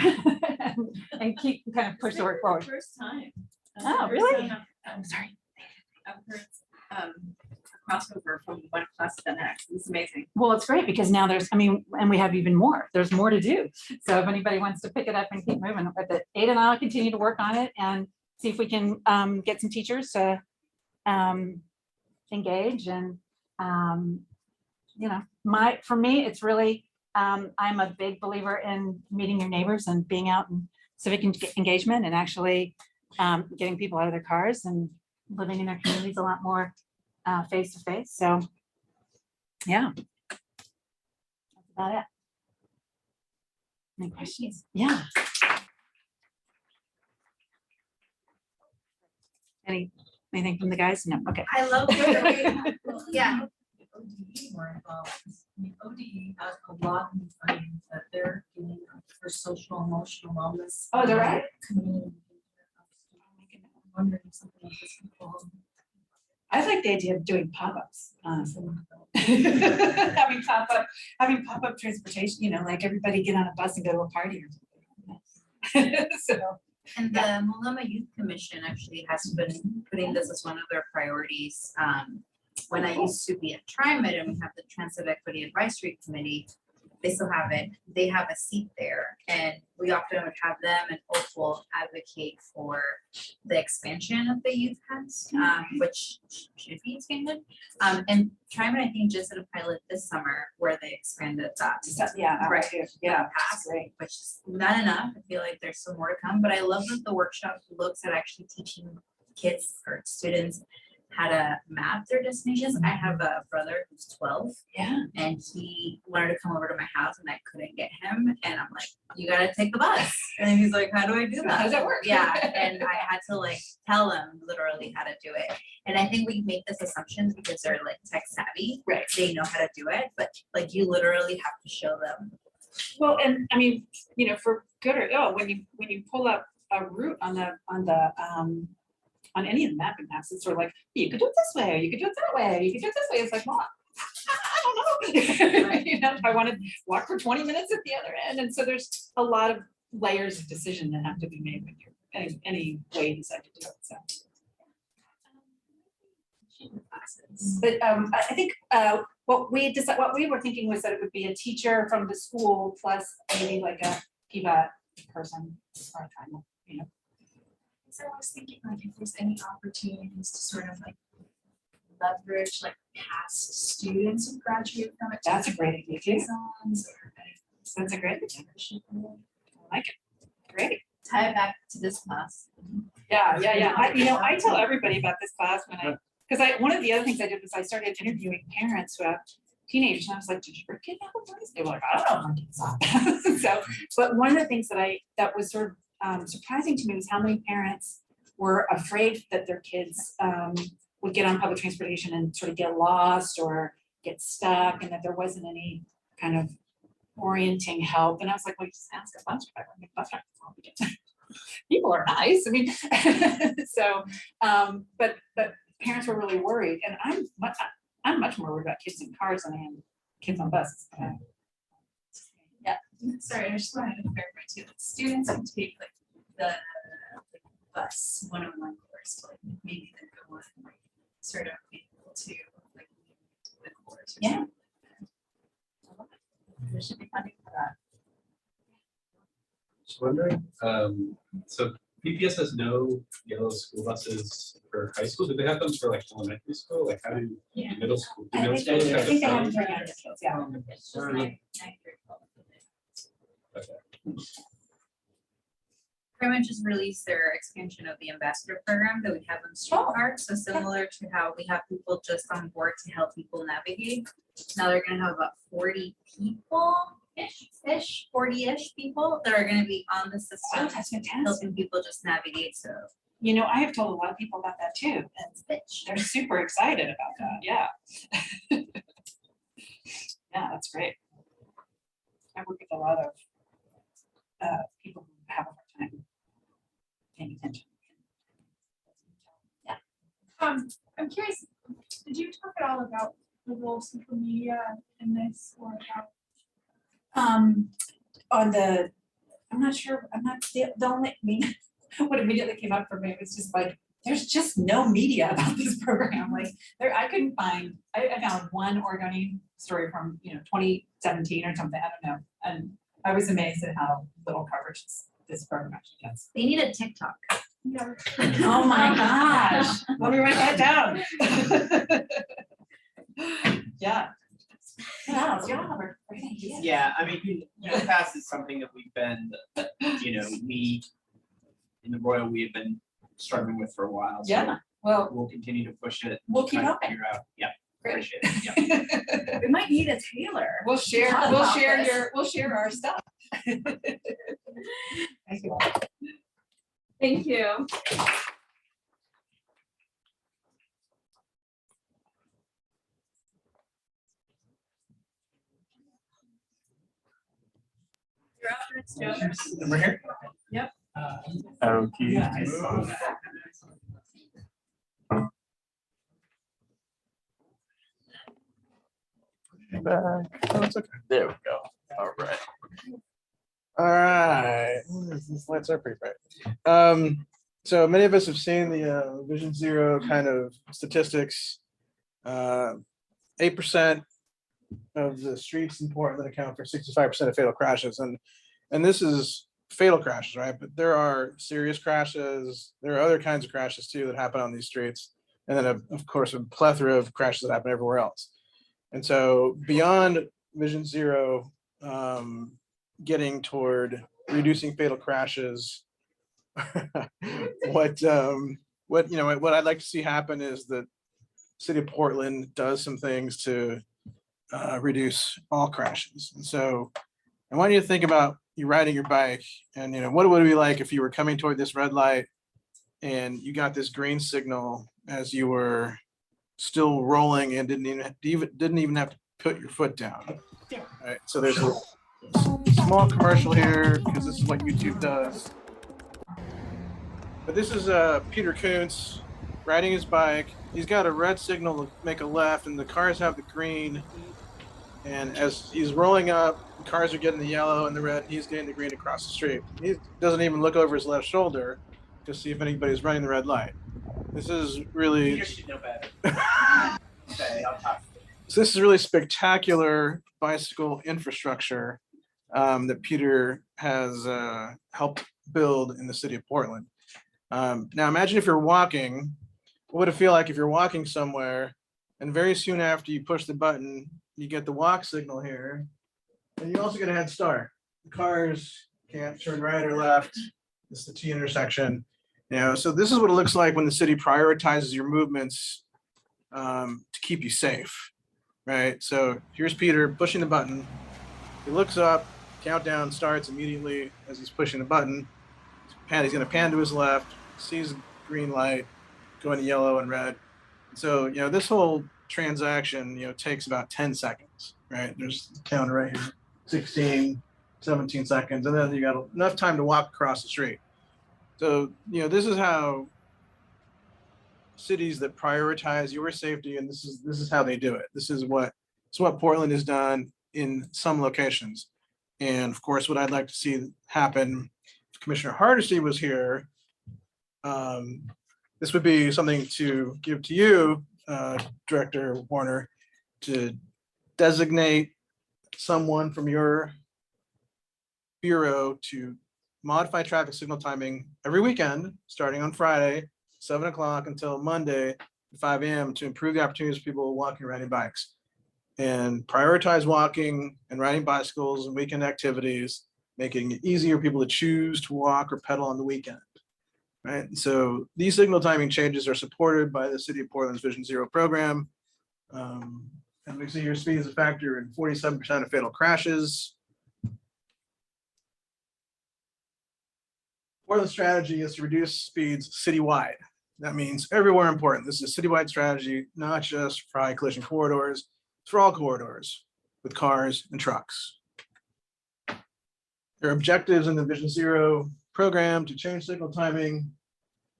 and keep kind of push the work forward. First time. Oh, really? I'm sorry. I've heard a crossover from one class to the next. It's amazing. Well, it's great because now there's, I mean, and we have even more. There's more to do. So if anybody wants to pick it up and keep moving with it, Ada and I will continue to work on it and see if we can get some teachers to engage. And you know, for me, it's really, I'm a big believer in meeting your neighbors and being out in civic engagement and actually getting people out of their cars and living in their communities a lot more face to face. So yeah, that's about it. Any questions? Yeah. Anything from the guys? No. Okay. I love it. Yeah. ODE more involved. I mean, ODE has a lot of funding that they're getting for social emotional wellness. Oh, they're right. Community. I'm wondering if something like this can fall. I like the idea of doing pop-ups. having pop-up transportation, you know, like everybody get on a bus and go to a party or something. So. And the Multnomah Youth Commission actually has been putting this as one of their priorities. When I used to be at TriMet and we have the Transit Equity Advisory Committee, they still have it. They have a seat there, and we often would have them and Opal advocate for the expansion of the youth pass, which should be expanded. And TriMet, I think, just did a pilot this summer where they expanded that. Yeah, right. Yeah, Pass, which is not enough. I feel like there's still more to come, but I love that the workshop looks at actually teaching kids or students how to map their destinations. I have a brother who's 12. Yeah. And he wanted to come over to my house and I couldn't get him. And I'm like, you gotta take the bus. And he's like, how do I do that? How does that work? Yeah. And I had to like tell him literally how to do it. And I think we make this assumption because they're like tech savvy. Right. They know how to do it, but like you literally have to show them. Well, and I mean, you know, for good or ill, when you pull up a route on any of the mapping apps, it's sort of like, you could do it this way, or you could do it that way, you could do it this way. It's like, well, I don't know. You know, I want to walk for 20 minutes at the other end. And so there's a lot of layers of decision that have to be made when you're any way you decide to do it. So. But I think what we were thinking was that it would be a teacher from the school plus maybe like a PBOT person or time, you know. So I was thinking like if there's any opportunities to sort of like leverage like past students who graduate from it. That's a great idea too. That's a great idea. I like it. Great. Tie it back to this class. Yeah. I tell everybody about this class when one of the other things I did was I started interviewing parents who have teenagers, and I was like, did your kid have a voice? They were like, I don't know if my kid's not. So, but one of the things that was sort of surprising to me was how many parents were afraid that their kids would get on public transportation and sort of get lost or get stuck, and that there wasn't any kind of orienting help. And I was like, well, you just ask a bus driver. I mean, bus drivers all we get. People are nice. I mean, so, but parents were really worried, and I'm much more worried about kids in cars than I am kids on buses. Yeah, sorry, I just wanted to clarify too. Students who take like the bus one-on-one course, like maybe then go on like sort of be able to like the course. Yeah. There should be funding for that. Just wondering, so PPS has no yellow school buses for high school. Do they have them for like elementary school? Like how do middle school? Do middle schools have think they them? have them for younger kids, yeah. It's just like Pretty much just released their expansion of the ambassador program that we have in streetcar. So similar to how we have people just on board to help people navigate. Now they're gonna have about 40 people ish, 40-ish people that are gonna be on the system. Oh, that's fantastic. Helping people just navigate. So You know, I have told a lot of people about that too, and they're super excited about that. Yeah. Yeah, that's great. I work with a lot of people who have a hard time paying attention. I'm curious, did you talk at all about the role of social media in this or about? On the, I'm not sure, I'm not the only, I mean, what immediately came up for me was just like, there's just no media about this program. Like there, I couldn't find, I found one Oregonian story from, 2017 or something, I don't know. And I was amazed at how little coverage this program actually gets. They need a TikTok. Yeah. Oh my gosh, let me write that down. Yeah. Wow, y'all have a great idea. Yeah, I mean, UPass is something that we've been, we in the Royal, we have been struggling with for a while. So Yeah, well, we'll continue to push it. we'll keep try to helping. Figure out, yeah, Great. appreciate it, yeah. We might need a Taylor. We'll share, Talk we'll about share this. we'll share our stuff. Thank you all. Thank you. You're up next, Joe. And we're here? Yep. Okay. Yeah, I saw that. Back. Oh, it's okay. There we go. All right. All right. These lights are pretty bright. So many of us have seen the Vision Zero kind of statistics. 8% of the streets in Portland account for 65% of fatal crashes, and this is fatal crashes, right? But there are serious crashes. There are other kinds of crashes too that happen on these streets, and then of course a plethora of crashes that happen everywhere else. And so beyond Vision Zero, getting toward reducing fatal crashes, what I'd like to see happen is that City of Portland does some things to reduce all crashes. And so I want you to think about you riding your bike, and what would it be like if you were coming toward this red light and you got this green signal as you were still rolling and didn't even have to put your foot down. All right, so there's a small commercial here because this is what YouTube does. But this is Peter Kuntz riding his bike. He's got a red signal to make a left, and the cars have the green. And as he's rolling up, the cars are getting the yellow and the red, and he's getting the green across the street. He doesn't even look over his left shoulder to see if anybody's running the red light. This is really. You should know better. Okay, I'll talk. So this is really spectacular bicycle infrastructure that Peter has helped build in the city of Portland. Now imagine if you're walking, what would it feel like if you're walking somewhere and very soon after you push the button, you get the walk signal here, and you also get a head start. The cars can't turn right or left. This is the T intersection. So this is what it looks like when the city prioritizes your movements to keep you safe, right? So here's Peter pushing the button. He looks up, countdown starts immediately as he's pushing the button. He's going to pan to his left, sees green light, going to yellow and red. So, this whole transaction, takes about 10 seconds, right? There's the counter right here, 16, 17 seconds. And then you got enough time to walk across the street. So, this is how cities that prioritize your safety, and this is how they do it. This is what Portland has done in some locations. And of course, what I'd like to see happen, if Commissioner Hardesty was here, this would be something to give to you, Director Warner, to designate someone from your bureau to modify traffic signal timing every weekend, starting on Friday, 7 o'clock until Monday, 5 a.m. to improve the opportunities for people walking and riding bikes, and prioritize walking and riding bicycles and weekend activities, making it easier for people to choose to walk or pedal on the weekend. Right. So these signal timing changes are supported by the City of Portland's Vision Zero program. And we see your speed is a factor in 47% of fatal crashes. Portland's strategy is to reduce speeds citywide. That means everywhere in Portland. This is a citywide strategy, not just for high collision corridors, it's for all corridors with cars and trucks. There are objectives in the Vision Zero program to change signal timing,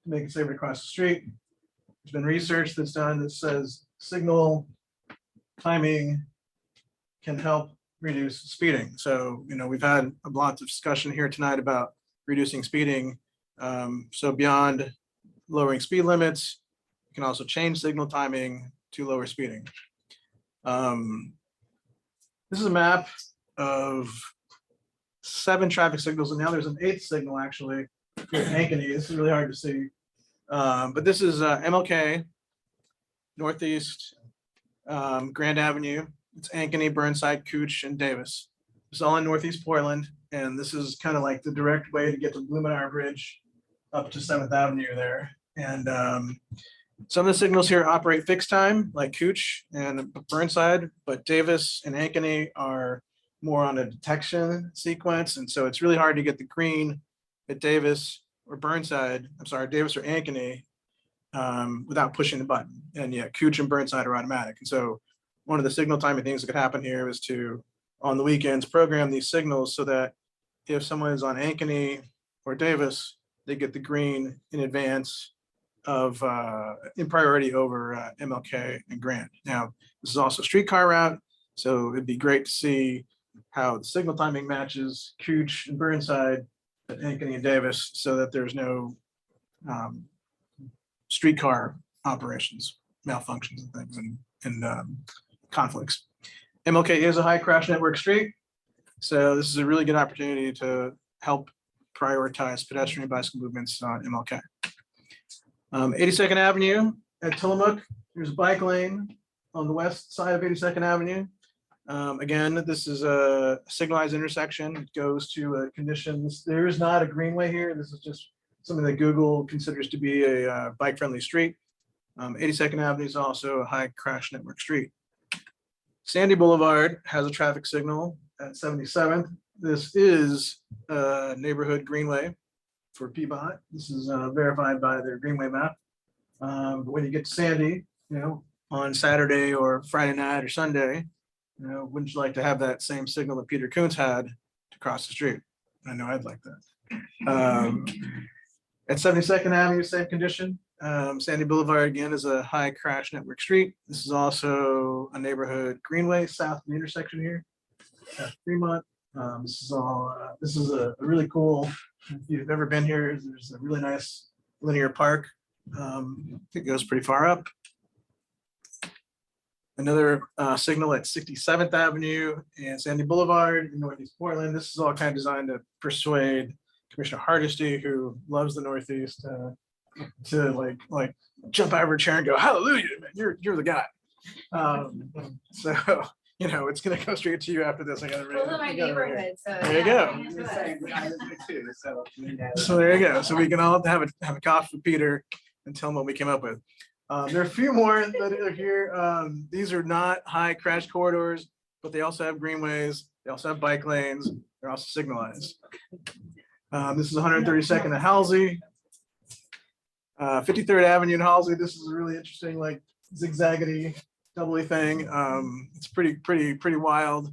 to make it safer to cross the street. There's been research that's done that says signal timing can help reduce speeding. So, we've had a lot of discussion here tonight about reducing speeding. So beyond lowering speed limits, you can also change signal timing to lower speeding. This is a map of 7 traffic signals, and now there's an 8th signal actually here in Ankeny. This is really hard to see. But this is MLK, Northeast, Grand Avenue. It's Ankeny, Burnside, Cooch, and Davis. It's all in Northeast Portland, and this is kind of like the direct way to get to Blumenauer Bridge up to 7th Avenue there. And some of the signals here operate fixed time, like Cooch and Burnside, but Davis and Ankeny are more on a detection sequence, and so it's really hard to get the green at Davis or Burnside, I'm sorry, Davis or Ankeny, without pushing the button. And yeah, Cooch and Burnside are automatic. And so one of the signal timing things that could happen here is to, on the weekends, program these signals so that if someone is on Ankeny or Davis, they get the green in advance of, in priority over MLK and Grant. Now, this is also a streetcar route, so it'd be great to see how the signal timing matches Cooch and Burnside at Ankeny and Davis so that there's no streetcar operations, malfunctions and things and conflicts. MLK is a high crash network street, so this is a really good opportunity to help prioritize pedestrian and bicycle movements on MLK. 82nd Avenue at Tillamook, there's a bike lane on the west side of 82nd Avenue. Again, this is a signalized intersection. It goes to conditions. There is not a greenway here. This is just something that Google considers to be a bike-friendly street. 82nd Avenue is also a high crash network street. Sandy Boulevard has a traffic signal at 77th. This is a neighborhood greenway for PBOT. This is verified by their greenway map. But when you get to Sandy, on Saturday or Friday night or Sunday, wouldn't you like to have that same signal that Peter Koontz had to cross the street? I know I'd like that. At 72nd Avenue, same condition. Sandy Boulevard again is a high crash network street. This is also a neighborhood greenway south of the intersection here at Fremont. This is a really cool, if you've ever been here, there's a really nice linear park. It goes pretty far up. Another signal at 67th Avenue and Sandy Boulevard in Northeast Portland. This is all kind of designed to persuade Commissioner Hardesty, who loves the Northeast, to like jump out of her chair and go, "Hallelujah, man, you're the guy." So it's gonna go straight to you after this. I gotta Those are my neighborhood, so. There you go. So there you go. So we can all have a coffee with Peter and tell him what we came up with. There are a few more that are here. These are not high crash corridors, but they also have greenways. They also have bike lanes. They're also signalized. This is 132nd at Halsey. 53rd Avenue in Halsey. This is a really interesting, like zigzaggedy, doubly thing. It's pretty wild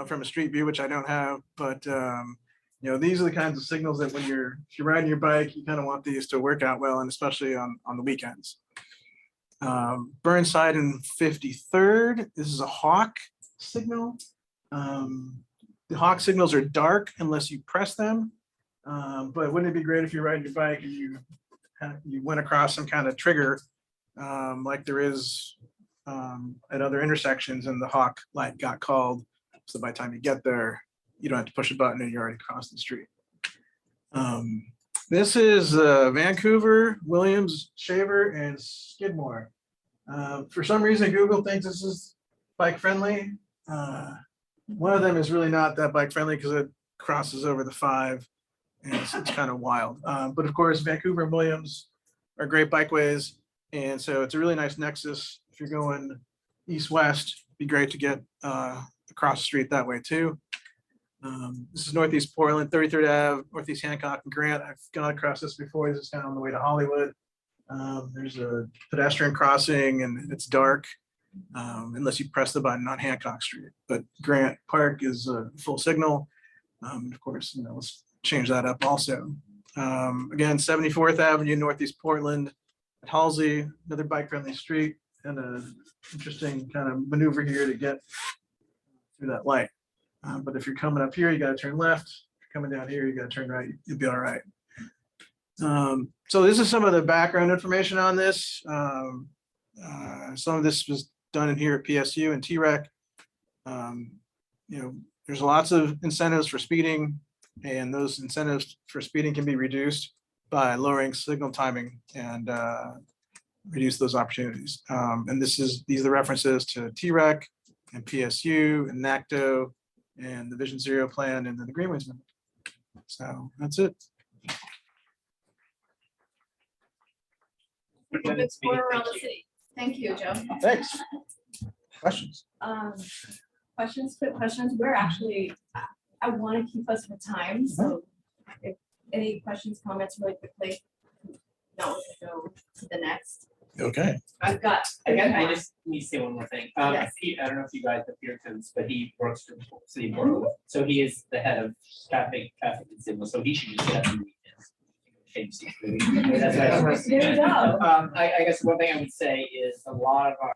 from a street view, which I don't have. But these are the kinds of signals that when you're riding your bike, you kind of want these to work out well, and especially on the weekends. Burnside and 53rd. This is a hawk signal. The hawk signals are dark unless you press them. But wouldn't it be great if you're riding your bike and you went across some kind of trigger like there is at other intersections, and the hawk light got called. So by the time you get there, you don't have to push a button and you're already across the street. This is Vancouver, Williams, Shaver, and Skidmore. For some reason, Google thinks this is bike friendly. One of them is really not that bike friendly because it crosses over the 5, and it's kind of wild. But of course, Vancouver and Williams are great bikeways, and so it's a really nice nexus. If you're going east-west, it'd be great to get across the street that way too. This is Northeast Portland, 33rd Ave, Northeast Hancock and Grant. I've gone across this before. This is kind of on the way to Hollywood. There's a pedestrian crossing and it's dark unless you press the button on Hancock Street. But Grant Park is a full signal. Of course, let's change that up also. Again, 74th Avenue, Northeast Portland. at Halsey, another bike-friendly street, and a interesting kind of maneuver here to get through that light. But if you're coming up here, you gotta turn left. If you're coming down here, you gotta turn right. You'll be all right. So this is some of the background information on this. Some of this was done in here at PSU and TREC. There's lots of incentives for speeding, and those incentives for speeding can be reduced by lowering signal timing and reduce those opportunities. And these are the references to TREC and PSU and NACTO and the Vision Zero plan and then the Greenways Amendment. So that's it. Explore around the city. Thank you, Joe. Thanks. Questions? Questions, quick questions. We're actually, I want to keep us with time, so if any questions, comments really quickly. No, we can go to the next. Okay. I've got. I just need to say one more thing. Yes. Pete, I don't know if you guys have Pearsons, but he works for the city of Portland. So he is the head of traffic and signal, so he should just get up and read this. There you go. I guess one thing I would say is a lot of our,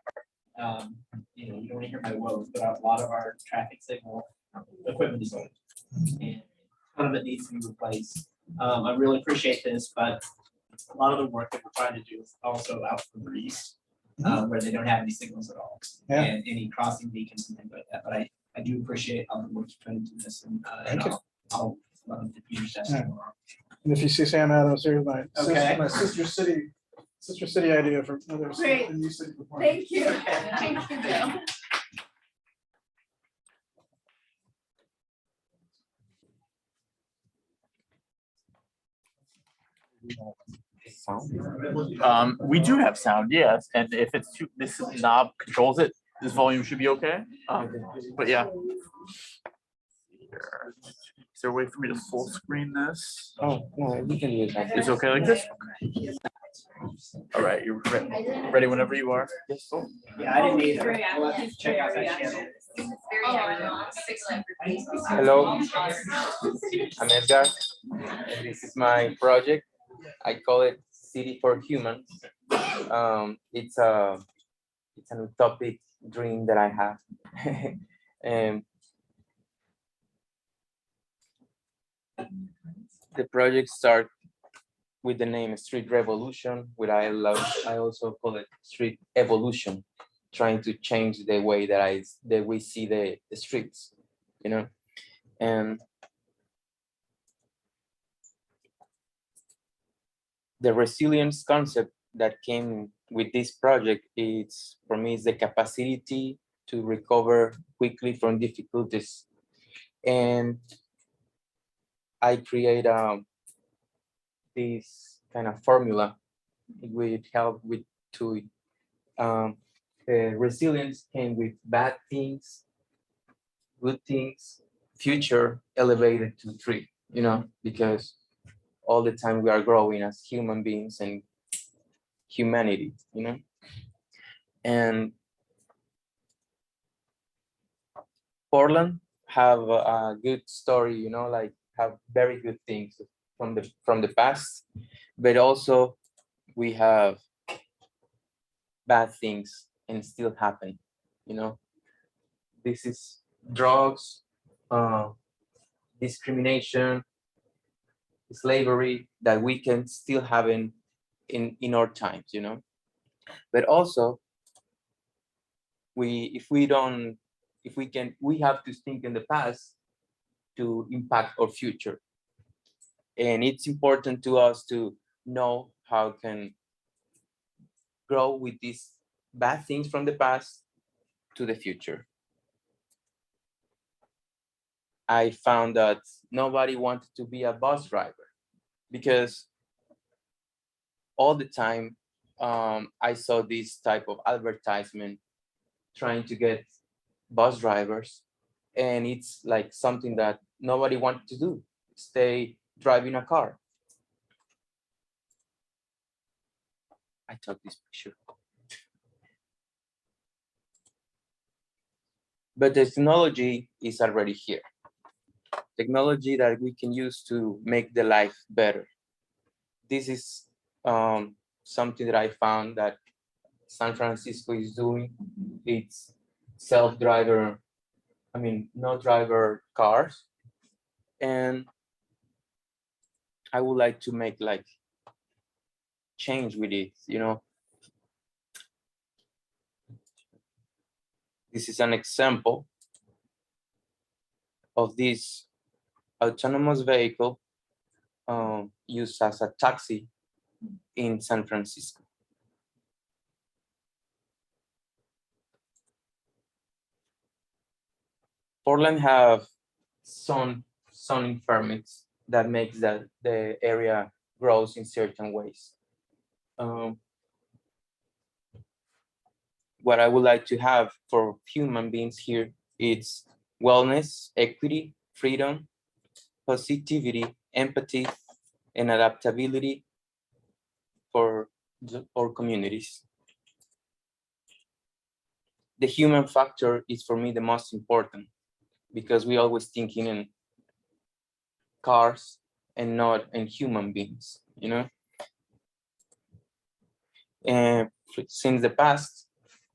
you don't want to hear my woes, but a lot of our traffic signal equipment is old. And none of it needs to be replaced. I really appreciate this, but a lot of the work that we're trying to do is also out for the east, where they don't have any signals at all. Yeah. And any crossing beacons and things like that. But I do appreciate all the work you're trying to do this, and I'll run the Peter's desk Yeah. tomorrow. And if you see Sam Adams, here's my Okay. my sister city idea for others. Great. in new city performance. Thank you. Thank you, Joe. We do have sound, yes, and if it's too, this knob controls it, this volume should be okay. But yeah. Here. Is there a way for me to full screen this? Oh, no, we can do it. It's okay like this? All right, you're ready whenever you are. Yes. Yeah, I didn't either. We'll have to check out that channel. Hello, I'm Edgar, and this is my project. I call it City for Humans. It's an utopic dream that I have. And the project starts with the name Street Revolution, which I love. I also call it Street Evolution, trying to change the way that we see the streets, and the resilience concept that came with this project is, for me, is the capacity to recover quickly from difficulties. And I create this kind of formula which help with resilience came with bad things, good things, future elevated to 3, because all the time we are growing as human beings and humanity, and Portland have a good story, like have very good things from the past, but also we have bad things and still happen, This is drugs, discrimination, slavery that we can still have in our times, But also we have to think in the past to impact our future. And it's important to us to know how can grow with these bad things from the past to the future. I found that nobody wanted to be a bus driver because all the time I saw this type of advertisement trying to get bus drivers, and it's like something that nobody wanted to do, stay driving a car. I took this picture. But the technology is already here. Technology that we can use to make the life better. This is something that I found that San Francisco is doing. It's self-driver, I mean, no driver cars. And I would like to make like change with it, you know. This is an example of this autonomous vehicle used as a taxi in San Francisco. Portland have some zoning permits that makes that the area grows in certain ways. What I would like to have for human beings here is wellness, equity, freedom, positivity, empathy, and adaptability for our communities. The human factor is for me the most important because we always thinking in cars and not in human beings, you know? And since the past,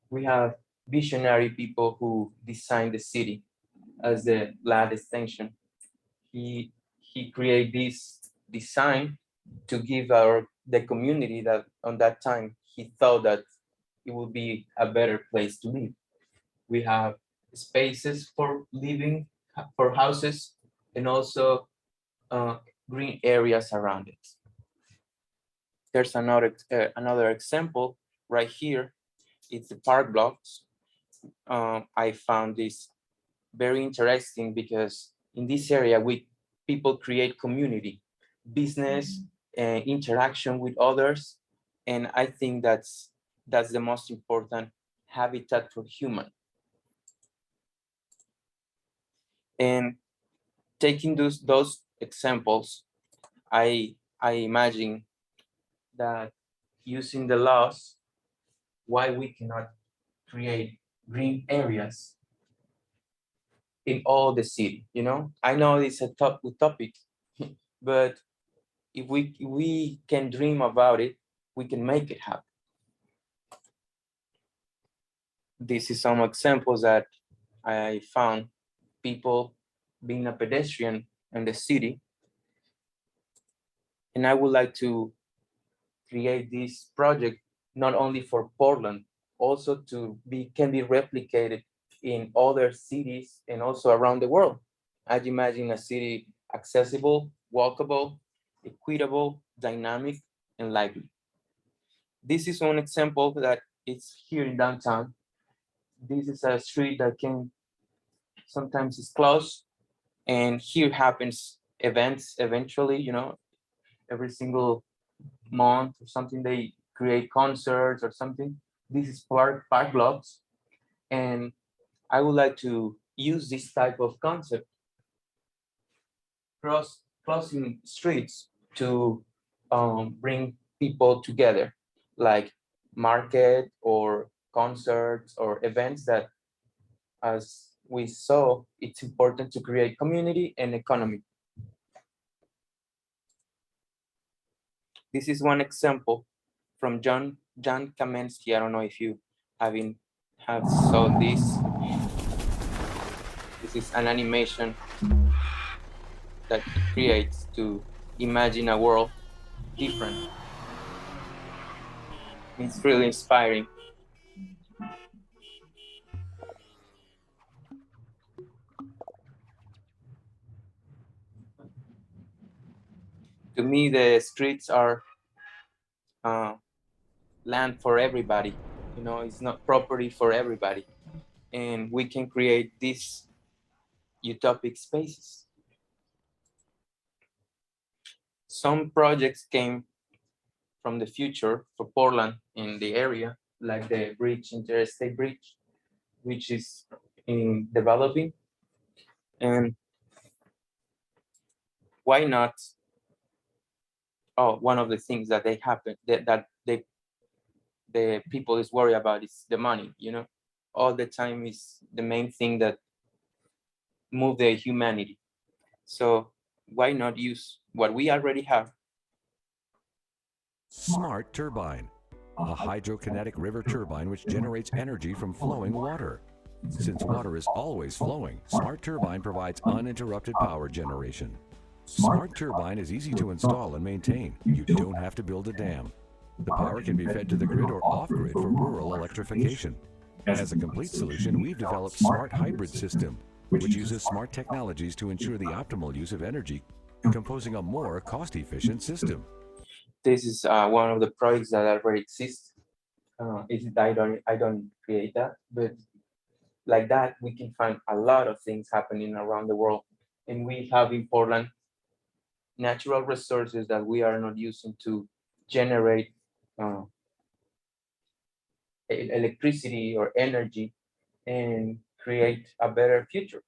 we have visionary people who designed the city as the land extension. He created this design to give the community that on that time he thought that it would be a better place to live. We have spaces for living, for houses, and also green areas around it. There's another example right here. It's the park blocks. I found this very interesting because in this area, people create community, business, interaction with others, and I think that's the most important habitat for human. And taking those examples, I imagine that using the laws, why we cannot create green areas in all the city, you know? I know it's a topic, but if we can dream about it, we can make it happen. This is some examples that I found people being a pedestrian in the city. And I would like to create this project not only for Portland, also can be replicated in other cities and also around the world. I'd imagine a city accessible, walkable, equitable, dynamic, and lively. This is one example that it's here in downtown. This is a street that sometimes is closed, and here happens events eventually, you know, every single month or something, they create concerts or something. This is park blocks, and I would like to use this type of concept, crossing streets to bring people together, like market or concerts or events that, as we saw, it's important to create community and economy. This is one example from John Kamensky. I don't know if you have saw this. This is an animation that he creates to imagine a world different. It's really inspiring. To me, the streets are land for everybody. You know, it's not property for everybody. And we can create these utopic spaces. Some projects came from the future for Portland in the area, like the interstate bridge, which is in developing. And why not? Oh, one of the things that the people is worried about is the money, you know? All the time is the main thing that move the humanity. So why not use what we already have Smart turbine, a hydrokinetic river turbine which generates energy from flowing water. Since water is always flowing, Smart Turbine provides uninterrupted power generation. Smart Turbine is easy to install and maintain. You don't have to build a dam. The power can be fed to the grid or off-grid for rural electrification. As a complete solution, we've developed Smart Hybrid System, which uses smart technologies to ensure the optimal use of energy, composing a more cost-efficient system. This is one of the projects that already exist. I don't create that, but like that, we can find a lot of things happening around the world. And we have in Portland natural resources that we are not using to generate electricity or energy and create a better future.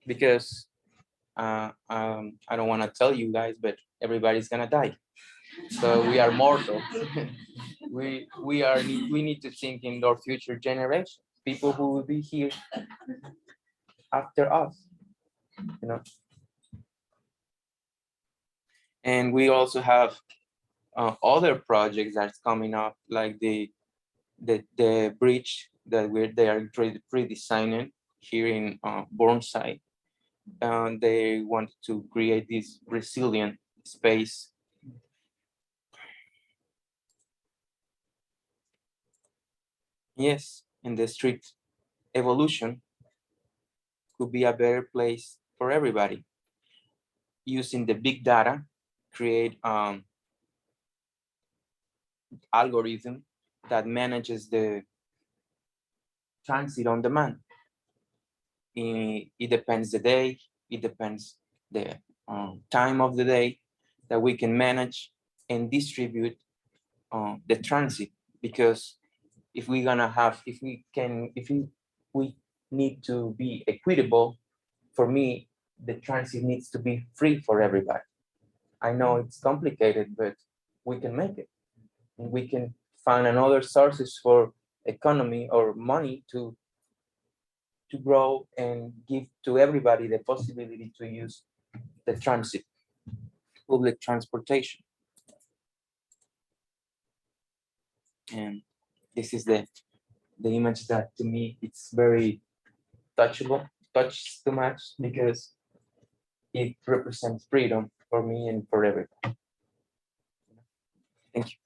Because I don't want to tell you guys, but everybody's gonna die. So we are mortal. we need to think in our future generations, people who will be here after us, you know. And we also have other projects that's coming up, like the bridge that they are redesigning here in Burnside. And they want to create this resilient space. Yes, and the street evolution could be a better place for everybody. Using the big data, create algorithm that manages the transit on demand. It depends the day, it depends the time of the day that we can manage and distribute the transit. Because if we need to be equitable, for me, the transit needs to be free for everybody. I know it's complicated, but we can make it. And we can find another sources for economy or money to grow and give to everybody the possibility to use the transit, public transportation. And this is the image that to me it's very touchable, touches too much, because it represents freedom for me and for everybody. Thank you.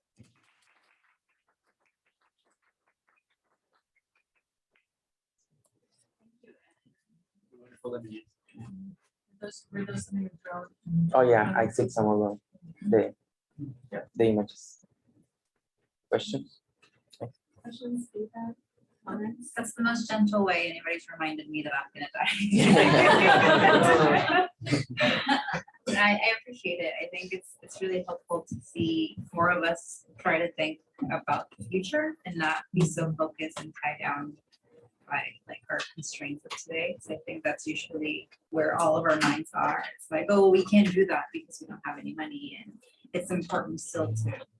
Oh yeah, I think some of the images. Questions? Questions, feedback, comments? That's the most gentle way anybody's reminded me that I'm gonna die. I appreciate it. I think it's really helpful to see more of us try to think about the future and not be so focused and tied down by like our constraints of today. So I think that's usually where all of our minds are. It's like, oh, we can't do that because we don't have any money. And it's important still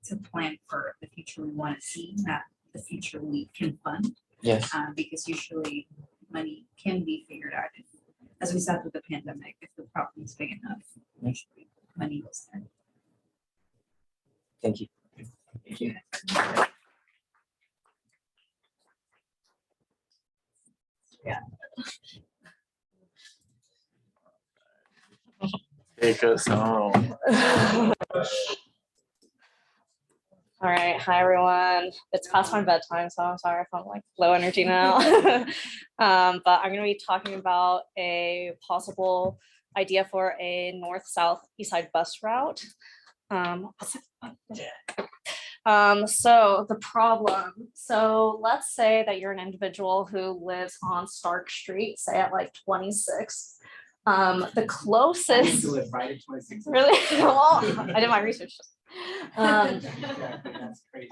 to plan for the future we want to see, not the future we can fund. Yes. Because usually money can be figured out. As we said with the pandemic, if the problem is big enough, usually money goes there. Thank you. Thank you. Yeah. Take us home. All right, hi everyone. It's past my bedtime, so I'm sorry if I'm like low energy now. But I'm gonna be talking about a possible idea for a north-south east side bus route. So the problem, so let's say that you're an individual who lives on Stark Street, say at like 26. The closest. To live right at 26. Really? Well, I did my research. That's crazy.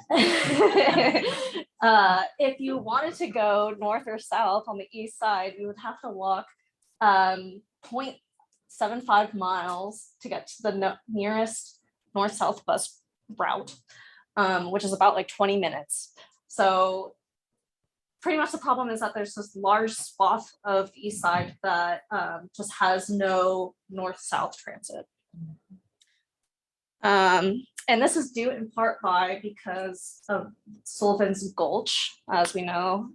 If you wanted to go north or south on the east side, you would have to walk 0.75 miles to get to the nearest north-south bus route, which is about like 20 minutes. So pretty much the problem is that there's this large swath of the east side that just has no north-south transit. And this is due in part because of Sullivan's Gulch, as we know,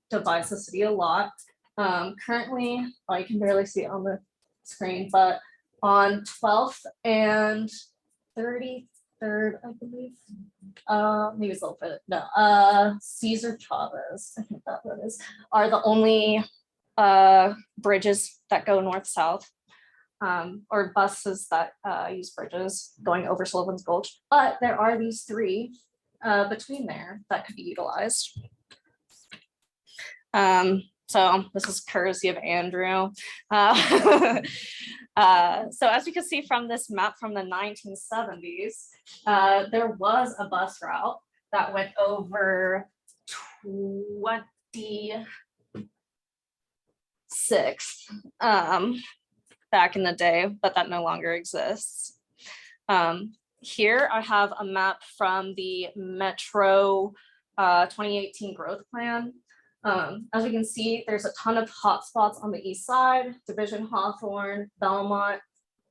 divides the city a lot. Currently, well, you can barely see it on the screen, but on 12th and 33rd, I believe. Maybe it's a little bit, no, Cesar Chavez, I think that one is, are the only bridges that go north-south. Or buses that use bridges going over Sullivan's Gulch, but there are these three between there that could be utilized. So this is courtesy of Andrew. So as you can see from this map from the 1970s, there was a bus route that went over 26th. Back in the day, but that no longer exists. Here I have a map from the Metro 2018 growth plan. As we can see, there's a ton of hotspots on the east side: Division, Hawthorne, Belmont,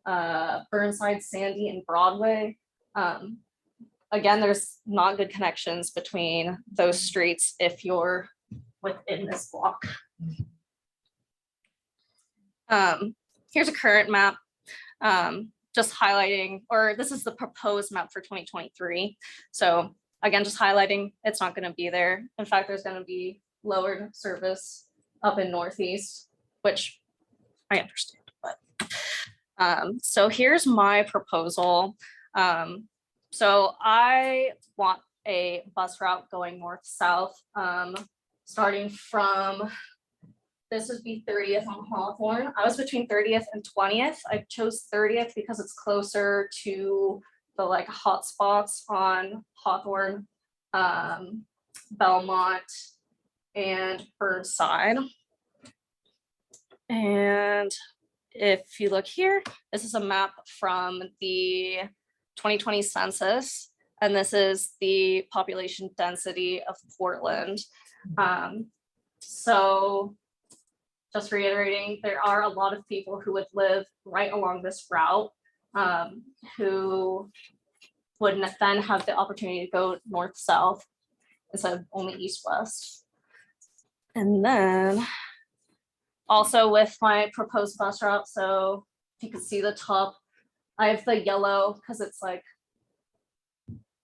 Burnside, Sandy, and Broadway. Again, there's not good connections between those streets if you're within this block. Here's a current map, just highlighting, or this is the proposed map for 2023. So again, just highlighting, it's not going to be there. In fact, there's going to be lowered service up in Northeast, which I understand. But so here's my proposal. So I want a bus route going north-south, starting from, this would be 30th on Hawthorne. I was between 30th and 20th. I chose 30th because it's closer to the like hot spots on Hawthorne, Belmont, and Burnside. And if you look here, this is a map from the 2020 census, and this is the population density of Portland. So just reiterating, there are a lot of people who would live right along this route, who would then have the opportunity to go north-south instead of only east-west. And then also with my proposed bus route, so if you can see the top, I have the yellow because it's like,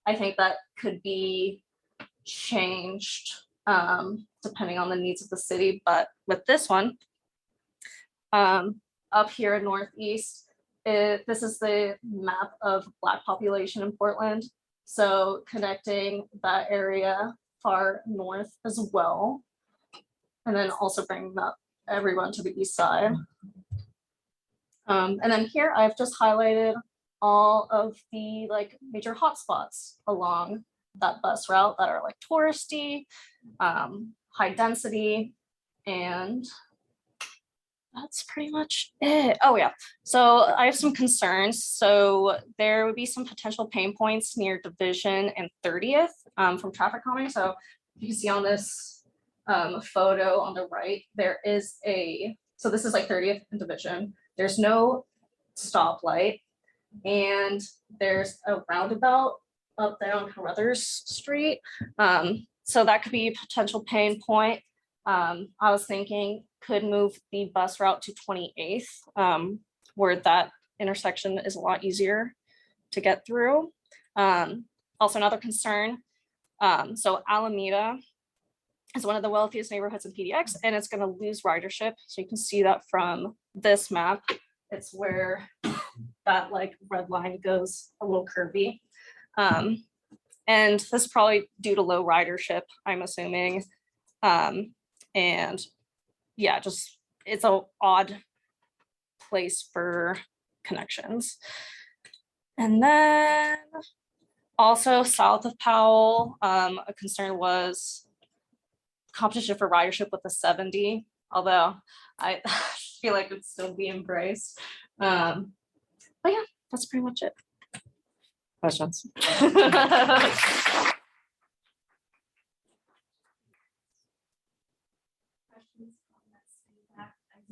I think that could be changed depending on the needs of the city. But with this one, up here in Northeast, this is the map of Black population in Portland. So connecting that area far north as well. And then also bringing up everyone to the east side. And then here I've just highlighted all of the like major hotspots along that bus route that are like touristy, high density, and that's pretty much it. Oh yeah, so I have some concerns. So there would be some potential pain points near Division and 30th from traffic calming. So you can see on this photo on the right, there is so this is like 30th and Division. There's no stoplight, and there's a roundabout up there on Carruthers Street. So that could be a potential pain point. I was thinking could move the bus route to 28th, where that intersection is a lot easier to get through. Also another concern, so Alameda is one of the wealthiest neighborhoods in PDX, and it's going to lose ridership. So you can see that from this map. It's where that like red line goes a little curvy. And this is probably due to low ridership, I'm assuming. And yeah, just it's an odd place for connections. And then also south of Powell, a concern was competition for ridership with the 70, although I feel like it'd still be embraced. But yeah, that's pretty much it. Questions?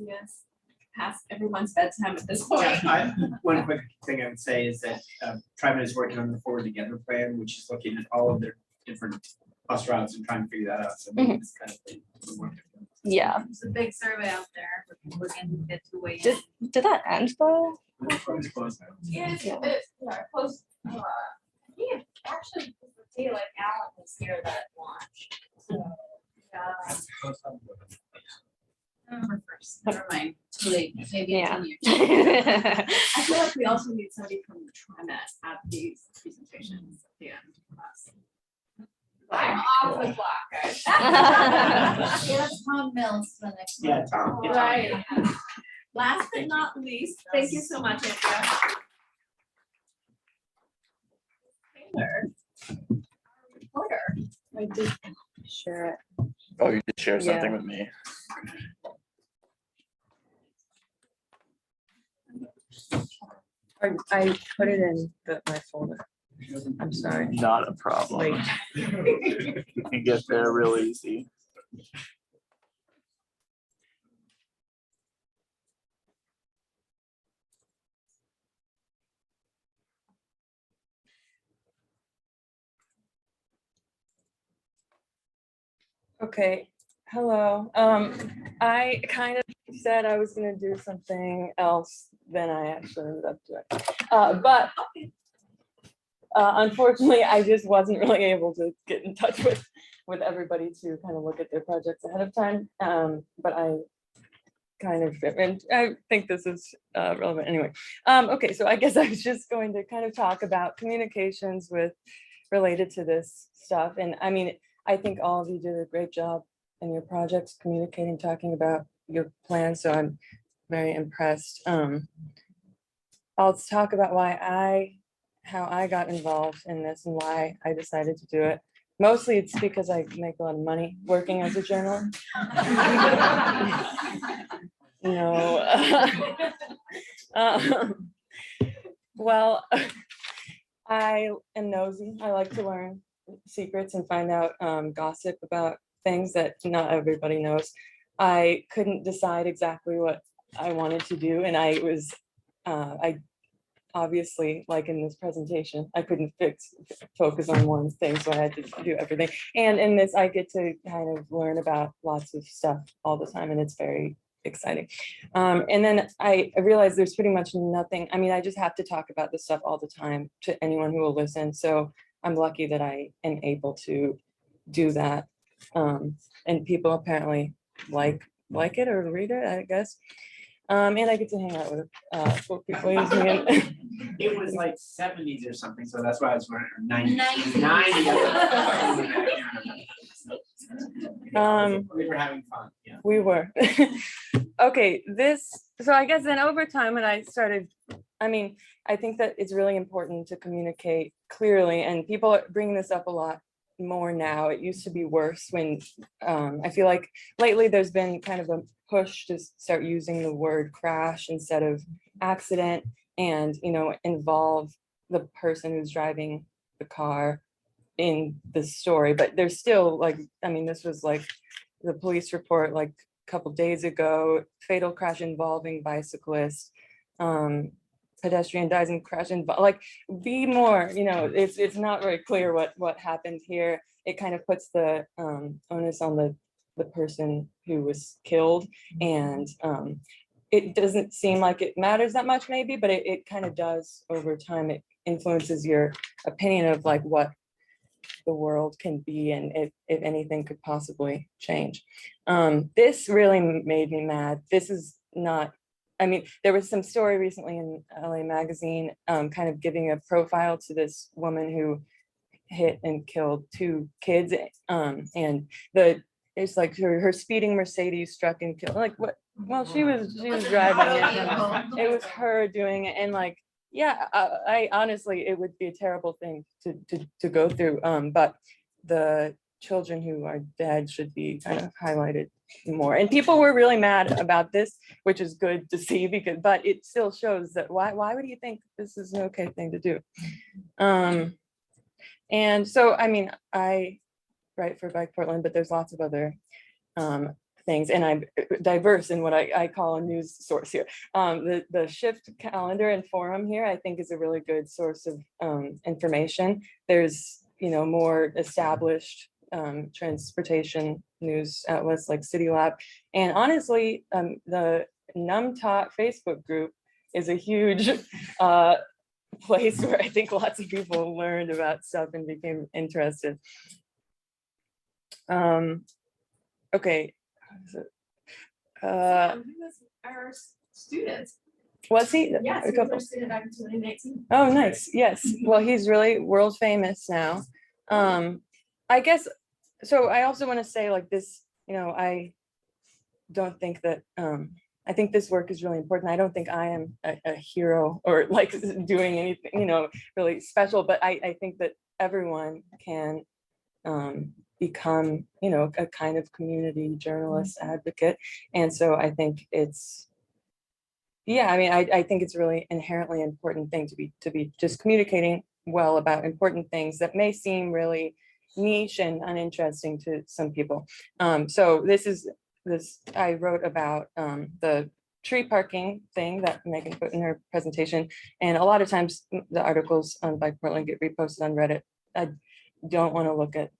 Ideas. past everyone's bedtime at this point. One quick thing I would say is that TriMet is working on the Forward Together plan, which is looking at all of their different bus routes and trying to figure that out. So maybe this kind of thing. will work. Yeah. It's a big survey out there. We can get to weigh in. Did that end though? It's close now. Yes, close. Yeah, actually, it was the day like Alan was here that launched. So, November 1st, never mind, too late, maybe Yeah. 10 years. I feel like we also need somebody from the TriMet at these presentations at the end. I'm off the block, guys. Yes, Tom Mills for the next one. Yeah, Tom. Yeah. Right. Last but not least, thank you so much, Andrea. Taylor, our reporter. I did share it. Oh, you did share something Yeah. with me. I put it in my folder. I'm sorry. Not a problem. Wait. You can get there real easy. Okay, hello. I kind of said I was gonna do something else than I actually ended up doing. But unfortunately, I just wasn't really able to get in touch with everybody to kind of look at their projects ahead of time. But I kind of, and I think this is relevant anyway. Okay, so I guess I was just going to kind of talk about communications related to this stuff. And I mean, I think all of you did a great job in your projects, communicating, talking about your plans. So I'm very impressed. I'll talk about how I got involved in this and why I decided to do it. Mostly it's because I make a lot of money working as a journalist. No. Well, I am nosy. I like to learn secrets and find out gossip about things that not everybody knows. I couldn't decide exactly what I wanted to do, and I obviously, like in this presentation, I couldn't focus on one thing, so I had to do everything. And in this, I get to kind of learn about lots of stuff all the time, and it's very exciting. And then I realized there's pretty much nothing. I mean, I just have to talk about this stuff all the time to anyone who will listen. So I'm lucky that I am able to do that. And people apparently like it or read it, I guess. And I get to hang out with cool people using it. It was like 70s or something, so that's why I was wearing it, or 90s. 90s. We were having fun, yeah. We were. Okay, so I guess then over time when I started, I mean, I think that it's really important to communicate clearly, and people are bringing this up a lot more now. It used to be worse when I feel like lately there's been kind of a push to start using the word crash instead of accident, and involve the person who's driving the car in the story. But there's still this was like the police report like a couple days ago, fatal crash involving bicyclist, pedestrian dies in crash, be more, it's not very clear what happened here. It kind of puts the onus on the person who was killed, and it doesn't seem like it matters that much maybe, but it kind of does over time. It influences your opinion of like what the world can be, and if anything could possibly change. This really made me mad. This is not, I mean, there was some story recently in LA Magazine kind of giving a profile to this woman who hit and killed 2 kids, and it's like her speeding Mercedes struck and killed, like what? Well, she was driving it. It was her doing it, and like, yeah, I honestly, it would be a terrible thing to go through. But the children who are dead should be kind of highlighted more. And people were really mad about this, which is good to see, but it still shows that why would you think this is an okay thing to do? And so, I mean, I write for Bike Portland, but there's lots of other things, and I'm diverse in what I call a news source here. The Shift calendar and forum here, I think, is a really good source of information. There's, more established transportation news outlets like City Lab. And honestly, the NumTalk Facebook group is a huge place where I think lots of people learned about stuff and became interested. Okay. Our students. Was he? Yes, A he was couple. our student back in 2019. Oh, nice. Yes. Well, he's really world famous now. I guess, so I also want to say like this, I don't think that, I think this work is really important. I don't think I am a hero or like doing anything, really special, but I think that everyone can become, a kind of community journalist advocate. And so I think it's, I think it's really inherently important thing to be just communicating well about important things that may seem really niche and uninteresting to some people. So this I wrote about the tree parking thing that Megan put in her presentation. And a lot of times the articles on Bike Portland get reposted on Reddit. I don't want to look at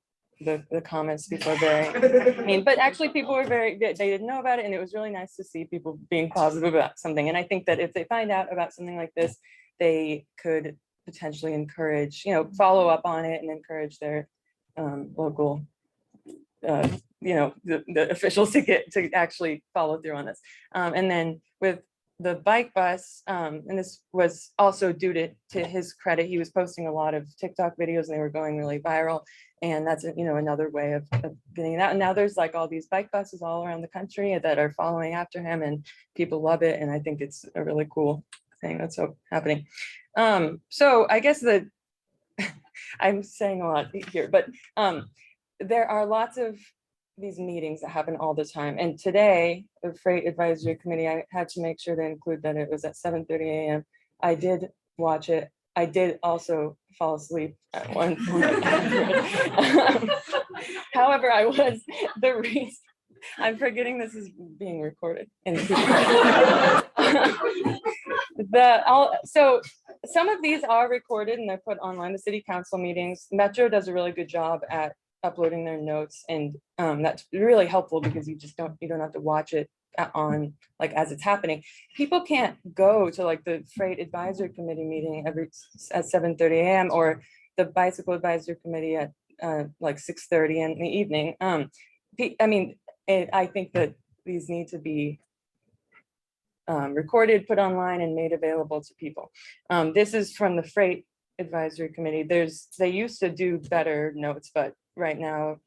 the comments. People are very but actually people were they didn't know about it, and it was really nice to see people being positive about something. And I think that if they find out about something like this, they could potentially encourage, follow up on it and encourage their local the officials to actually follow through on this. And then with the bike bus, and this was also due to his credit, he was posting a lot of TikTok videos and they were going really viral. And that's, another way of getting it out. And now there's like all these bike buses all around the country that are following after him, and people love it. And I think it's a really cool thing that's happening. So I guess I'm saying a lot here, but there are lots of these meetings that happen all the time. And today, the Freight Advisory Committee, I had to make sure to include that it was at 7:30 a.m. I did watch it. I did also fall asleep at one point. However, I'm forgetting this is being recorded. So some of these are recorded and they're put online, the city council meetings. Metro does a really good job at uploading their notes, and that's really helpful because you don't have to watch it on like as it's happening. People can't go to like the Freight Advisory Committee meeting at 7:30 a.m. or the Bicycle Advisory Committee at like 6:30 in the evening. I think that these need to be recorded, put online, and made available to people. This is from the Freight Advisory Committee. They used to do better notes, but right now,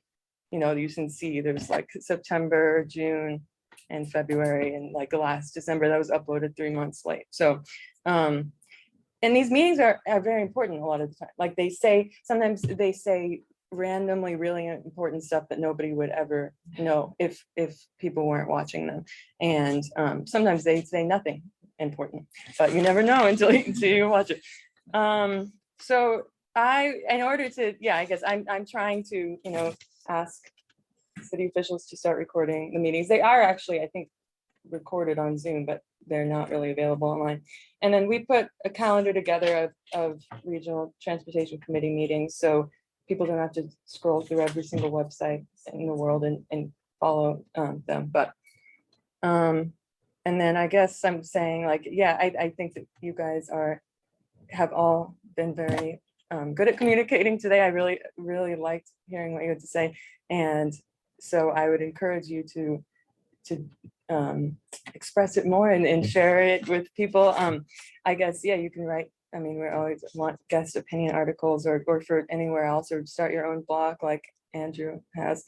you can see there's like September, June, and February, and like last December that was uploaded 3 months late. So, and these meetings are very important a lot of the time. Like sometimes they say randomly really important stuff that nobody would ever know if people weren't watching them. And sometimes they say nothing important, but you never know until you watch it. So in order to, I guess I'm trying to, ask city officials to start recording the meetings. They are actually, I think, recorded on Zoom, but they're not really available online. And then we put a calendar together of regional transportation committee meetings, so people don't have to scroll through every single website in the world and follow them. But and then I guess I'm saying like, I think that you guys have all been very good at communicating today. I really, really liked hearing what you had to say. And so I would encourage you to express it more and share it with people. I guess, you can write. I mean, we always want guest opinion articles or for anywhere else, or start your own blog like Andrew has.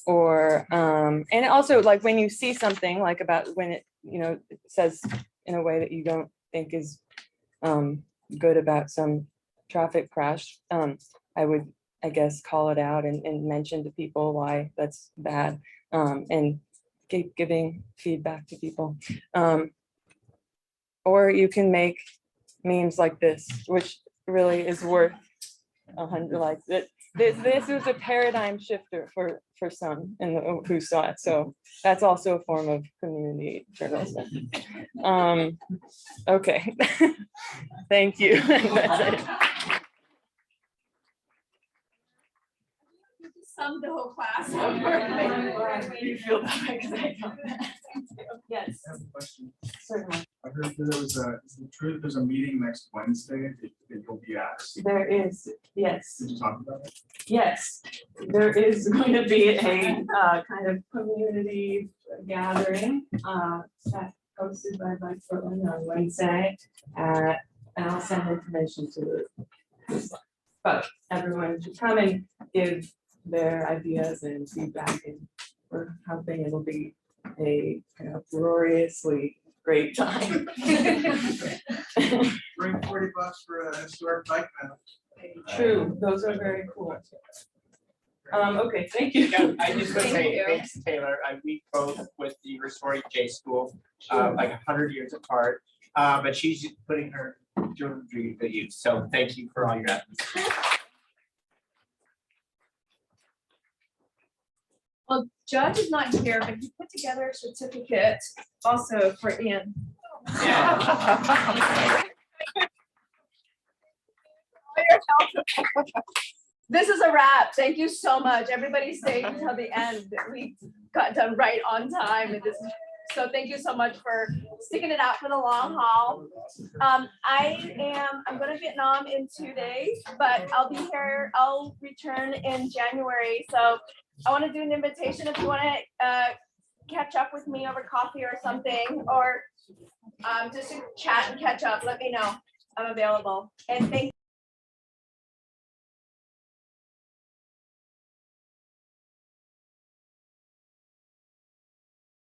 Or, and also like when you see something like about when it, it says in a way that you don't think is good about some traffic crash, I would, I guess, call it out and mention to people why that's bad, and keep giving feedback to people. Or you can make memes like this, which really is worth 100 likes. this was a paradigm shifter for some in the, who saw it. So that's also a form of community journalism. Okay. Thank you. That's it. Summed the whole class. You feel that way, 'cause I felt that. Yes. I have a question. Certainly. I heard that there was is it true that there's a meeting next Wednesday that you'll be at? There is, yes. Did you talk about it? Yes, there is going to be a kind of community gathering that hosted by Mike Portland on Wednesday. And I'll send information to the, but everyone should come and give their ideas and feedback, and we're hoping it'll be a kind of gloriously great time. Bring $40 for a historic bike map. True, those are very cool. Okay, thank you. Yeah, I just want to Thank say, you. thanks, Taylor. We both with the Restoring J School, like 100 years apart. But she's putting her children to good use. So thank you for all your efforts. Well, Judge is not here, but he put together a certificate also for Ian. This is a wrap. Thank you so much. Everybody stayed until the end. We got done right on time. So thank you so much for sticking it out for the long haul. I'm going to Vietnam in 2 days, but I'll be here. I'll return in January. So I want to do an invitation if you want to catch up with me over coffee or something, or just to chat and catch up. Let me know. I'm available. And thank